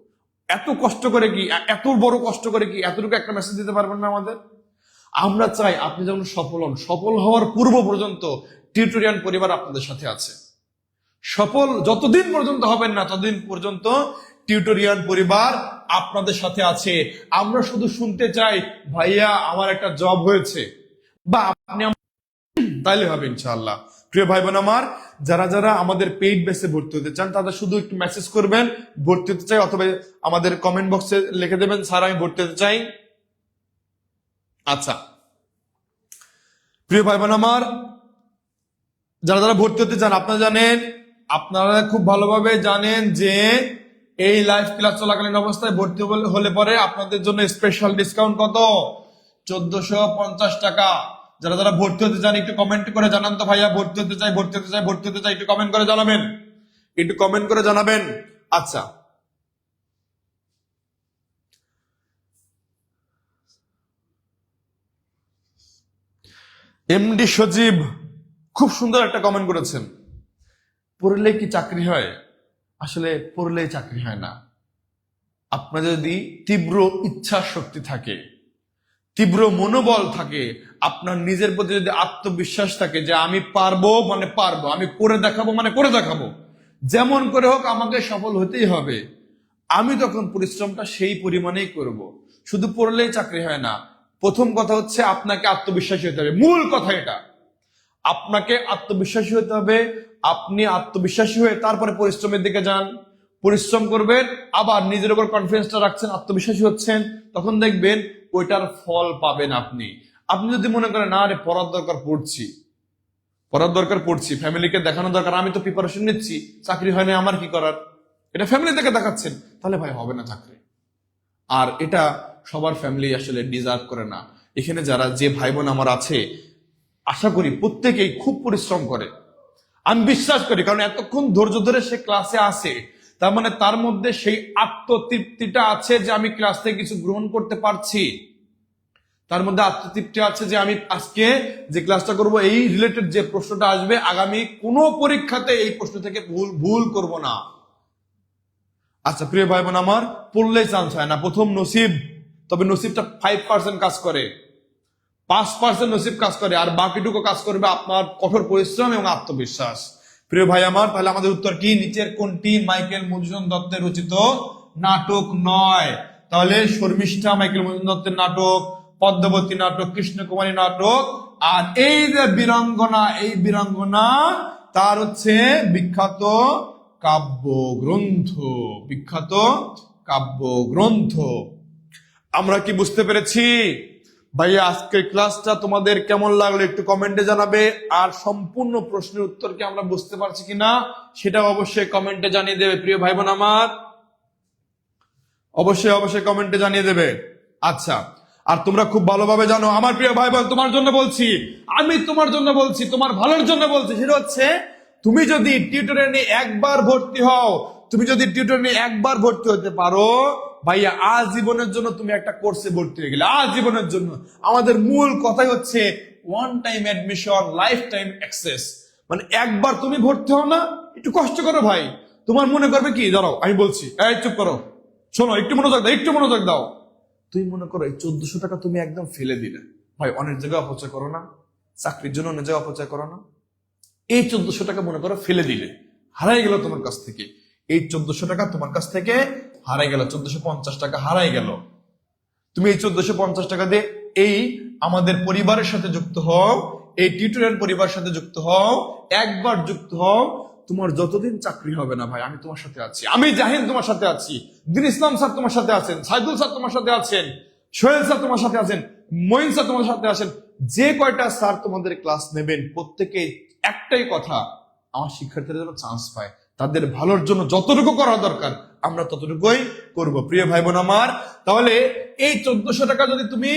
এত কষ্ট করে কি, এত বড় কষ্ট করে কি এতটুকু একটা মেসেজ দিতে পারবেন না আমাদের? আমরা চাই আপনি যেমন সফল হন, সফল হওয়ার পূর্ব পর্যন্ত টিউটোরিয়াল পরিবার আপনাদের সাথে আছে। সফল যতদিন পর্যন্ত হবেন না ততদিন পর্যন্ত টিউটোরিয়াল পরিবার আপনাদের সাথে আছে। আমরা শুধু শুনতে চাই ভাইয়া আমার একটা জব হয়েছে, বা আপনি তাইলে হবে ইনশাআল্লাহ। প্রিয় ভাই বোন আমার, যারা যারা আমাদের পেইড বেসে ভর্তি হতে চান তাদের শুধু একটু মেসেজ করবেন ভর্তি হতে চাই, অথবা আমাদের কমেন্ট বক্সে লিখে দেবেন স্যার আমি ভর্তি হতে চাই। আচ্ছা প্রিয় ভাই বোন আমার, যারা যারা ভর্তি হতে চান, আপনারা খুব ভালোভাবে জানেন যে এই লাইভ ক্লাস চলাকালীন অবস্থায় ভর্তি হলে পরে আপনাদের জন্য স্পেশাল ডিসকাউন্ট কত? 1450 টাকা। যারা যারা ভর্তি হতে চান একটু কমেন্ট করে জানান তো, ভাইয়া ভর্তি হতে চাই, ভর্তি হতে চাই, ভর্তি হতে চাই, একটু কমেন্ট করে জানাবেন, একটু কমেন্ট করে জানাবেন। আচ্ছা এমডি সজীব খুব সুন্দর একটা কমেন্ট করেছেন, পড়লে কি চাকরি হয়? আসলে পড়লেই চাকরি হয় না। আপনার যদি তীব্র ইচ্ছা শক্তি থাকে, তীব্র মনোবল থাকে, আপনার নিজের প্রতি যদি আত্মবিশ্বাস থাকে যে আমি পারবো মানে পারবো, আমি করে দেখাবো মানে করে দেখাবো, যেমন করে হোক আমাকে সফল হতেই হবে, আমি তখন পরিশ্রমটা সেই পরিমাণেই করব। শুধু পড়লেই চাকরি হয় না। প্রথম কথা হচ্ছে আপনাকে আত্মবিশ্বাসী হতে হবে, মূল কথা এটা। আপনাকে আত্মবিশ্বাসী হতে হবে। আপনি আত্মবিশ্বাসী হয়ে তারপরে পরিশ্রমের দিকে যান, পরিশ্রম করবেন, আবার নিজের উপর কনফিডেন্সটা রাখছেন, আত্মবিশ্বাসী হচ্ছেন, তখন দেখবেন ওইটার ফল পাবেন আপনি। আপনি যদি মনে করেন না রে পড়ার দরকার পড়ছি, ফ্যামিলিকে দেখানো দরকার, আমি তো প্রিপারেশন নিচ্ছি, চাকরি হয় না আমার কি করার, এটা ফ্যামিলি থেকে দেখাচ্ছেন, তাহলে ভাই হবে না চাকরি। আর এটা সবার ফ্যামিলি আসলে ডিজার্ভ করে না। এখানে যারা যে ভাই বোন আমার আছে, আশা করি প্রত্যেকেই খুব পরিশ্রম করে, আমি বিশ্বাস করি, কারণ এতক্ষণ ধৈর্য ধরে সে ক্লাসে আসে, তার মানে তার মধ্যে সেই আত্মতৃপ্তিটা আছে যে আমি ক্লাস থেকে কিছু গ্রহণ করতে পারছি, তার মধ্যে আত্মতৃপ্তি আছে যে আমি আজকে যে ক্লাসটা করব এই রিলেটেড যে প্রশ্নটা আসবে আগামী কোনো পরীক্ষাতে এই প্রশ্ন থেকে ভুল করব না। আচ্ছা প্রিয় ভাই বোন আমার, পড়লে চান্স হয় না, প্রথম নসিব, তবে নসিবটা 5% কাজ করে, 5% নসিব কাজ করে, আর বাকিটুকু কাজ করবে আপনার কঠোর পরিশ্রম এবং আত্মবিশ্বাস। প্রিয় ভাই আমার, তাহলে আমাদের উত্তর কি? নিচের কোনটি মাইকেল মধুসূদন দত্তের রচিত নাটক নয়? তাহলে শর্মিষ্ঠা মাইকেল মধুসূদন দত্তের নাটক, পদ্মাবতী নাটক কৃষ্ণকুমারী নাটক, আর এই যে বীরাঙ্গনা, এই বীরাঙ্গনা তার হচ্ছে বিখ্যাত কাব্যগ্রন্থ, বিখ্যাত কাব্যগ্রন্থ। আমরা কি বুঝতে পেরেছি? ভাইয়া আজকের ক্লাসটা তোমাদের কেমন লাগলো একটু কমেন্টে জানাবে, আর সম্পূর্ণ প্রশ্নের উত্তর কি আমরা বুঝতে পারছি কিনা সেটা অবশ্যই কমেন্টে জানিয়ে দেবে। প্রিয় ভাই বোন আমার, অবশ্যই কমেন্টে জানিয়ে দেবে। আচ্ছা, আর তোমরা খুব ভালোভাবে জানো আমার প্রিয় ভাই বোন, তোমার জন্য বলছি, আমি তোমার জন্য বলছি, তোমার ভালোর জন্য বলছি, সেটা হচ্ছে তুমি যদি টিউটোরিয়ালে একবার ভর্তি হও, তুমি যদি টিউটোরিয়ালে একবার ভর্তি হতে পারো, ভাইয়া আজীবনের জন্য তুমি একটা কোর্সে ভর্তি হয়ে গেলে, আজীবনের জন্য। আমাদের মূল কথাই হচ্ছে one time admission, life time access. মানে একবার তুমি ভর্তি হও না, একটু কষ্ট করো ভাই, তোমার মনে করবে কি, দাঁড়াও আমি বলছি, এই চুপ করো, শোনো, একটু মনোযোগ দাও। তুমি মনে করো এই 1400 টাকা তুমি একদম ফেলে দিলে, ভাই অনেক জায়গায় অপচয় করো না, চাকরির জন্য অনেক জায়গায় অপচয় করো না। এই 1400 টাকা মনে করো ফেলে দিলে, হারাই গেল তোমার কাছ থেকে, এই 1400 টাকা তোমার কাছ থেকে হারাই গেল, 1450 টাকা হারাই গেল। তুমি এই 1450 টাকা দিয়ে এই আমাদের পরিবারের সাথে যুক্ত হও, এই টিউটোরিয়াল পরিবারের সাথে যুক্ত হও, একবার যুক্ত হও, তোমার যতদিন চাকরি হবে না ভাই আমি তোমার সাথে আছি, আমি জাহিন তোমার সাথে আছি, দিন ইসলাম স্যার তোমার সাথে আছেন, সাইদুল স্যার তোমার সাথে আছেন, সোহেল স্যার তোমার সাথে আছেন, মঈন স্যার তোমার সাথে আছেন, যে কয়টা স্যার তোমাদের ক্লাস নেবেন প্রত্যেকে একটাই কথা, আমার শিক্ষার্থীরা যেন চান্স পায়, তাদের ভালোর জন্য যতটুকু করা দরকার আমরা ততটুকুই করব। প্রিয় ভাই বোন আমার, তাহলে এই 1400 টাকা যদি তুমি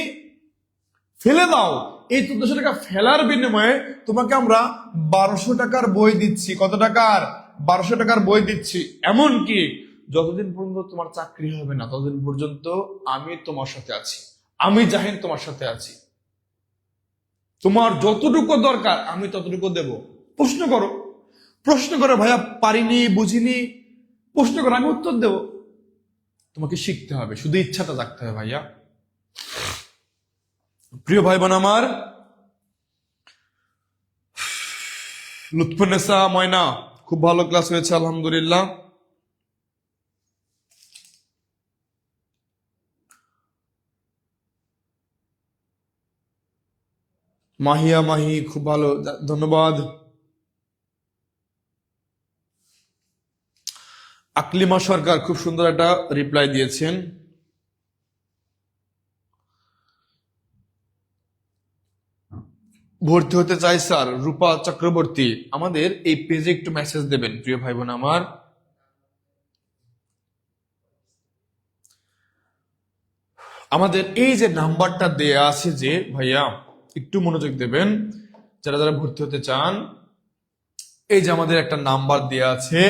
ফেলে দাও। এই 1400 টাকা ফেলার বিনিময়ে তোমাকে আমরা 1200 টাকার বই দিচ্ছি। কত টাকার? 1200 টাকার বই দিচ্ছি। এমনকি যতদিন পর্যন্ত তোমার চাকরি হবে না ততদিন পর্যন্ত আমি তোমার সাথে আছি, আমি জাহিন তোমার সাথে আছি। তোমার যতটুকু দরকার আমি ততটুকু দেব। প্রশ্ন করো, প্রশ্ন করো ভাইয়া পারিনি বুঝিনি, প্রশ্ন করো, আমি উত্তর দেব। তোমাকে শিখতে হবে, শুধু ইচ্ছাটা রাখতে হবে ভাইয়া। প্রিয় ভাই বোন আমার, লুৎফুন্নেসা ময়না, খুব ভালো ক্লাস হয়েছে আলহামদুলিল্লাহ। মাহিয়া মাহি, খুব ভালো, ধন্যবাদ। আকলিমা সরকার খুব সুন্দর একটা রিপ্লাই দিয়েছেন। ভর্তি হতে চাই স্যার, রূপা চক্রবর্তী। আমাদের এই পেজে একটু মেসেজ দেবেন প্রিয় ভাই বোন আমার। আমাদের এই যে নাম্বারটা দেয়া আছে যে ভাইয়া, একটু মনোযোগ দেবেন যারা যারা ভর্তি হতে চান। এই যে আমাদের একটা নাম্বার দেয়া আছে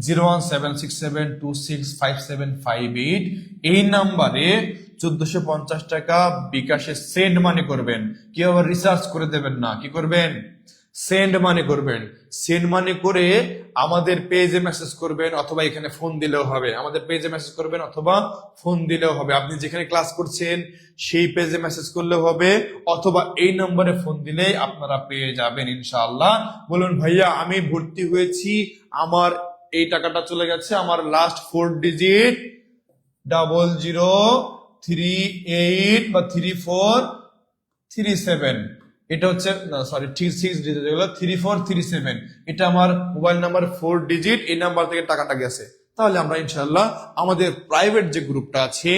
01767265758। এই নাম্বারে 1450 টাকা বিকাশে সেন্ড মানি করবেন। কি আবার রিসার্চ করে দেবেন না, কি করবেন? সেন্ড মানি করবেন। সেন্ড মানি করে আমাদের পেজে মেসেজ করবেন, অথবা এখানে ফোন দিলেও হবে। আমাদের পেজে মেসেজ করবেন অথবা ফোন দিলেও হবে। আপনি যেখানে ক্লাস করছেন সেই পেজে মেসেজ করলেও হবে, অথবা এই নম্বরে ফোন দিলেই আপনারা পেয়ে যাবেন ইনশাআল্লাহ। বলুন ভাইয়া আমি ভর্তি হয়েছি, আমার এই টাকাটা চলে গেছে, আমার লাস্ট 4 ডিজিট 0038 বা 3437, এটা হচ্ছে না সরি 36 ডিজিট, যেগুলো 3437, এটা আমার মোবাইল নাম্বার 4 ডিজিট, এই নাম্বার থেকে টাকাটা গেছে। তাহলে আমরা ইনশাআল্লাহ আমাদের প্রাইভেট যে গ্রুপটা আছে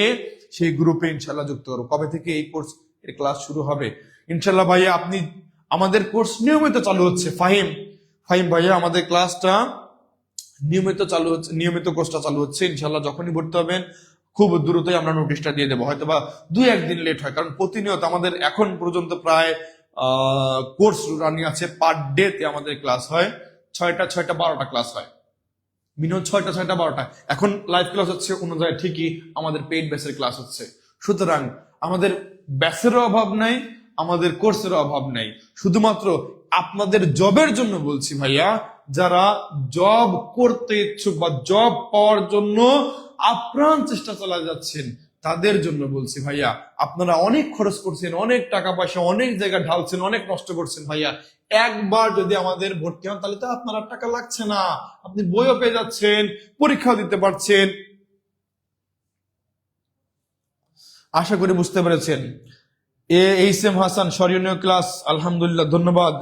সেই গ্রুপে ইনশাআল্লাহ যুক্ত করব। কবে থেকে এই কোর্স এর ক্লাস শুরু হবে ইনশাআল্লাহ ভাইয়া? আপনি আমাদের কোর্স নিয়মিত চালু হচ্ছে। ফাহিম ভাইয়া, আমাদের ক্লাসটা নিয়মিত চালু হচ্ছে, নিয়মিত কোর্সটা চালু হচ্ছে ইনশাআল্লাহ। যখনই ভর্তি হবেন খুব দ্রুতই আমরা নোটিশটা দিয়ে দেবো, হয়তো বা 2-1 দিন লেট হয়, কারণ প্রতিনিয়ত আমাদের এখন পর্যন্ত প্রায় কোর্স রানিং আছে। পার ডে তে আমাদের ক্লাস হয় 6টা 12টা ক্লাস হয়, মিনিমাম 6টা 12টা। এখন লাইভ ক্লাস হচ্ছে অন্য জায়গায় ঠিকই, আমাদের পেইড ব্যাচের ক্লাস হচ্ছে। সুতরাং আমাদের ব্যাচেরও অভাব নাই, আমাদের কোর্সেরও অভাব নাই। শুধুমাত্র আপনাদের জবের জন্য বলছি ভাইয়া, যারা জব করতে ইচ্ছুক বা জব পাওয়ার জন্য আপ্রাণ চেষ্টা চালা যাচ্ছেন তাদের জন্য বলছি ভাইয়া। আপনারা অনেক খরচ করছেন, অনেক টাকা পয়সা অনেক জায়গায় ঢালছেন, অনেক নষ্ট করছেন ভাইয়া। একবার যদি আমাদের ভর্তি হন তাহলে তো আপনার টাকা লাগছে না, আপনি বইও পেয়ে যাচ্ছেন, পরীক্ষাও দিতে পারছেন। আশা করি বুঝতে পেরেছেন। এইচ এম হাসান, স্মরণীয় ক্লাস, আলহামদুলিল্লাহ, ধন্যবাদ।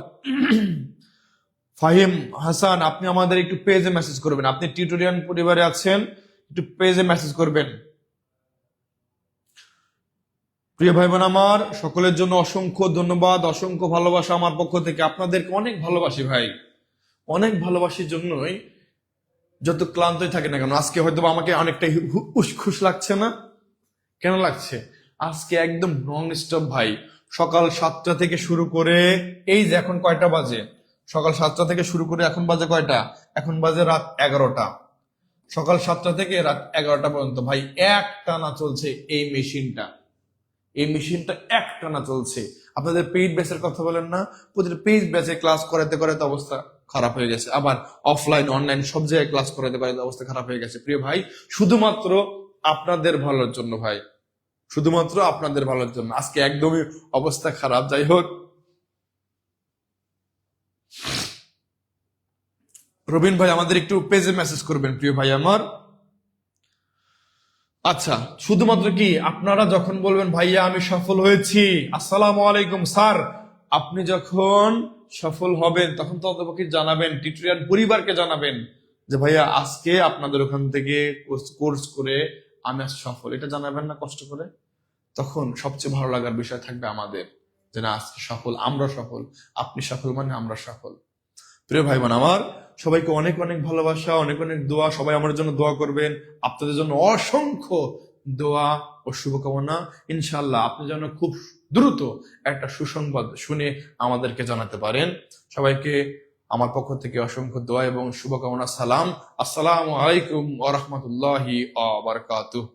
ফাহিম হাসান, আপনি আমাদের একটু পেজে মেসেজ করবেন। আপনি টিউটোরিয়াল পরিবারে আছেন, একটু পেজে মেসেজ করবেন। প্রিয় ভাই বোন আমার, সকলের জন্য অসংখ্য ধন্যবাদ, অসংখ্য ভালোবাসা আমার পক্ষ থেকে। আপনাদেরকে অনেক ভালোবাসি ভাই, অনেক ভালোবাসির জন্যই যত ক্লান্তই থাকে না কেন, আজকে হয়তো আমাকে অনেকটাই উসখুস লাগছে না। কেন লাগছে? আজকে একদম নন স্টপ ভাই, সকাল 7টা থেকে শুরু করে এই যে এখন কয়টা বাজে, সকাল 7টা থেকে শুরু করে এখন বাজে কয়টা? এখন বাজে রাত 11টা। সকাল 7টা থেকে রাত 11টা পর্যন্ত ভাই একটানা চলছে এই মেশিনটা। এই মেশিনটা একটানা চলছে। আপনাদের পেইড ব্যাচের কথা বলেন না, প্রতিটা পেইড ব্যাচে ক্লাস করাতে করাতে অবস্থা খারাপ হয়ে গেছে। আবার অফলাইন অনলাইন সব জায়গায় ক্লাস করাতে করাতে অবস্থা খারাপ হয়ে গেছে। প্রিয় ভাই, শুধুমাত্র আপনাদের ভালোর জন্য ভাই, শুধুমাত্র আপনাদের ভালোর জন্য আজকে একদমই অবস্থা খারাপ। যাই হোক, রবিন ভাই আমাদের একটু পেজে মেসেজ করবেন প্রিয় ভাই আমার। আচ্ছা, শুধুমাত্র কি আপনারা যখন বলবেন ভাইয়া আমি সফল হয়েছি, আসসালামু আলাইকুম স্যার, আপনি যখন সফল হবেন তখন তো অন্তপক্ষে জানাবেন, টিউটোরিয়াল পরিবারকে জানাবেন যে ভাইয়া আজকে আপনাদের ওখান থেকে কোর্স করে আমি আজ সফল, এটা জানাবেন না কষ্ট করে? তখন সবচেয়ে ভালো লাগার বিষয় থাকবে আমাদের, যে না আজকে সফল, আমরা সফল, আপনি সফল মানে আমরা সফল। প্রিয় ভাই বোন আমার, সবাইকে অনেক অনেক ভালোবাসা, অনেক অনেক দোয়া। সবাই আমার জন্য দোয়া করবেন, আপনাদের জন্য অসংখ্য দোয়া ও শুভকামনা। ইনশাল্লাহ আপনি যেন খুব দ্রুত একটা সুসংবাদ শুনে আমাদেরকে জানাতে পারেন। সবাইকে আমার পক্ষ থেকে অসংখ্য দোয়া এবং শুভকামনা। সালাম, আসসালামু আলাইকুম ওয়া রাহমাতুল্লাহি ওয়া বারাকাতুহু।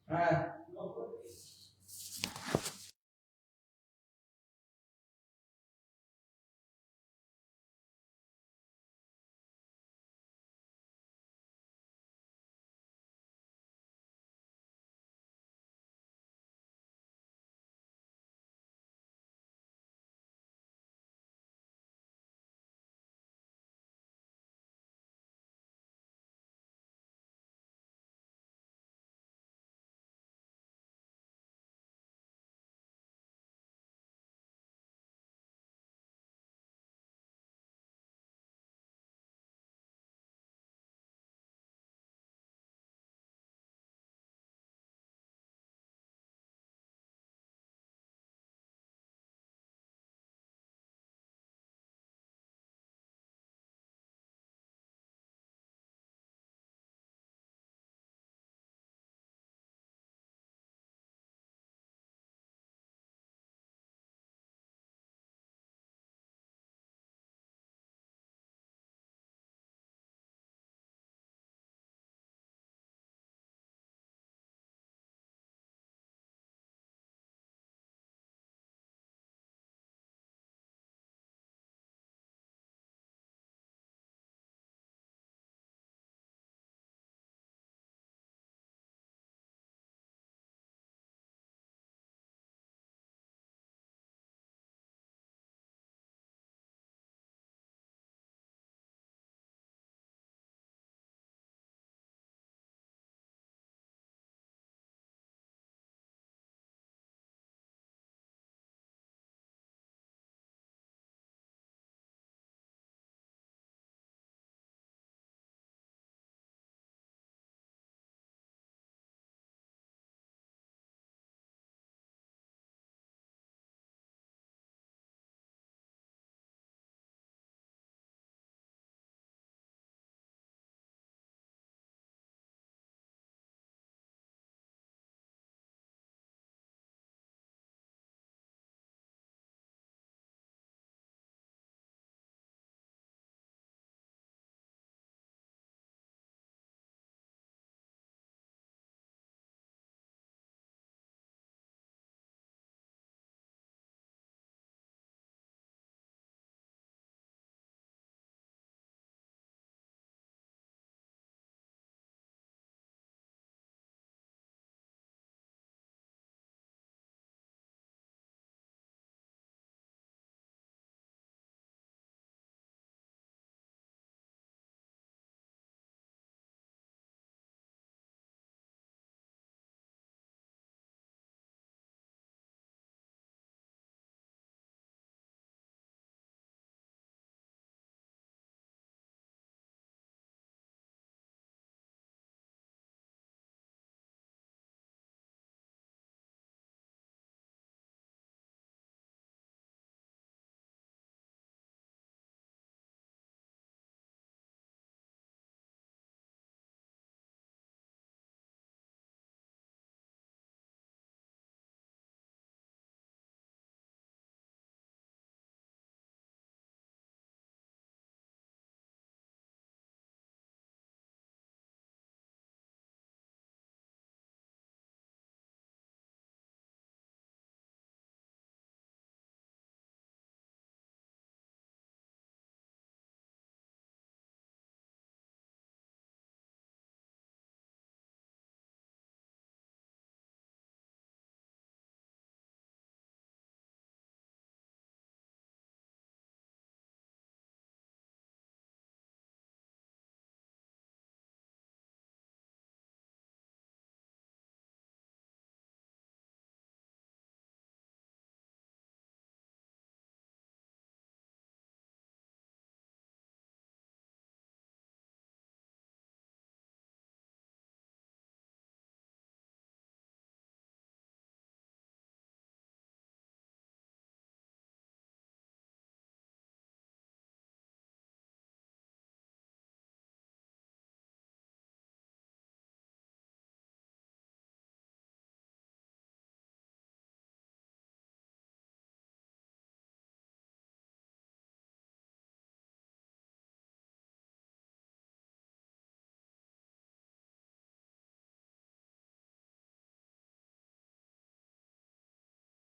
হ্যাঁ।